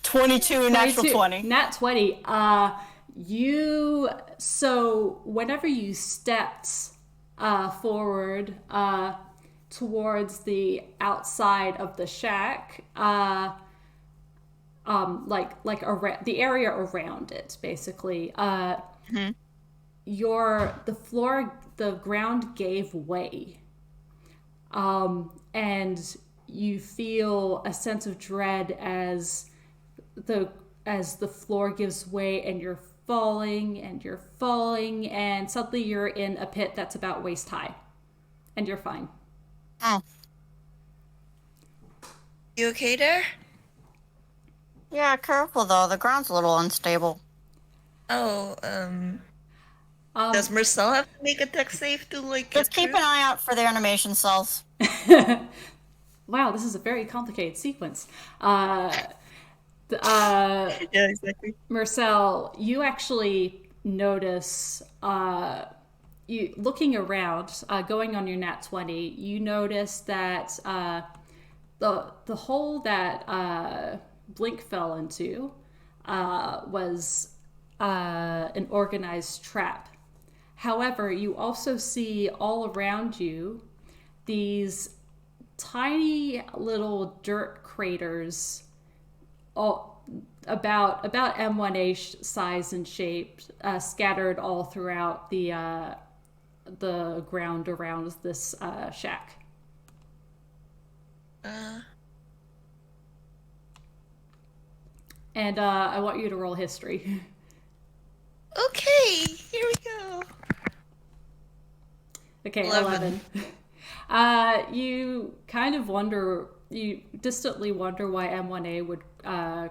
22, natural 20. Nat 20. So whenever you stepped forward towards the outside of the shack, like around the area around it, basically, the ground gave way, and you feel a sense of dread as the floor gives way, and you're falling, and suddenly you're in a pit that's about waist high, and you're fine. Oh. You okay there? Yeah, careful though. The ground's a little unstable. Oh, does Mersel have to make a dex save to like? Just keep an eye out for the animation cells. Wow, this is a very complicated sequence. Yeah, exactly. Mersel, you actually notice, you looking around, going on your nat 20, you notice that the hole that Blink fell into was an organized trap. However, you also see all around you these tiny little dirt craters, all about M1A size and shape, scattered all throughout the ground around this shack. And I want you to roll history. Okay, here we go. Okay, 11. You kind of wonder, you distantly wonder why M1A would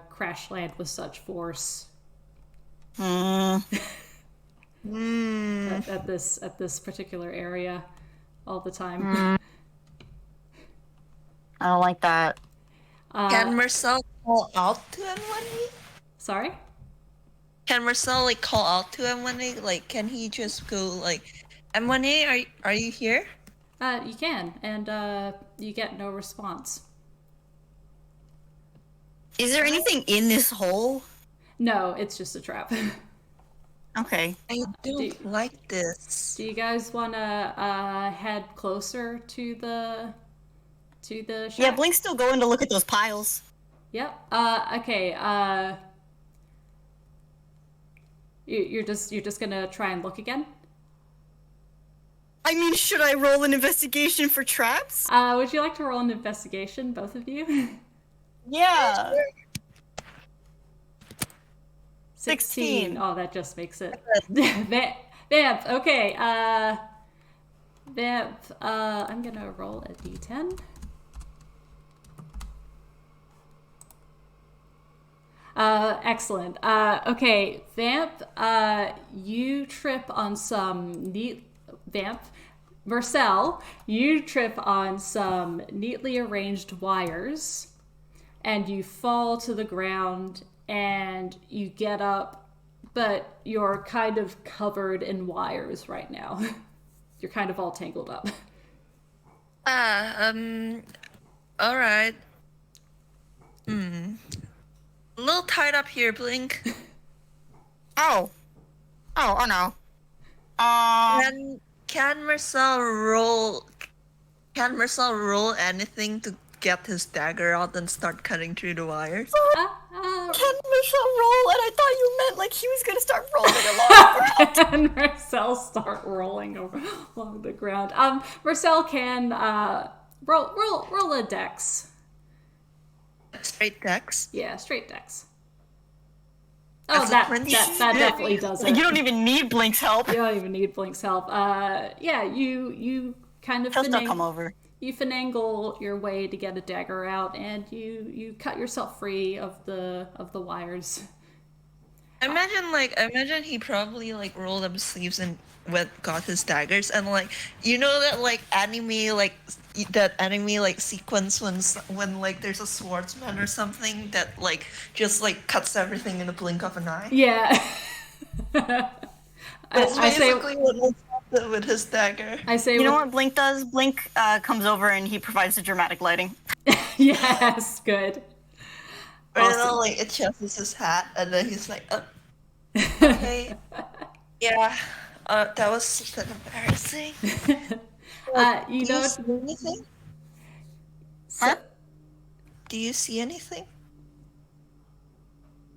crash land with such force at this particular area all the time. I don't like that. Can Mersel call out to M1A? Sorry? Can Mersel like call out to M1A? Like, can he just go like, M1A, are you here? You can, and you get no response. Is there anything in this hole? No, it's just a trap. Okay. I don't like this. Do you guys want to head closer to the shack? Yeah, Blink's still going to look at those piles. Yep. Okay. You're just gonna try and look again? I mean, should I roll an investigation for traps? Would you like to roll an investigation, both of you? Yeah. 16. Oh, that just makes it. Vamp. Okay. Vamp. I'm gonna roll a d10. Excellent. Okay, Vamp. You trip on some neat. Vamp. Mersel, you trip on some neatly arranged wires, and you fall to the ground, and you get up, but you're kind of covered in wires right now. You're kind of all tangled up. All right. A little tied up here, Blink. Oh no. Can Mersel roll? Can Mersel roll anything to get his dagger out and start cutting through the wires? Can Mersel roll? And I thought you meant like he was gonna start rolling along the ground. And Mersel start rolling along the ground. Mersel can roll a dex. Straight dex? Yeah, straight dex. Oh, that definitely does it. You don't even need Blink's help. You don't even need Blink's help. Yeah, you kind of He'll still come over. You finagle your way to get a dagger out, and you cut yourself free of the wires. Imagine he probably like rolled up his sleeves and got his daggers, and like you know that like anime sequence when like there's a swordsman or something that like just like cuts everything in a blink of an eye. Yeah. That's basically what happened with his dagger. You know what Blink does? Blink comes over and he provides the dramatic lighting. Yes, good. Awesome. Like adjusts his hat, and then he's like, okay, yeah, that was so embarrassing. Do you see anything? Huh? Do you see anything?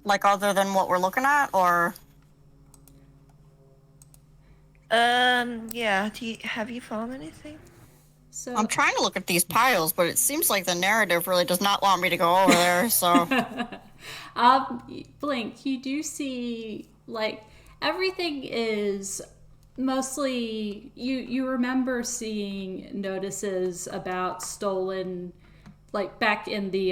Like other than what we're looking at, or? Yeah. Have you found anything? So I'm trying to look at these piles, but it seems like the narrative really does not want me to go over there, so... Blink, you do see, like, everything is mostly... You remember seeing notices about stolen... Like, back in the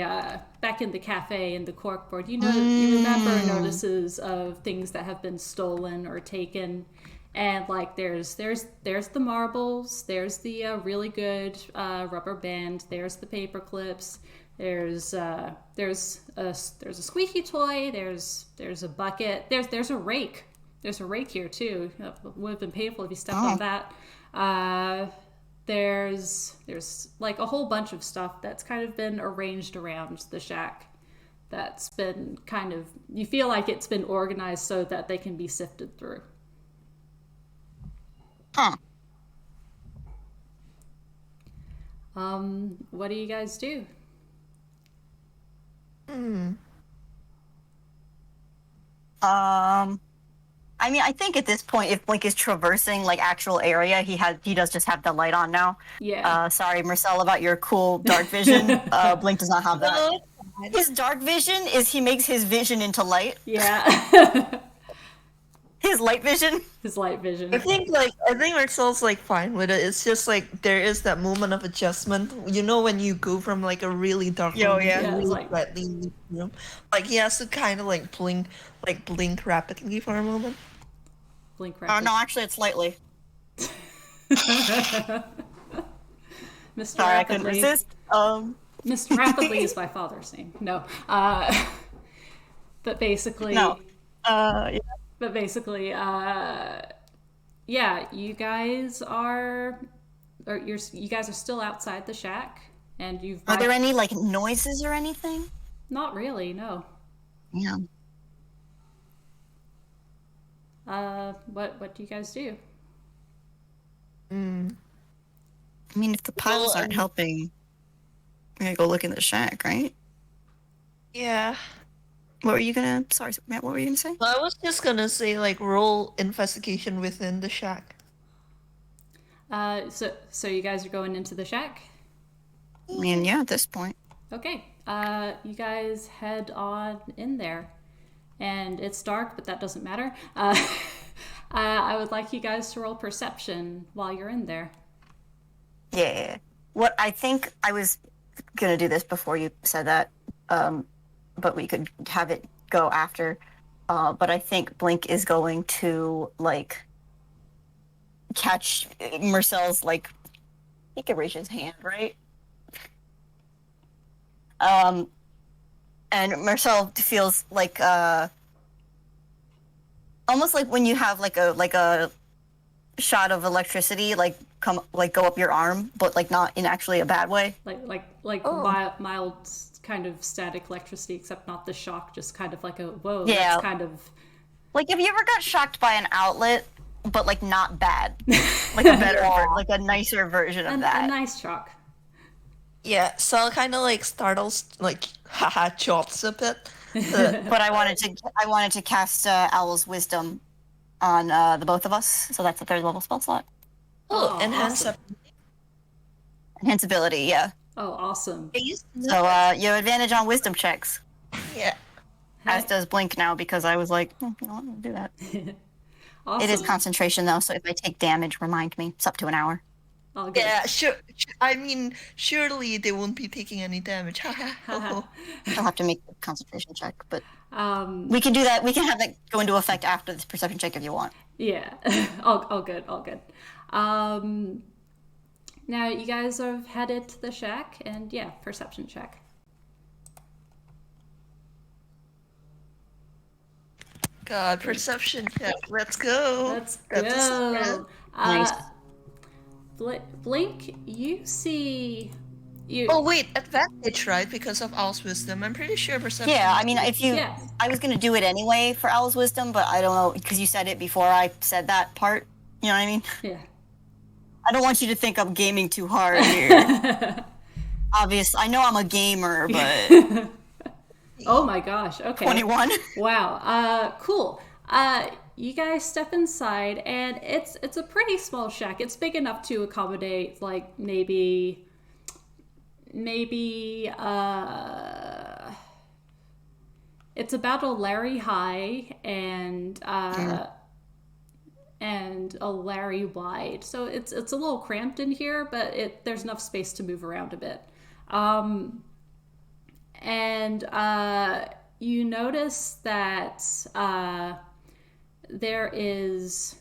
cafe in the corkboard. You remember notices of things that have been stolen or taken... And like there's the marbles, there's the really good rubber band, there's the paper clips, there's a squeaky toy, there's a bucket, there's a rake. There's a rake here too. It would have been painful if you stepped on that. There's like a whole bunch of stuff that's kind of been arranged around the shack. That's been kind of, you feel like it's been organized so that they can be sifted through. Huh. What do you guys do? I mean, I think at this point, if Blink is traversing like actual area, he does just have the light on now. Yeah. Sorry, Mersel, about your cool dark vision. Blink does not have that. His dark vision is he makes his vision into light. Yeah. His light vision. His light vision. I think Marcel's like fine with it. It's just like there is that moment of adjustment. You know when you go from like a really dark room to a really brightly room. Like he has to kind of like blink rapidly for a moment. Blink rapidly. Oh no, actually it's lightly. Mr. Sorry, I couldn't resist. Mr. Rapidly is my father's name. No. But basically. No. Yeah. But basically, yeah, you guys are still outside the shack, and you've. Are there any like noises or anything? Not really, no. Yeah. What do you guys do? I mean, if the piles aren't helping, I'm gonna go look in the shack, right? Yeah. What were you gonna? Sorry, Matt. What were you gonna say? Well, I was just gonna say like roll investigation within the shack. So you guys are going into the shack? I mean, yeah, at this point. Okay. You guys head on in there, and it's dark, but that doesn't matter. I would like you guys to roll perception while you're in there. Yeah. What I think I was gonna do this before you said that. But we could have it go after. But I think Blink is going to, like, catch Marcel's, like, he can reach his hand, right? And Mersel feels like almost like when you have like a shot of electricity go up your arm, but like not in actually a bad way. Like Oh. mild kind of static electricity, except not the shock, just kind of like a whoa. Yeah. That's kind of Like if you ever got shocked by an outlet, but like not bad, like a better, like a nicer version of a that. nice shock. Yeah, so kind of like startles, like haha, chops a bit. But I wanted to cast Owl's Wisdom on the both of us, so that's a 3rd level spell slot. Oh, Oh, enhance awesome. Enhance ability, yeah. Oh, awesome. So you have advantage on Wisdom checks. Yeah. As does Blink now, because I was like, I don't want to do that. Awesome. It is concentration though, so if I take damage, remind me. It's up to an hour. All good. Yeah, sure. I mean, surely they won't be taking any damage. I'll have to make a concentration check, but Um, we can do that. We can have that go into effect after this perception check if you want. yeah. all good. Now you guys have headed to the shack, and yeah, perception check. God, perception check. Let's go. Let's go. Nice. Blink, you see. Oh wait, advantage, right? Because of Owl's Wisdom. I'm pretty sure perception. Yeah, I mean, if you, Yeah. I was gonna do it anyway for Owl's Wisdom, but I don't know because you said it before I said that part. You know what I mean? Yeah. I don't want you to think I'm gaming too hard here. Obvious, I know I'm a gamer, but Oh my gosh. Okay. 21. Wow. Cool. You guys step inside, and it's a pretty small shack. It's big enough to accommodate like maybe it's about a Larry high and a Larry wide. So it's a little cramped in here, but there's enough space to move around a bit. And you notice that there's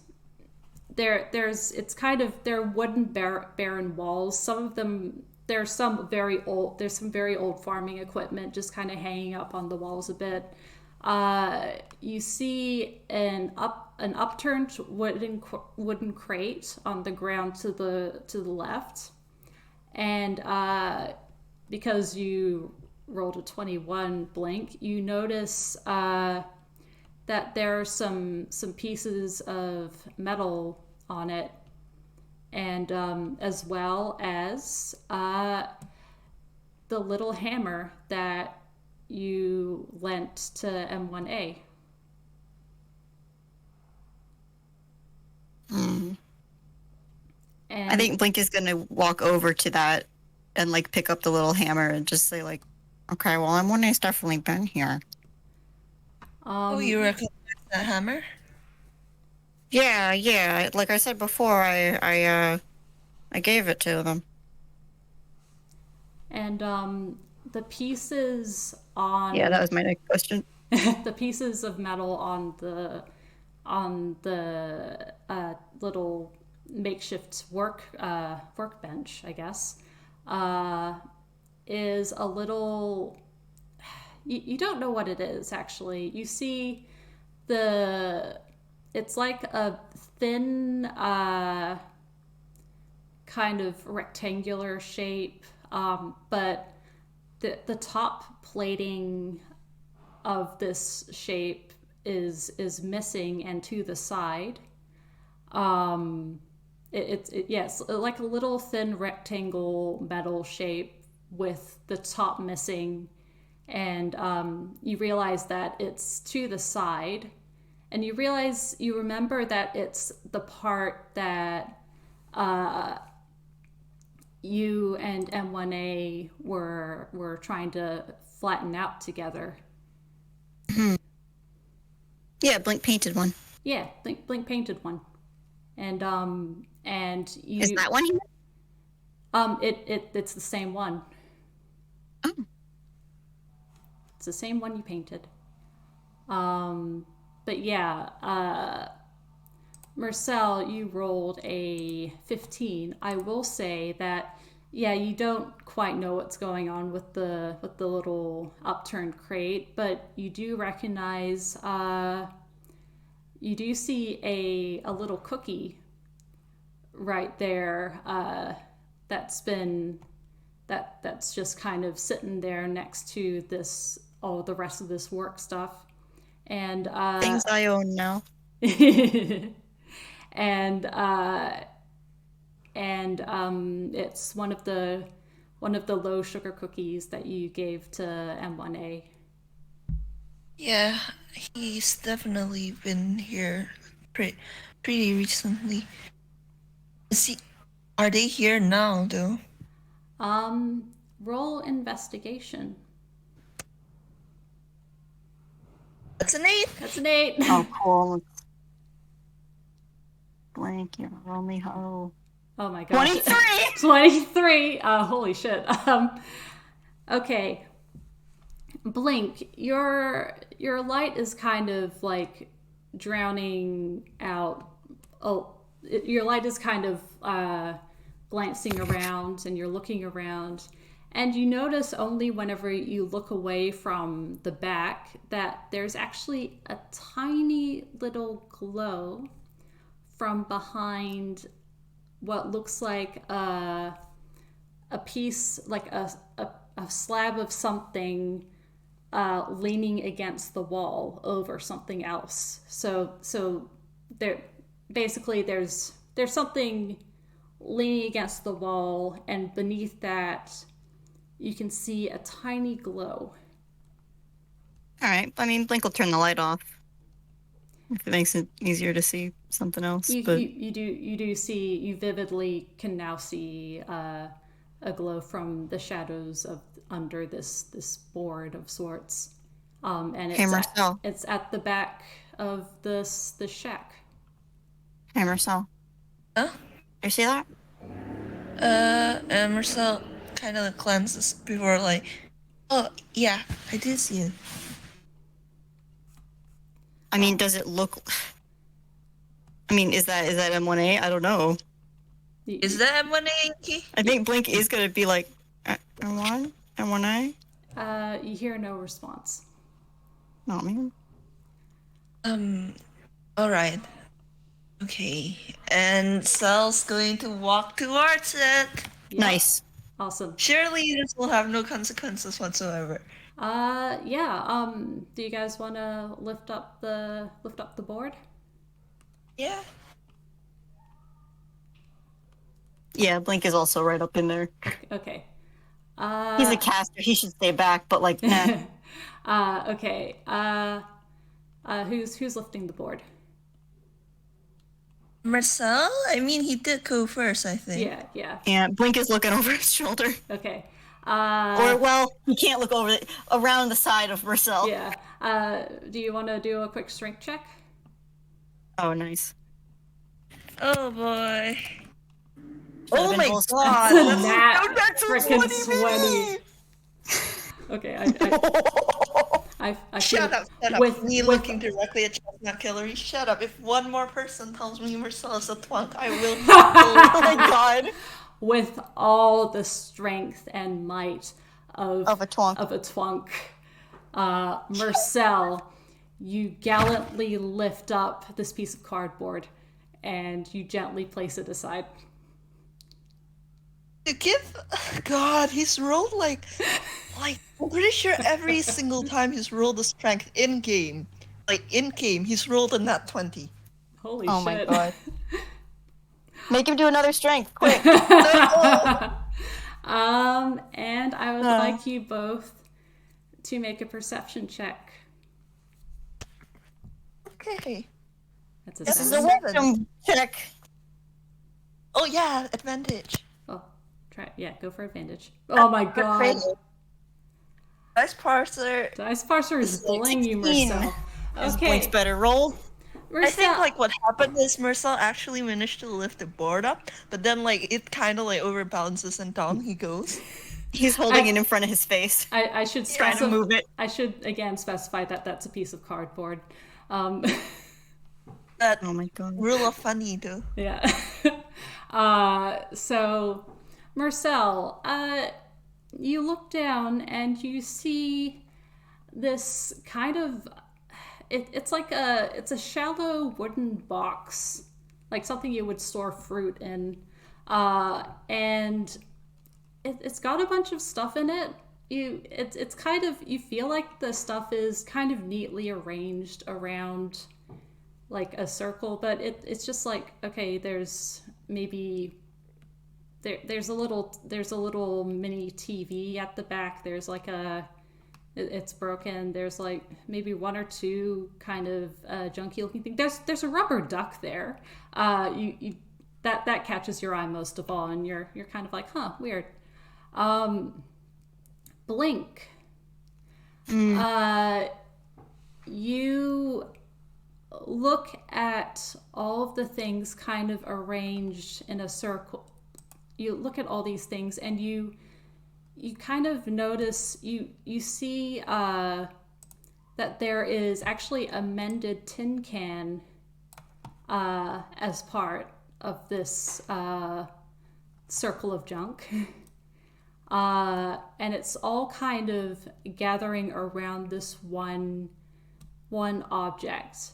wooden barren walls. Some of them there's some very old farming equipment just kind of hanging up on the walls a bit. You see an upturned wooden crate on the ground to the left, and because you rolled a 21, Blink, you notice that there are some pieces of metal on it, and as well as the little hammer that you lent to M1A. And I think Blink is gonna walk over to that and like pick up the little hammer and just say like, okay, well, M1A's definitely been here. Oh, you recognize that hammer? Yeah. Like I said before, I gave it to them. And the pieces on Yeah, that was my next question. the pieces of metal on the little makeshift workbench, I guess, is a little. You don't know what it is actually. You see it's like a thin kind of rectangular shape, but the top plating of this shape is missing and to the side. Yes, like a little thin rectangle metal shape with the top missing, and you realize that it's to the side, and you remember that it's the part that you and M1A were trying to flatten out together. Yeah, Blink painted one. Yeah, Blink painted one, and you. Is that one here? It's the same one. Oh. It's the same one you painted. But yeah, Mersel, you rolled a 15. I will say that Yeah, you don't quite know what's going on with the little upturned crate, but you do recognize you do see a little cookie right there that's just kind of sitting there next to this all the rest of this work stuff. And Things I own now. and it's one of the low sugar cookies that you gave to M1A. Yeah, he's definitely been here pretty recently. Are they here now though? Roll investigation. That's an 8. That's an 8. Oh, cool. Blank, you're only ho. Oh my gosh. 23! 23! Holy shit. Okay. Blink, your light is kind of like drowning out. Your light is kind of glancing around, and you're looking around, and you notice only whenever you look away from the back that there's actually a tiny little glow from behind what looks like a piece, like a slab of something leaning against the wall over something else. So there basically there's something leaning against the wall, and beneath that you can see a tiny glow. All right. I mean, Blink will turn the light off if it makes it easier to see something else. You vividly can now see a glow from the shadows of under this board of sorts, and it's at the back of this shack. Hey, Mersel. Huh? You see that? And Mersel kind of glances before like, oh yeah, I did see it. I mean, does it look? I mean, is that M1A? I don't know. Is that M1A? I think Blink is gonna be like, M1, M1A. You hear no response. Oh man. All right. Okay, and Sal's going to walk towards it. Yep. Nice. Awesome. Surely this will have no consequences whatsoever. Yeah. Do you guys want to lift up the board? Yeah. Yeah, Blink is also right up in there. Okay. He's a caster. He should stay back, but like, nah. Okay. Who's lifting the board? Mersel? I mean, he did go first, I think. Yeah. Yeah, Blink is looking over his shoulder. Okay. Or, well, he can't look over around the side of Mersel. Yeah. Do you want to do a quick strength check? Oh, nice. Oh, boy. Oh my god! That's freaking 20. Okay, I Shut up. With me looking directly at Chestnut Hillary. Shut up. If one more person tells me Mersel is a twunk, I will. Oh my god. With all the strength and might of a twunk. Mersel, you gallantly lift up this piece of cardboard and you gently place it aside. God, he's rolled like I'm pretty sure every single time he's rolled the strength in game, he's rolled a nat 20. Holy shit! Oh my god! Make him do another strength, quick! And I would like you both to make a perception check. Okay. That's a This is 7. a wisdom check. Oh yeah, advantage. Oh, go for advantage. Oh my god. Dice parser. Dice parser is bullying you, 16. Mersel. His Okay. Blink's better roll. Mersel, I think what happened is Mersel actually managed to lift the board up, but then it kind of overbalances and down he goes. He's holding it in front of his face. I should trying to move it. I should again specify that that's a piece of cardboard. That Oh my god. rule of funny though. Yeah. So Mersel, you look down and you see this kind of it's a shallow wooden box, like something you would store fruit in, and it's got a bunch of stuff in it. It's kind of, you feel like the stuff is kind of neatly arranged around like a circle, but it's just like, okay, there's maybe there's a little mini TV at the back. There's like it's broken. There's like maybe one or two kind of junky looking things. There's a rubber duck there. That catches your eye most of all, and you're kind of like, huh, weird. Blink. You look at all of the things kind of arranged in a circle. You look at all these things and you kind of notice, you see that there is actually a mended tin can as part of this circle of junk. And it's all kind of gathering around this one object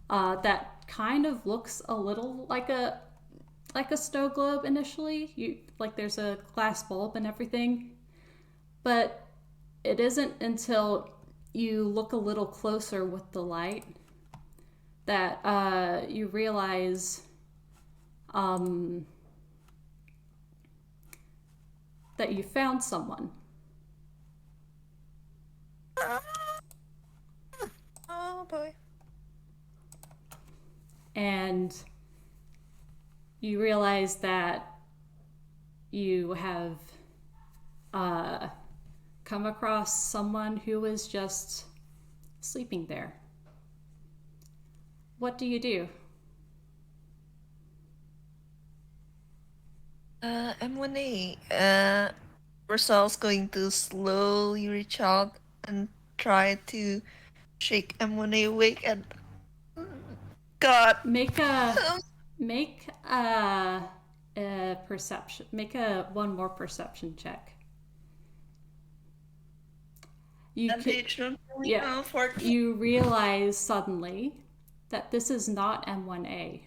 that kind of looks a little like a snow globe initially. There's a glass bulb and everything, but it isn't until you look a little closer with the light that you realize that you found someone. Oh boy. And you realize that you have come across someone who is just sleeping there. What do you do? M1A. Marcel's going to slowly reach out and try to shake M1A awake and... God. Make a perception. Make one more perception check. You realize suddenly that this is not M1A.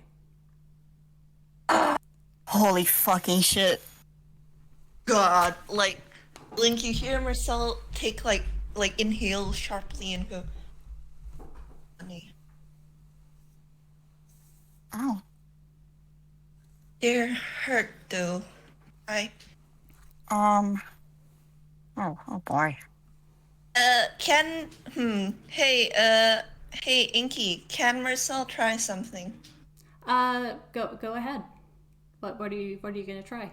Holy fucking shit. God, like, Blink, you hear Marcel take, like inhale sharply and go... Honey. Ow. They're hurt, though. Oh boy. Hey, Inky, can Marcel try something? Go ahead. What are you gonna try?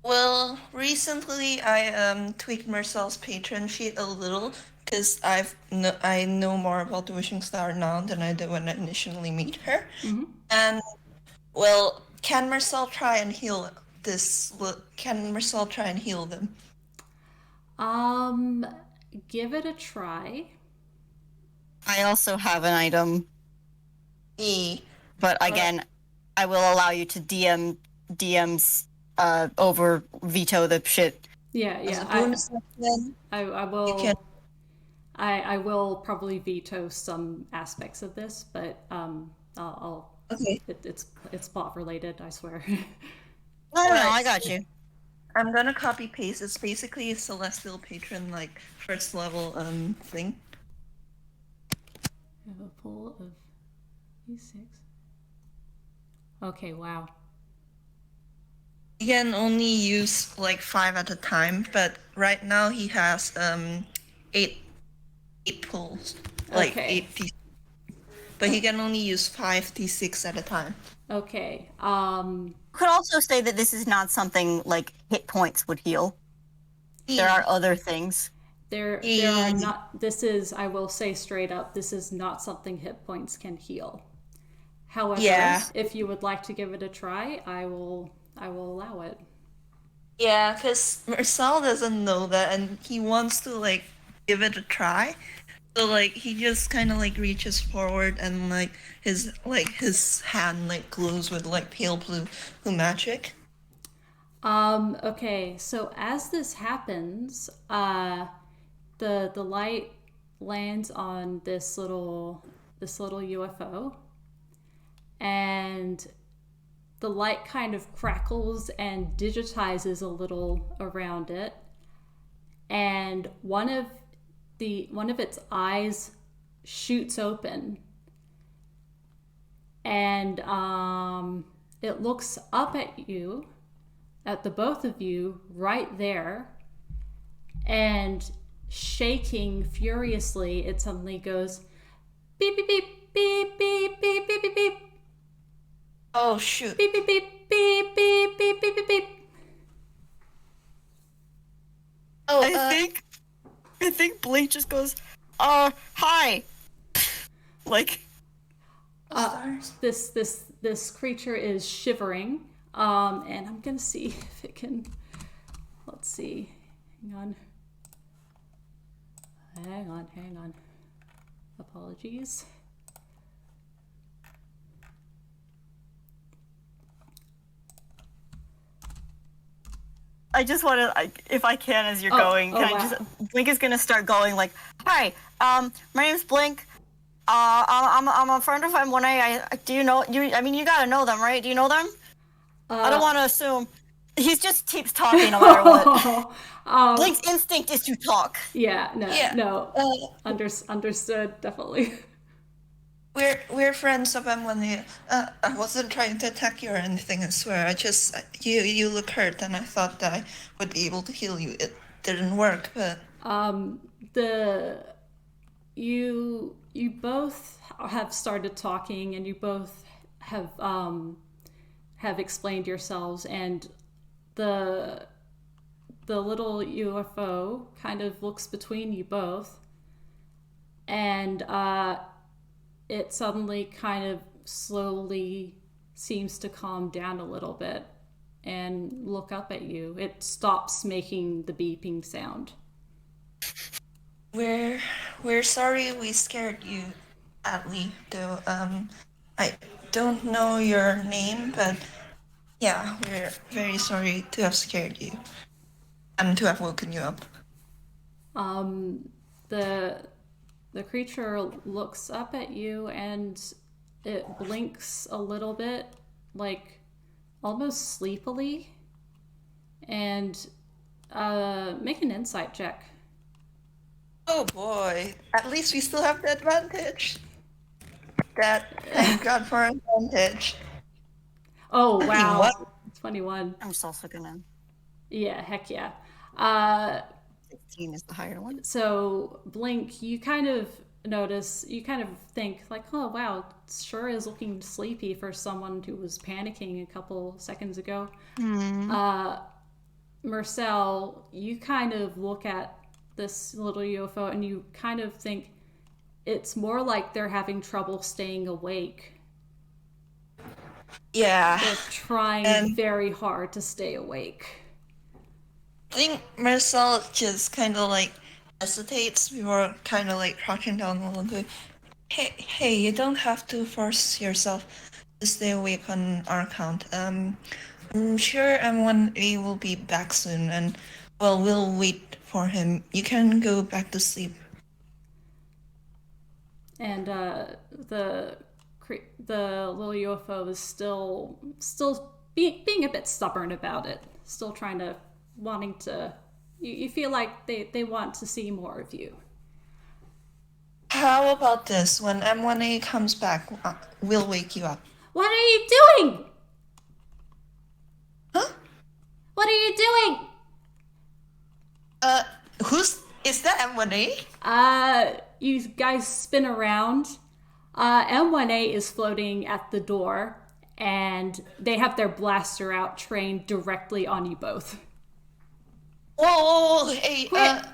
Well, recently I tweaked Marcel's patron sheet a little because I know more about the Wishing Star now than I did when I initially meet her. Mm-hmm. And well, can Marcel try and heal this? Can Marcel try and heal them? Give it a try. I also have an item. But again, I will allow you to DMs over veto the shit. Yeah. I will. I will probably veto some aspects of this, but I'll. Okay. It's bot related, I swear. No, I got you. I'm gonna copy paste. It's basically a Celestial Patron, like, first level thing. I have a pool of E6. Okay, wow. He can only use like 5 at a time, but right now he has 8 pulls, like Okay. 8 D6. But he can only use 5 D6 at a time. Okay. Could also say that this is not something like hit points would heal. There are other things. There are not. This is, I will say straight up, this is not something hit points can heal. However, if you would like to give it a try, I will allow it. Yeah, because Marcel doesn't know that, and he wants to like give it a try. So like he just kind of like reaches forward, and like his hand like glows with like pale blue magic. Okay, so as this happens, the light lands on this little UFO, and the light kind of crackles and digitizes a little around it, and one of its eyes shoots open, and it looks up at you, at the both of you right there, and shaking furiously, it suddenly goes beep beep beep beep beep beep beep beep beep. Oh shoot. Beep beep beep beep beep beep beep beep beep. Oh, I think Blink just goes, hi. Like, this creature is shivering, and I'm gonna see if it can. Let's see. Hang on. Apologies. I just want to, if I can, as you're going, Blink is gonna start going like, hi, my name's Blink. I'm a friend of M1A. Do you know you? I mean, you gotta know them, right? Do you know them? I don't want to assume. He just keeps talking no matter what. Blink's instinct is to talk. Yeah. Understood. Definitely. We're friends of M1A. I wasn't trying to attack you or anything, I swear. I just you look hurt, and I thought that I would be able to heal you. It didn't work, but you both have started talking, and you both have explained yourselves, and the little UFO kind of looks between you both, and it suddenly kind of slowly seems to calm down a little bit and look up at you. It stops making the beeping sound. We're sorry we scared you, Atlee, though. I don't know your name, but yeah, we're very sorry to have scared you and to have woken you up. The creature looks up at you, and it blinks a little bit, like almost sleepily, and make an insight check. Oh boy, at least we still have the advantage. Thank God for advantage. Oh wow, 21. I'm just also gonna. Yeah, heck yeah. 16 is the higher one. So Blink, you kind of think like, oh wow, it sure is looking sleepy for someone who was panicking a couple seconds ago. Mersel, you kind of look at this little UFO and you kind of think it's more like they're having trouble staying awake. Yeah. They're trying very hard to stay awake. I think Mersel just kind of like hesitates before kind of like crouching down a little bit. Hey, you don't have to force yourself to stay awake on our account. I'm sure M1A will be back soon, and well, we'll wait for him. You can go back to sleep. And the little UFO is still being a bit stubborn about it. Still wanting to. You feel like they want to see more of you. How about this? When M1A comes back, we'll wake you up. What are you doing? Huh? What are you doing? Is that M1A? You guys spin around. M1A is floating at the door, and they have their blaster out, trained directly on you both. Whoa, hey,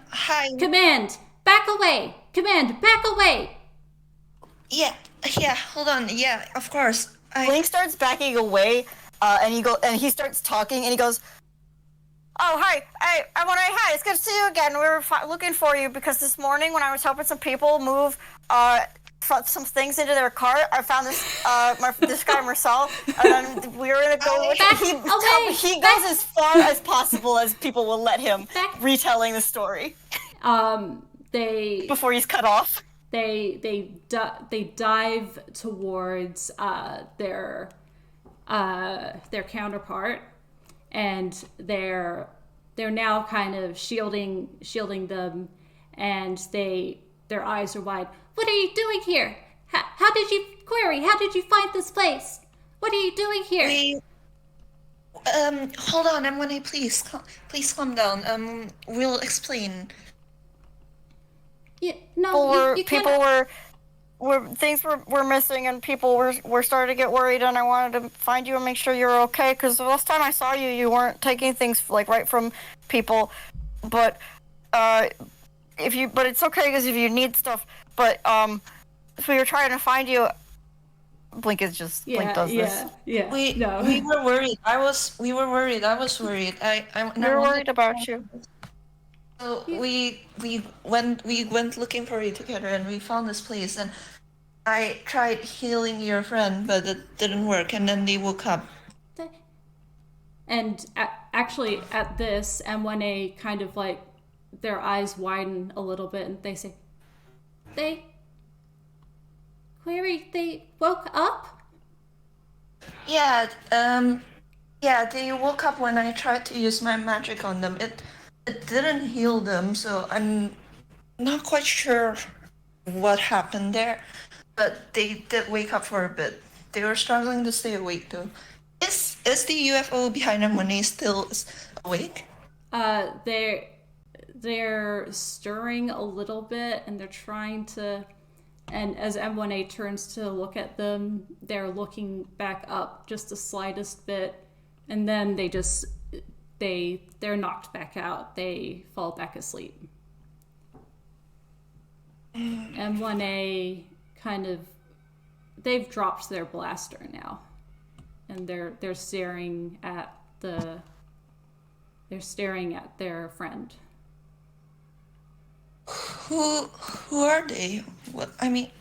hi. Command, back away! Command, back away! Yeah, hold on. Yeah, of course. Blink starts backing away, and he starts talking, and he goes, "Oh, hi, hi, it's good to see you again. We were looking for you because this morning when I was helping some people move, some things into their cart. I found this guy Mersel, and then we were gonna go with him. He goes as far as possible as people will let him retelling the story. Before he's cut off. They dive towards their counterpart, and they're now kind of shielding them, and their eyes are wide. What are you doing here? How did you find this place? What are you doing here? Hold on, M1A, please calm down. We'll explain. Things were missing, and people were starting to get worried, and I wanted to find you and make sure you're okay, because the last time I saw you, you weren't taking things like right from people, but it's okay, because if you need stuff, but if we were trying to find you, Blink does this. Yeah. We were worried. We were worried. I was worried. We were worried about you. So we went looking for you together, and we found this place, and I tried healing your friend, but it didn't work, and then they woke up. And actually at this, M1A kind of like, their eyes widen a little bit, and they say, they woke up? Yeah, they woke up when I tried to use my magic on them. It didn't heal them, so I'm not quite sure what happened there, but they did wake up for a bit. They were struggling to stay awake though. Is the UFO behind M1A still awake? They're stirring a little bit, and they're trying to, and as M1A turns to look at them, they're looking back up just the slightest bit, and then they're knocked back out. They fall back asleep. M1A they've dropped their blaster now, and they're staring at their friend. Who are they?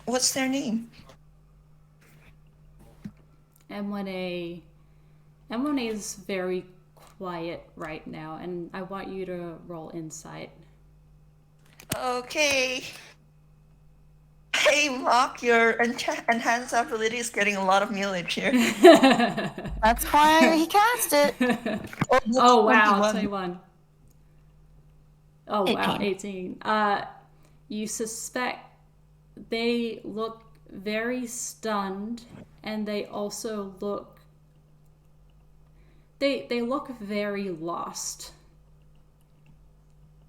What's their name? M1A is very quiet right now, and I want you to roll insight. Okay. Hey, Mock, your enhanced ability is getting a lot of mileage here. That's why he cast it. Oh wow, 21. Oh 18. Wow, 18. You suspect they look very stunned, and they also look they look very lost.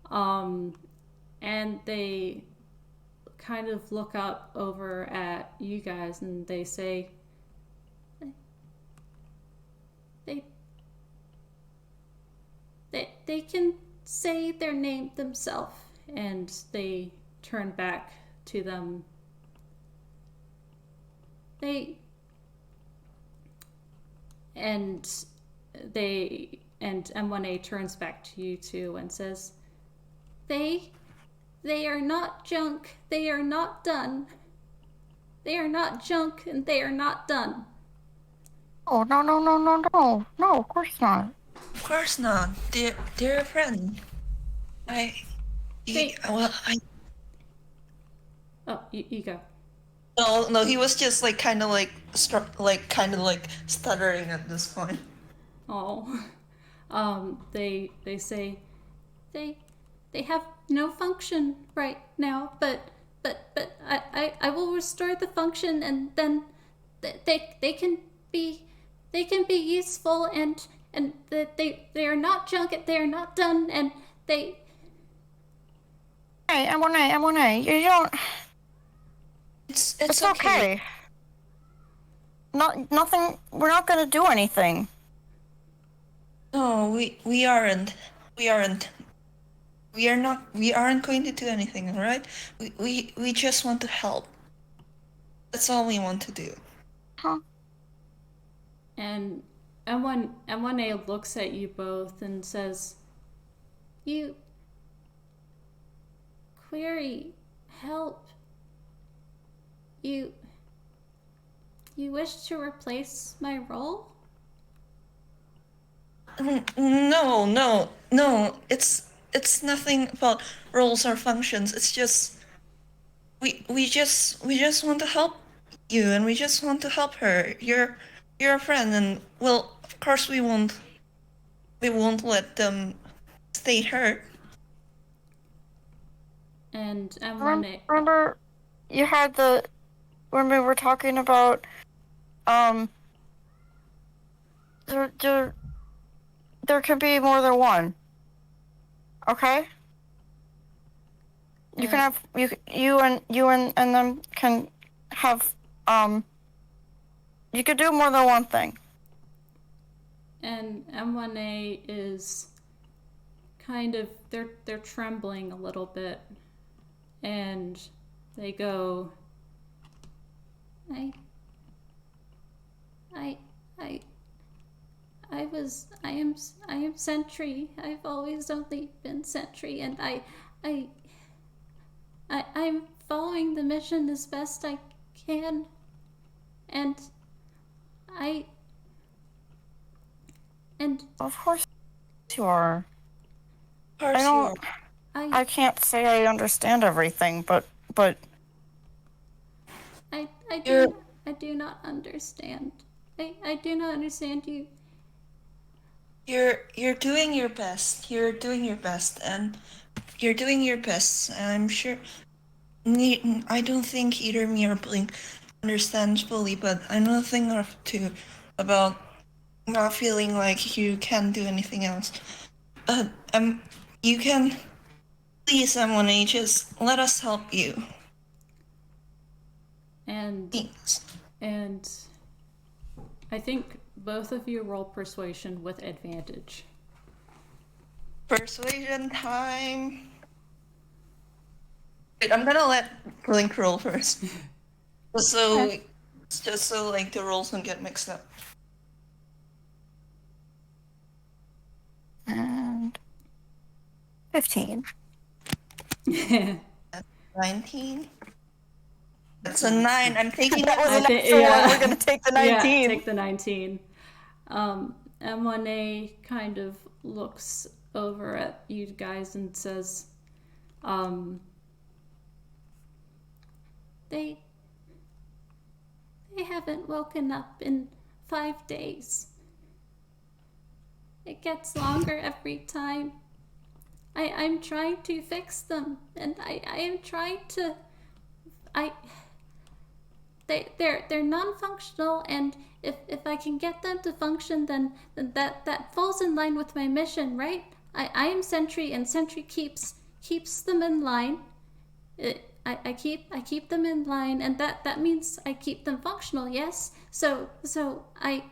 And they kind of look up over at you guys, and they say, they can say their name themselves, and they turn back to them. And M1A turns back to you two and says, They are not junk. They are not done. They are not junk, and they are not done. Oh, no, of course not. Of course not. They're a friend. Oh, you go. No, he was just kind of stuttering at this point. Oh, they say they have no function right now, but I will restore the function, and then they can be useful, and they are not junk, they are not done, and they. Hey, M1A, you don't. It's okay. Nothing. We're not gonna do anything. No, we aren't. We aren't going to do anything, all right? We just want to help. That's all we want to do. Huh? And M1A looks at you both and says, "You query help. You wish to replace my role? No. It's nothing about roles or functions. It's just we just want to help you, and we just want to help her. You're a friend, and well, of course we won't let them stay hurt. And remember you had when we were talking about there can be more than one. Okay? You can have you and them can have you could do more than one thing. And M1A is kind of they're trembling a little bit, and they go, I am Sentry. I've always only been Sentry, and I'm following the mission as best I can, and of course you are. I can't say I understand everything, but I do not understand. I do not understand you. You're doing your best. You're doing your best, and I'm sure. I don't think either me or Blink understands fully, but I know a thing or two about not feeling like you can't do anything else. You can please, M1A, just let us help you. And Thanks. And I think both of you roll persuasion with advantage. Persuasion time. Wait, I'm gonna let Blink roll first. just so like the rolls don't get mixed up. And 15. 19. That's a 9. I'm taking that. Was an extra one. We're gonna take the 19. Yeah, take the 19. M1A kind of looks over at you guys and says, they haven't woken up in 5 days. It gets longer every time. I'm trying to fix them, and I am trying to. They're non-functional, and if I can get them to function, then that falls in line with my mission, right? I am Sentry, and Sentry keeps them in line. I keep them in line, and that means I keep them functional. Yes. So I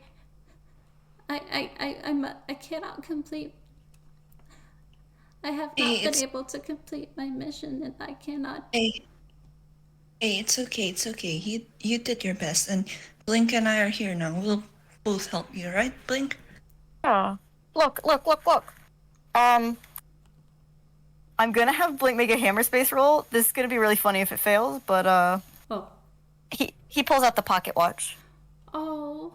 cannot complete. I have not been able to complete my mission, and I cannot. Hey, it's okay. You did your best, and Blink and I are here now. We'll both help you, right, Blink? Yeah. Look. I'm gonna have Blink make a hammer space roll. This is gonna be really funny if it fails, but Oh. He pulls out the pocket watch. Oh.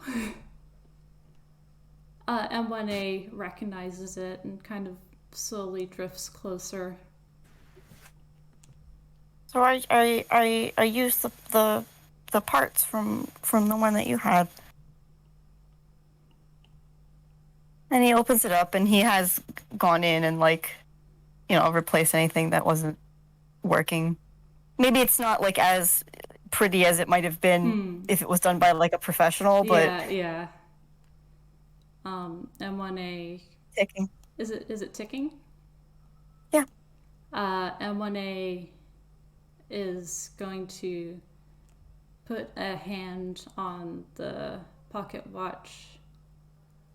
M1A recognizes it and kind of slowly drifts closer. So I used the parts from the one that you had. And he opens it up, and he has gone in and replaced anything that wasn't working. Maybe it's not as pretty as it might have been if it was done by a professional, but yeah. M1A ticking. Is it ticking? Yeah. M1A is going to put a hand on the pocket watch,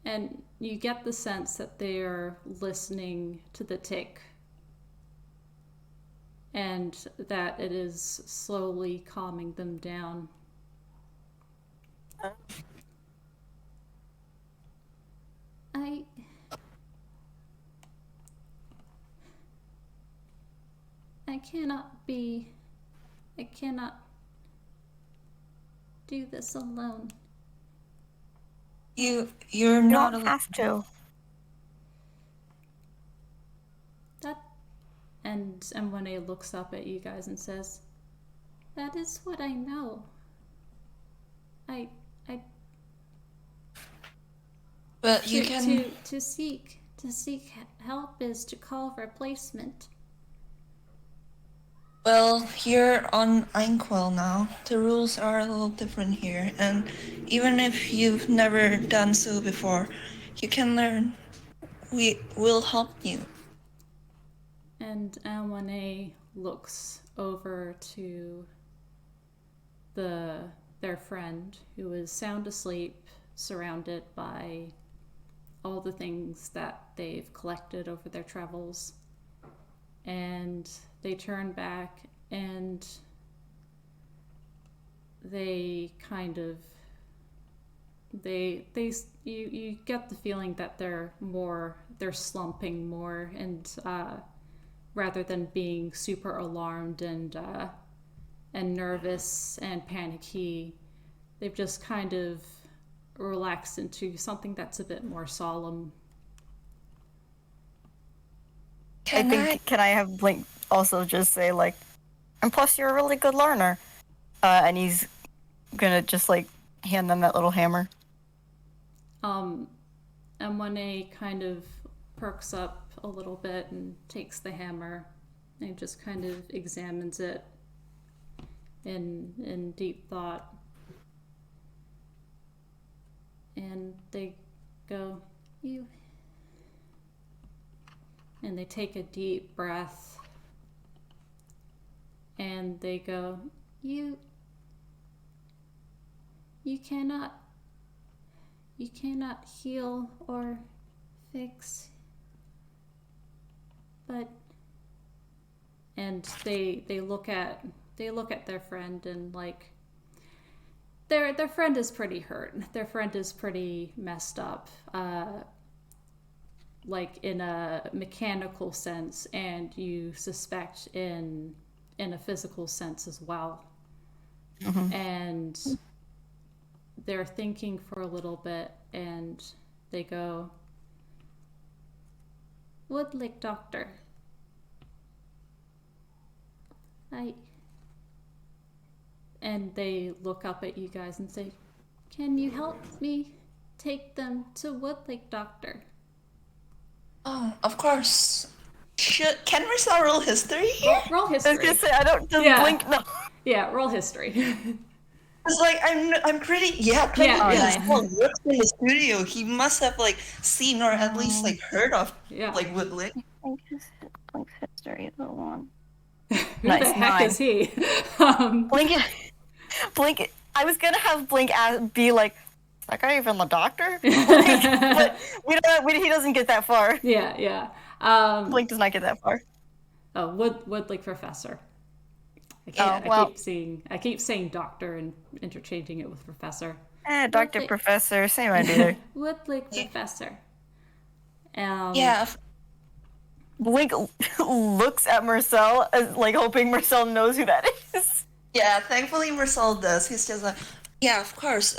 and you get the sense that they are listening to the tick, and that it is slowly calming them down. I cannot do this alone. You're not don't have to. And Monet looks up at you guys and says, "That is what I know. I But you can to seek help is to call replacement." Well, here on Inkwell now, the rules are a little different here, and even if you've never done so before, you can learn. We will help you. And Monet looks over to their friend, who is sound asleep, surrounded by all the things that they've collected over their travels. And they turn back and they kind of you get the feeling that they're slumping more, and rather than being super alarmed and nervous and panicky, they've just kind of relaxed into something that's a bit more solemn. Can I have Blink also just say, like, and plus you're a really good learner. And he's gonna just, like, hand them that little hammer. And Monet kind of perks up a little bit and takes the hammer and just kind of examines it in deep thought. And they go, "You..." And they take a deep breath. And they go, You cannot heal or fix. But... And they look at their friend, and, like, their friend is pretty hurt. Their friend is pretty messed up, like in a mechanical sense, and you suspect in a physical sense as well. Mm-hmm. And they're thinking for a little bit, and they go, "Woodlick Doctor, And they look up at you guys and say, "Can you help me take them to Woodlick Doctor?" Oh, of course. Can Mersel roll history? Roll history. I was gonna say, I don't just Blink no. Yeah, roll history. It's like I'm pretty well, works in the studio. He must have, like, seen or at least, like, heard of like Woodlick. Blink's history is the one. Who the heck is he? Blink. I was gonna have Blink be like, "Is that guy even the doctor?" But he doesn't get that far. Yeah. Blink does not get that far. Oh, Woodlick Professor. I keep saying doctor and interchanging it with professor. Doctor, professor, same idea. Woodlick Professor. Blink looks at Mersel, as, like, hoping Mersel knows who that is. Yeah, thankfully Mersel does. He's just like, "Yeah, of course.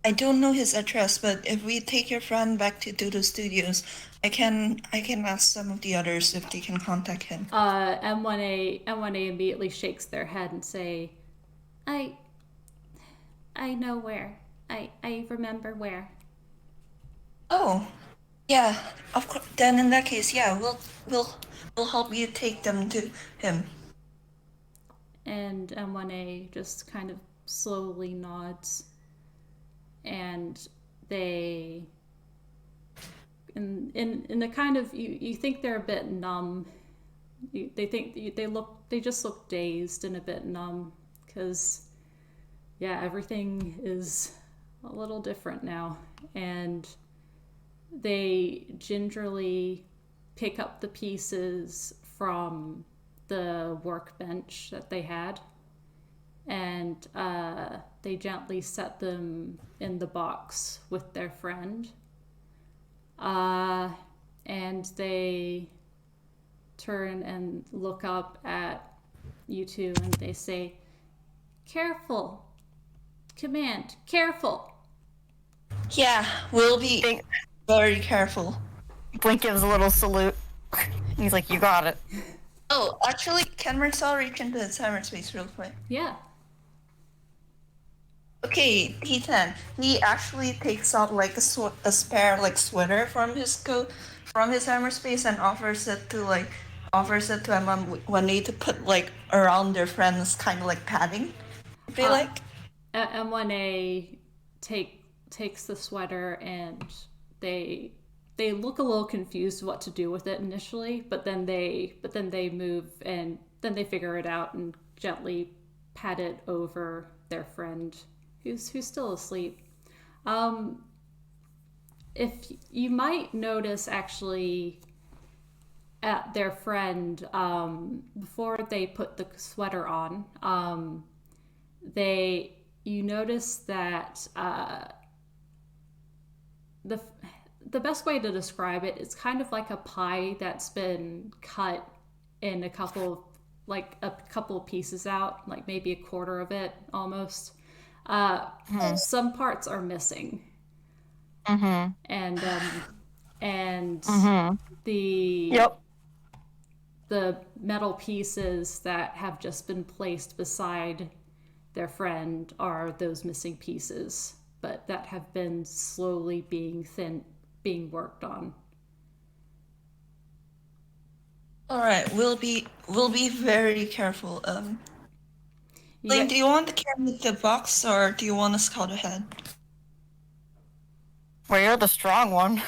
I don't know his address, but if we take your friend back to Dodo Studios, I can ask some of the others if they can contact him." M1A immediately shakes their head and say, I know where. I remember where." Oh, yeah. Of course. Then in that case, yeah, we'll help you take them to him. And M1A just kind of slowly nods, and they, in the kind of, you think they're a bit numb. They just look dazed and a bit numb, because everything is a little different now. And they gingerly pick up the pieces from the workbench that they had, and they gently set them in the box with their friend. And they turn and look up at you two, and they say, "Careful. Command. Careful. Yeah, we'll be very careful. Blink gives a little salute. He's like, you got it. Oh, actually, can Mersel reach into the cyberspace real quick? Yeah. Okay, T10. He actually takes out like a spare like sweater from his coat, from his cyberspace, and offers it to Emma when they to put like around their friends, kind of like padding. If they like. M1A takes the sweater and they look a little confused what to do with it initially, but then they move and then they figure it out and gently pat it over their friend who's still asleep. If you might notice actually at their friend, before they put the sweater on, you notice that the best way to describe it is kind of like a pie that's been cut in a couple of pieces out, like maybe a quarter of it almost. Some parts are missing. Mm-hmm. And mm-hmm. the metal pieces that have just been placed beside their friend are those missing pieces, but that have been slowly being worked on. All right, we'll be very careful. Link, do you want to carry the box or do you want to scout ahead? Well, you're the strong one.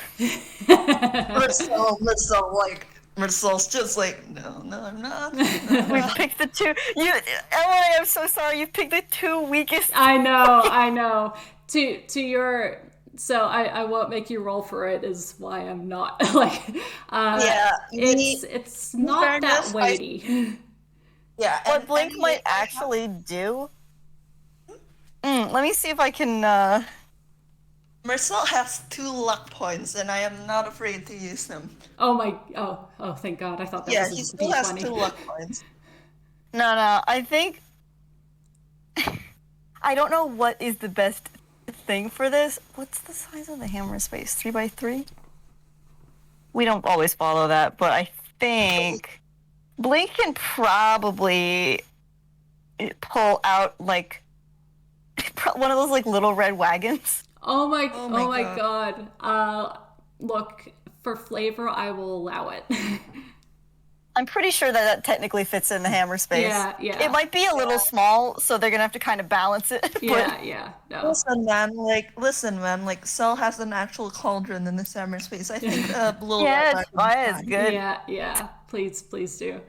Mercel's just like, no, I'm not. We picked the two. Emily, I'm so sorry. You picked the two weakest. I know. To your, so I won't make you roll for it. Is why I'm not like. It's not that weighty. What Blink might actually do. Let me see if I can. Mersel has 2 luck points, and I am not afraid to use them. Oh, thank God. I thought that was he still has funny. 2 luck points. No, I think... I don't know what is the best thing for this. What's the size of the hammer space? 3x3? We don't always follow that, but I think Blink can probably pull out, like, one of those, like, little red wagons. Oh my God. Look, for flavor, I will allow it. I'm pretty sure that technically fits in the hammer space. Yeah. It might be a little small, so they're gonna have to kind of balance it. Yeah. No. Listen, man, like, Cell has an actual cauldron in this hammer space. I think below it's good. Yeah. Please do.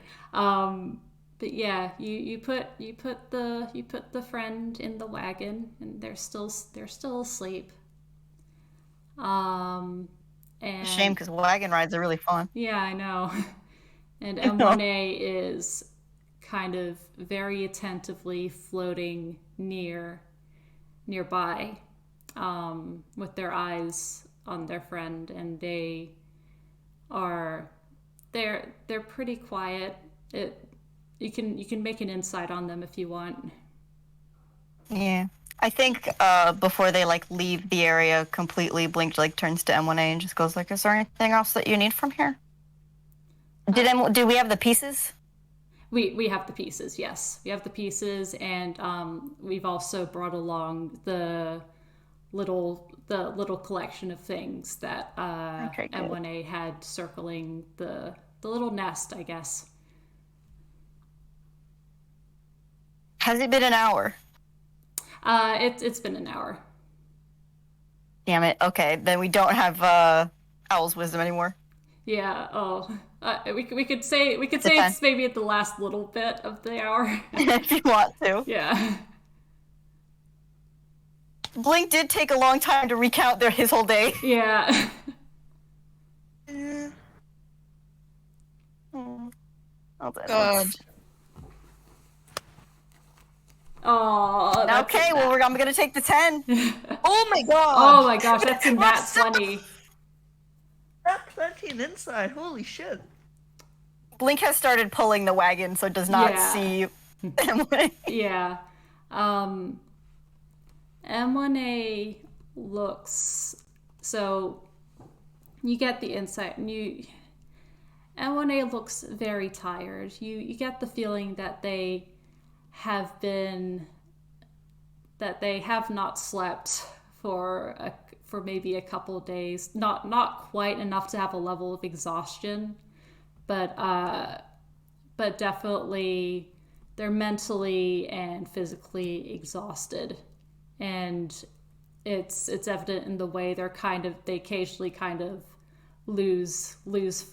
But yeah, you put the friend in the wagon, and they're still asleep. And shame, because wagon rides are really fun. Yeah, I know. And M1A is kind of very attentively floating nearby, with their eyes on their friend, and they're pretty quiet. You can make an insight on them if you want. Yeah. I think before they leave the area completely, Blink turns to M1A and just goes is there anything else that you need from here? Do we have the pieces? We have the pieces, yes. We have the pieces, and we've also brought along the little collection of things that M1A had circling the little nest, I guess. Has it been an hour? It's been an hour. Damn it. Okay, then we don't have Owl's wisdom anymore. Yeah. Oh, we could say it's maybe at the last little bit of the hour. If you want to. Yeah. Blink did take a long time to recount his whole day. Yeah. Oh, God. Oh. Okay, well, I'm gonna take the 10. Oh my God. Oh my gosh, that's in that 20. That's 13 inside. Holy shit. Blink has started pulling the wagon, so does not see. Yeah. M1A looks, so you get the insight, and M1A looks very tired. You get the feeling that they have not slept for maybe a couple of days. Not quite enough to have a level of exhaustion, but definitely they're mentally and physically exhausted, and it's evident in the way they occasionally kind of lose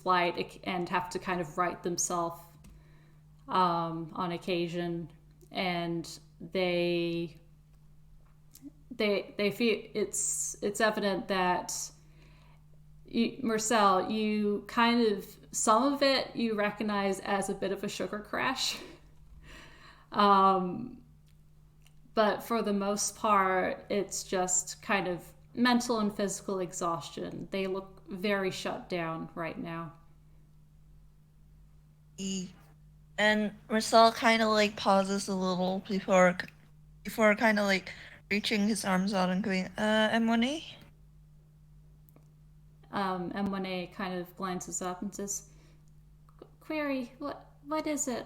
flight and have to kind of right themselves on occasion, and they feel it's evident that Mersel, you kind of, some of it you recognize as a bit of a sugar crash, but for the most part it's just kind of mental and physical exhaustion. They look very shut down right now. And Marcel kind of like pauses a little before kind of like reaching his arms out and going, M1A? M1A kind of glances up and says, "Query, what is it?"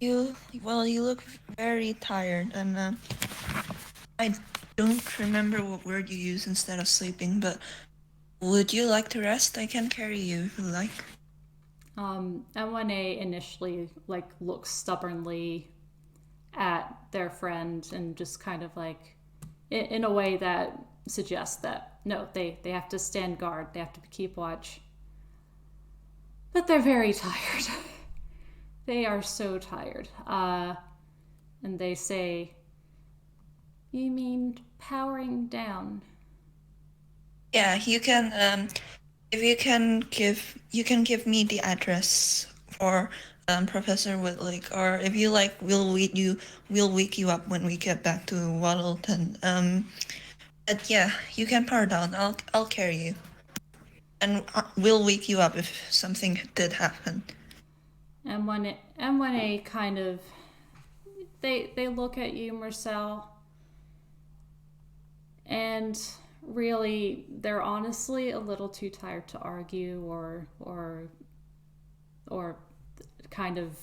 You look very tired, and I don't remember what word you use instead of sleeping, but would you like to rest? I can carry you if you like. M1A initially looks stubbornly at their friend and just kind of in a way that suggests that no, they have to stand guard, they have to keep watch. But they're very tired. They are so tired. And they say, "You mean powering down?" Yeah, you can. If you can give me the address for Professor Whitley, or if you like, we'll wake you up when we get back to Waddleton. But yeah, you can power down. I'll carry you, and we'll wake you up if something did happen. M1A kind of, they look at you, Mersel, and really, they're honestly a little too tired to argue or kind of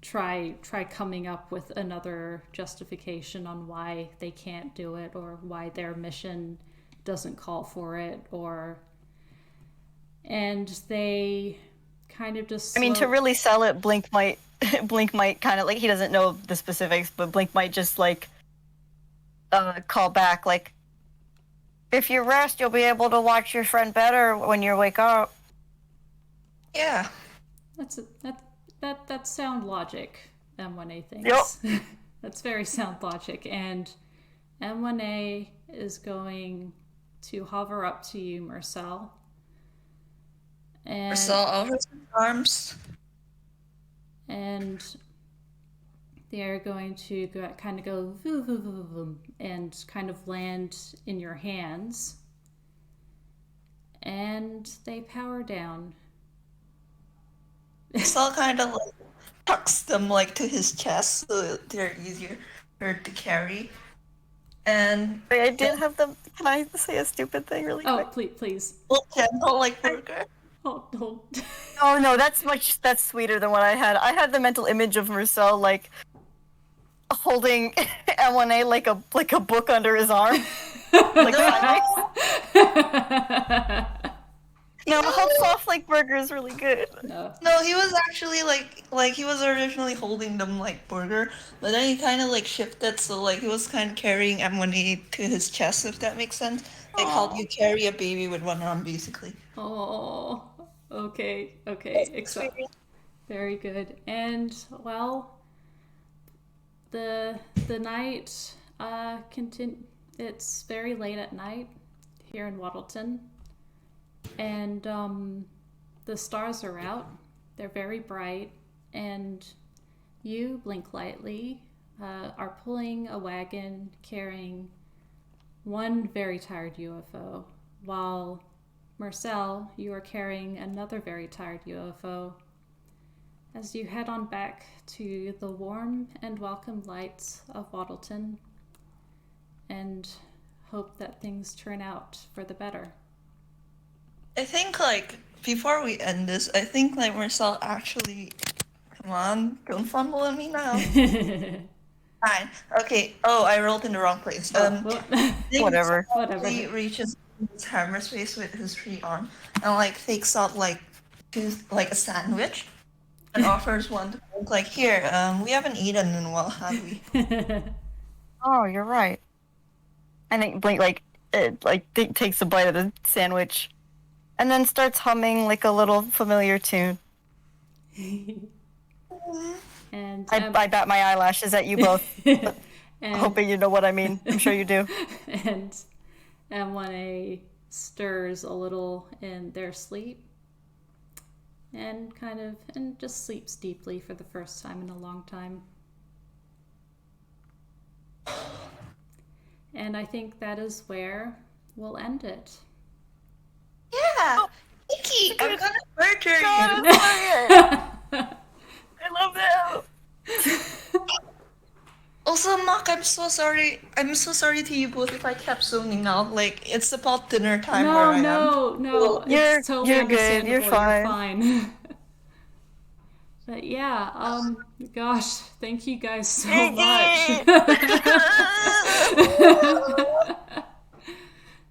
try coming up with another justification on why they can't do it or why their mission doesn't call for it, and they kind of just I mean, to really sell it, Blink might kind of he doesn't know the specifics, but Blink might just call back if you rest, you'll be able to watch your friend better when you wake up. Yeah. That's sound logic, M1A thinks. Yep. That's very sound logic. And M1A is going to hover up to you, Mersel. And Mersel over his arms. And they are going to kind of go voo, voo, voo, voo, and kind of land in your hands. And they power down. Mersel kind of tucks them to his chest so they're easier to carry. And I did have them. Can I say a stupid thing really quick? Oh, please. Well, gentle Burger. Oh no, that's sweeter than what I had. I had the mental image of Mersel holding M1A like a book under his arm. No, Hope Soft Burger is really good. No, he was actually he was originally holding them like Burger, but then he kind of shifted, so he was kind of carrying M1A to his chest, if that makes sense. How you carry a baby with one arm, basically. Oh, okay. Very good. And well, the night it's very late at night here in Waddleton, and the stars are out. They're very bright, and you, Blink Lightly, are pulling a wagon carrying one very tired UFO, while Mersel, you are carrying another very tired UFO as you head on back to the warm and welcome lights of Waddleton and hope that things turn out for the better. I think, like, before we end this, I think, like, Mersel actually... Come on, don't fumble at me now. Fine. Okay. Oh, I rolled in the wrong place. Whatever. He reaches his hammer space with his free arm and, like, takes out, like, a sandwich and offers one to Blink, like, here, we haven't eaten in a while, have we? Oh, you're right. I think Blink, takes a bite of the sandwich and then starts humming, like, a little familiar tune. And I bat my eyelashes at you both, hoping you know what I mean. I'm sure you do. And M1A stirs a little in their sleep and just sleeps deeply for the first time in a long time. And I think that is where we'll end it. Yeah! Nikki, I'm gonna murder you! I love that! Also, Mark, I'm so sorry. I'm so sorry to you both if I kept zoning out. Like, it's about dinner time where I am. No. It's totally you're understandable. good. You're fine. You're fine. But yeah, gosh, thank you guys so much.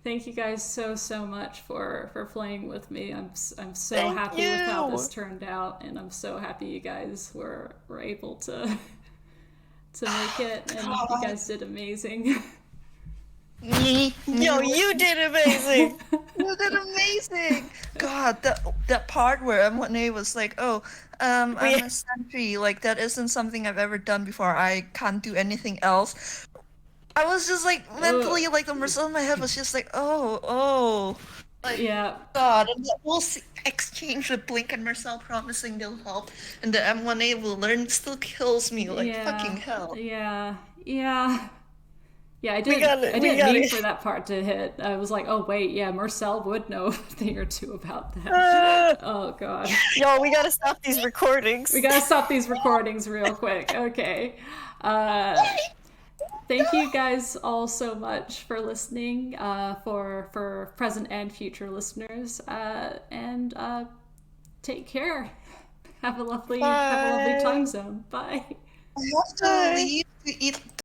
Thank you guys so much for playing with me. I'm so happy with how this turned out, and I'm so happy you guys were able to make it, and you guys did amazing. Yo, you did amazing. You did amazing. God, that part where M1A was like, "Oh, I'm a sentry. Like, that isn't something I've ever done before. I can't do anything else." I was just like mentally, like, the Mersel in my head was just like, oh. Like, yeah. God, and the whole exchange with Blink and Mersel promising they'll help, and the M1A will learn still kills me, like, fucking hell. Yeah, I didn't mean for that part to hit. I was like, oh wait, yeah, Mersel would know a thing or two about that. Oh god. Yo, we gotta stop these recordings. We gotta stop these recordings real quick. Okay. Thank you guys all so much for listening, for present and future listeners, and take care. Have a lovely time zone. Bye. I have to leave to eat